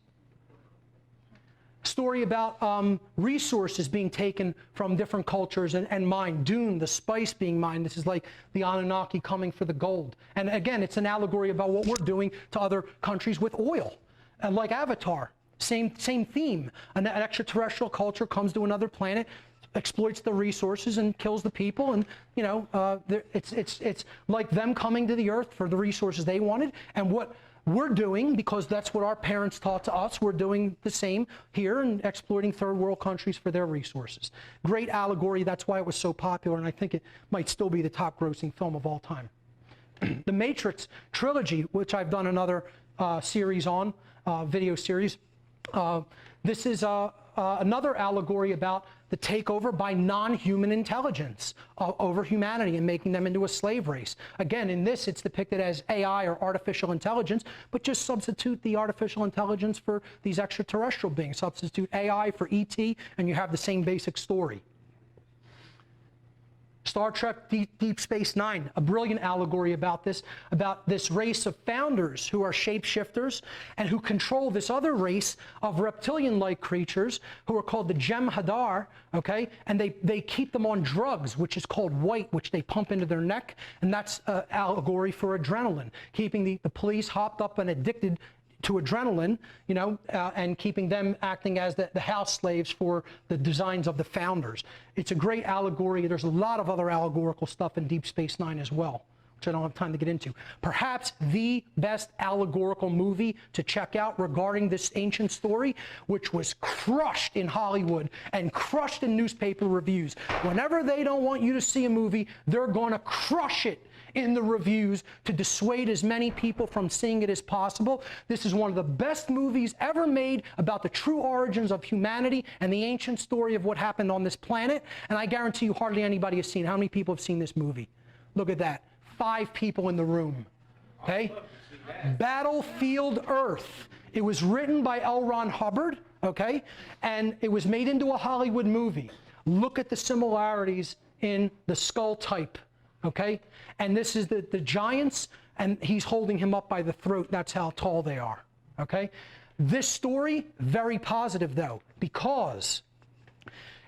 Story about resources being taken from different cultures and mined. Dune, the spice being mined. This is like the Anunnaki coming for the gold. And again, it's an allegory about what we're doing to other countries with oil. And like Avatar, same theme. An extraterrestrial culture comes to another planet, exploits the resources and kills the people. And you know, it's like them coming to the earth for the resources they wanted. And what we're doing, because that's what our parents taught to us, we're doing the same here and exploiting third world countries for their resources. Great allegory. That's why it was so popular, and I think it might still be the top grossing film of all time. The Matrix trilogy, which I've done another series on, video series. This is another allegory about the takeover by non-human intelligence over humanity and making them into a slave race. Again, in this, it's depicted as AI or artificial intelligence, but just substitute the artificial intelligence for these extraterrestrial beings. Substitute AI for ET, and you have the same basic story. Star Trek Deep Space Nine, a brilliant allegory about this race of founders who are shapeshifters and who control this other race of reptilian-like creatures who are called the Jem'Hadar, okay? And they keep them on drugs, which is called white, which they pump into their neck, and that's an allegory for adrenaline, keeping the police hopped up and addicted to adrenaline, you know, and keeping them acting as the house slaves for the designs of the founders. It's a great allegory. There's a lot of other allegorical stuff in Deep Space Nine as well. which I don't have time to get into. Perhaps the best allegorical movie to check out regarding this ancient story, which was crushed in Hollywood and crushed in newspaper reviews. Whenever they don't want you to see a movie, they're going to crush it in the reviews to dissuade as many people from seeing it as possible. This is one of the best movies ever made about the true origins of humanity and the ancient story of what happened on this planet. And I guarantee you hardly anybody has seen it. How many people have seen this movie? Look at that. 5 people in the room. Okay? Battlefield Earth. It was written by L. Ron Hubbard, okay? And it was made into a Hollywood movie. Look at the similarities in the skull type, okay? And this is the giants, and he's holding him up by the throat. That's how tall they are, okay? This story, very positive though, because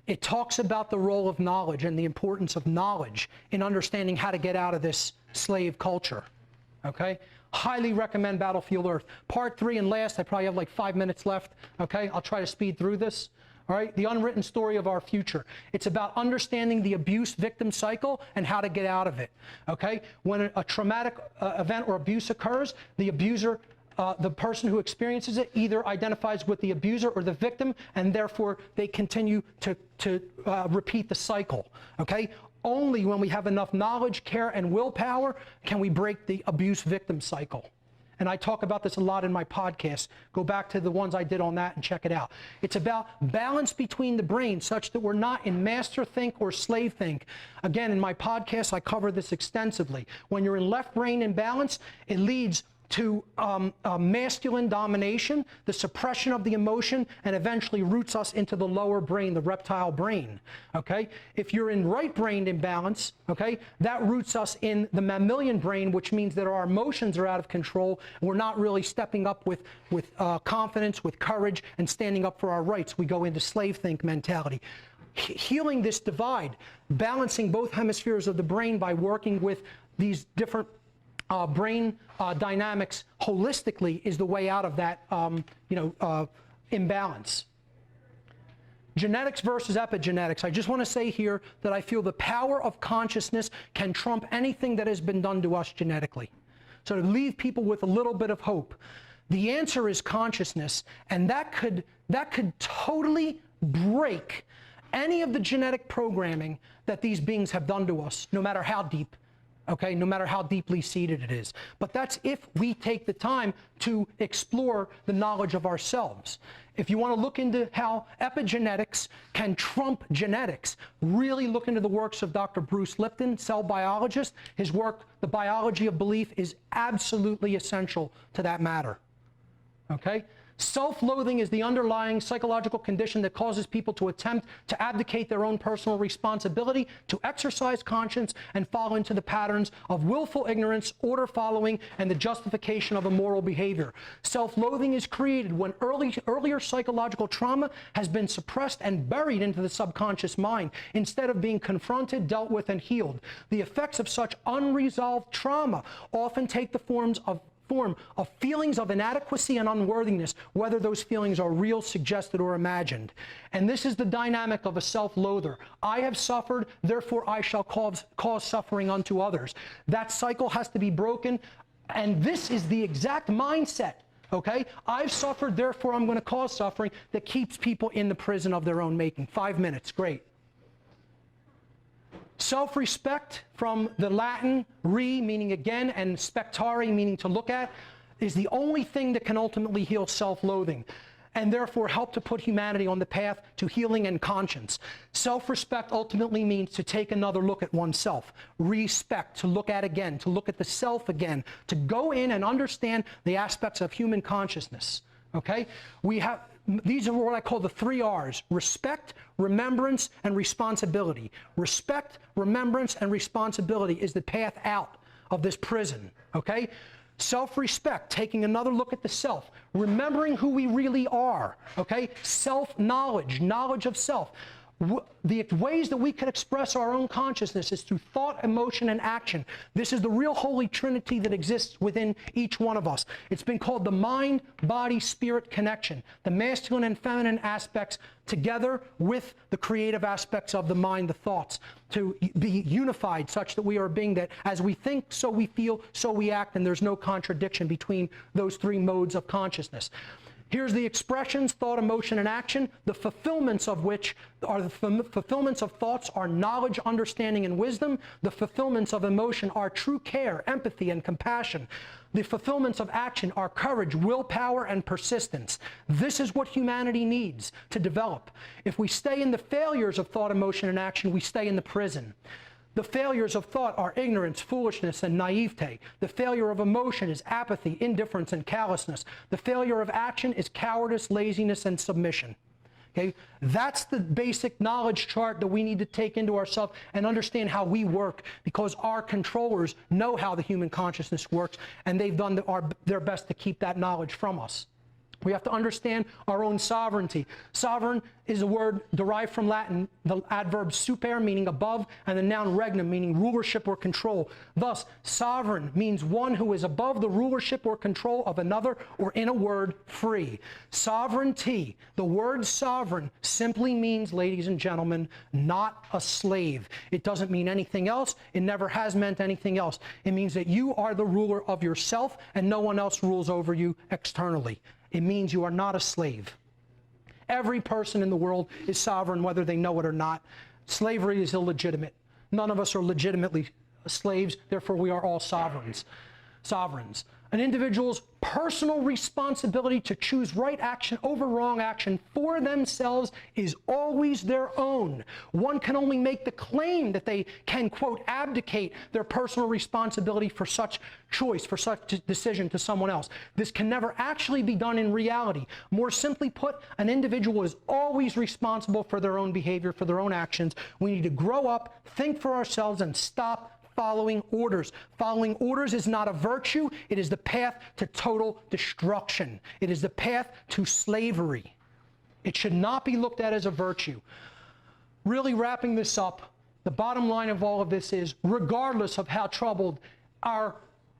it talks about the role of knowledge and the importance of knowledge in understanding how to get out of this slave culture, okay? Highly recommend Battlefield Earth. Part 3 and last, I probably have like 5 minutes left, okay? I'll try to speed through this, all right? The unwritten story of our future. It's about understanding the abuse victim cycle and how to get out of it, okay? When a traumatic event or abuse occurs, the abuser the person who experiences it either identifies with the abuser or the victim, and therefore they continue to repeat the cycle, okay? Only when we have enough knowledge, care, and willpower can we break the abuse victim cycle. And I talk about this a lot in my podcast. Go back to the ones I did on that and check it out. It's about balance between the brain such that we're not in master think or slave think. Again, in my podcast, I cover this extensively. When you're in left brain imbalance, it leads to masculine domination, the suppression of the emotion, and eventually roots us into the lower brain, the reptile brain, okay? If you're in right brain imbalance, okay, that roots us in the mammalian brain, which means that our emotions are out of control, and we're not really stepping up with confidence, with courage, and standing up for our rights. We go into slave think mentality. Healing this divide, balancing both hemispheres of the brain by working with these different brain dynamics holistically is the way out of that imbalance. Genetics versus epigenetics. I just want to say here that I feel the power of consciousness can trump anything that has been done to us genetically. So to leave people with a little bit of hope, the answer is consciousness, and that could totally break any of the genetic programming that these beings have done to us, no matter how deep. Okay, no matter how deeply seated it is. But that's if we take the time to explore the knowledge of ourselves. If you want to look into how epigenetics can trump genetics, really look into the works of Dr. Bruce Lipton, cell biologist. His work, The Biology of Belief, is absolutely essential to that matter. Okay? Self-loathing is the underlying psychological condition that causes people to attempt to abdicate their own personal responsibility, to exercise conscience, and fall into the patterns of willful ignorance, order following, and the justification of immoral behavior. Self-loathing is created when earlier psychological trauma has been suppressed and buried into the subconscious mind, instead of being confronted, dealt with, and healed. The effects of such unresolved trauma often take the form of feelings of inadequacy and unworthiness, whether those feelings are real, suggested, or imagined. And this is the dynamic of a self-loather. I have suffered, therefore I shall cause suffering unto others. That cycle has to be broken, and this is the exact mindset, okay? I've suffered, therefore I'm going to cause suffering, that keeps people in the prison of their own making. 5 minutes, great. Self-respect, from the Latin re, meaning again, and spectare, meaning to look at, is the only thing that can ultimately heal self-loathing, and therefore help to put humanity on the path to healing and conscience. Self-respect ultimately means to take another look at oneself. Respect, to look at again, to look at the self again, to go in and understand the aspects of human consciousness. Okay? These are what I call the 3 R's: respect, remembrance, and responsibility. Respect, remembrance, and responsibility is the path out of this prison, okay? Self-respect, taking another look at the self, remembering who we really are, okay? Self-knowledge, knowledge of self. The ways that we can express our own consciousness is through thought, emotion, and action. This is the real holy trinity that exists within each one of us. It's been called the mind, body, spirit connection. The masculine and feminine aspects together with the creative aspects of the mind, the thoughts, to be unified such that we are a being that as we think, so we feel, so we act, and there's no contradiction between those three modes of consciousness. Here's the expressions, thought, emotion, and action, the fulfillments of which are the fulfillments of thoughts are knowledge, understanding, and wisdom. The fulfillments of emotion are true care, empathy, and compassion. The fulfillments of action are courage, willpower, and persistence. This is what humanity needs to develop. If we stay in the failures of thought, emotion, and action, we stay in the prison. The failures of thought are ignorance, foolishness, and naivete. The failure of emotion is apathy, indifference, and callousness. The failure of action is cowardice, laziness, and submission. Okay? That's the basic knowledge chart that we need to take into ourselves and understand how we work, because our controllers know how the human consciousness works, and they've done their best to keep that knowledge from us. We have to understand our own sovereignty. Sovereign is a word derived from Latin, the adverb super, meaning above, and the noun regnum, meaning rulership or control. Thus, sovereign means one who is above the rulership or control of another, or in a word, free. Sovereignty, the word sovereign, simply means, ladies and gentlemen, not a slave. It doesn't mean anything else. It never has meant anything else. It means that you are the ruler of yourself, and no one else rules over you externally. It means you are not a slave. Every person in the world is sovereign, whether they know it or not. Slavery is illegitimate. None of us are legitimately slaves, therefore we are all sovereigns. An individual's personal responsibility to choose right action over wrong action for themselves is always their own. One can only make the claim that they can, quote, abdicate their personal responsibility for such choice, for such decision to someone else. This can never actually be done in reality. More simply put, an individual is always responsible for their own behavior, for their own actions. We need to grow up, think for ourselves, and stop following orders. Following orders is not a virtue. It is the path to total destruction. It is the path to slavery. It should not be looked at as a virtue. Really wrapping this up, the bottom line of all of this is, regardless of how troubled our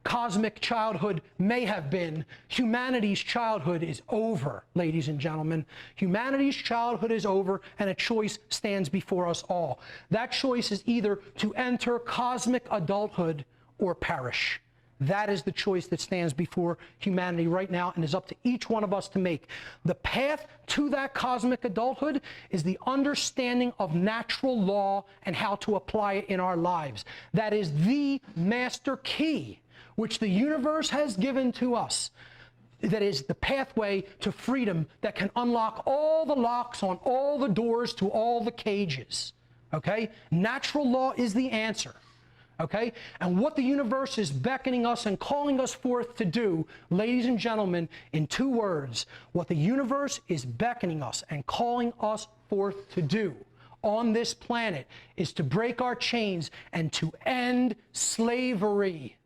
cosmic childhood may have been, humanity's childhood is over, ladies and gentlemen. Humanity's childhood is over, and a choice stands before us all. That choice is either to enter cosmic adulthood or perish. That is the choice that stands before humanity right now, and is up to each one of us to make. The path to that cosmic adulthood is the understanding of natural law and how to apply it in our lives. That is the master key which the universe has given to us. That is the pathway to freedom that can unlock all the locks on all the doors to all the cages. Okay? Natural law is the answer. Okay? And what the universe is beckoning us and calling us forth to do, ladies and gentlemen, in 2 words, what the universe is beckoning us and calling us forth to do on this planet is to break our chains and to end slavery.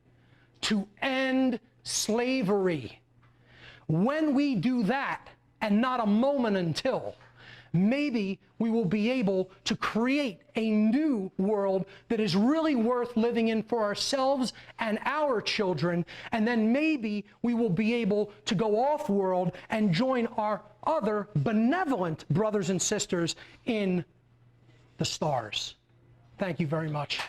To end slavery. When we do that, and not a moment until, maybe we will be able to create a new world that is really worth living in for ourselves and our children, and then maybe we will be able to go off-world and join our other benevolent brothers and sisters in the stars. Thank you very much.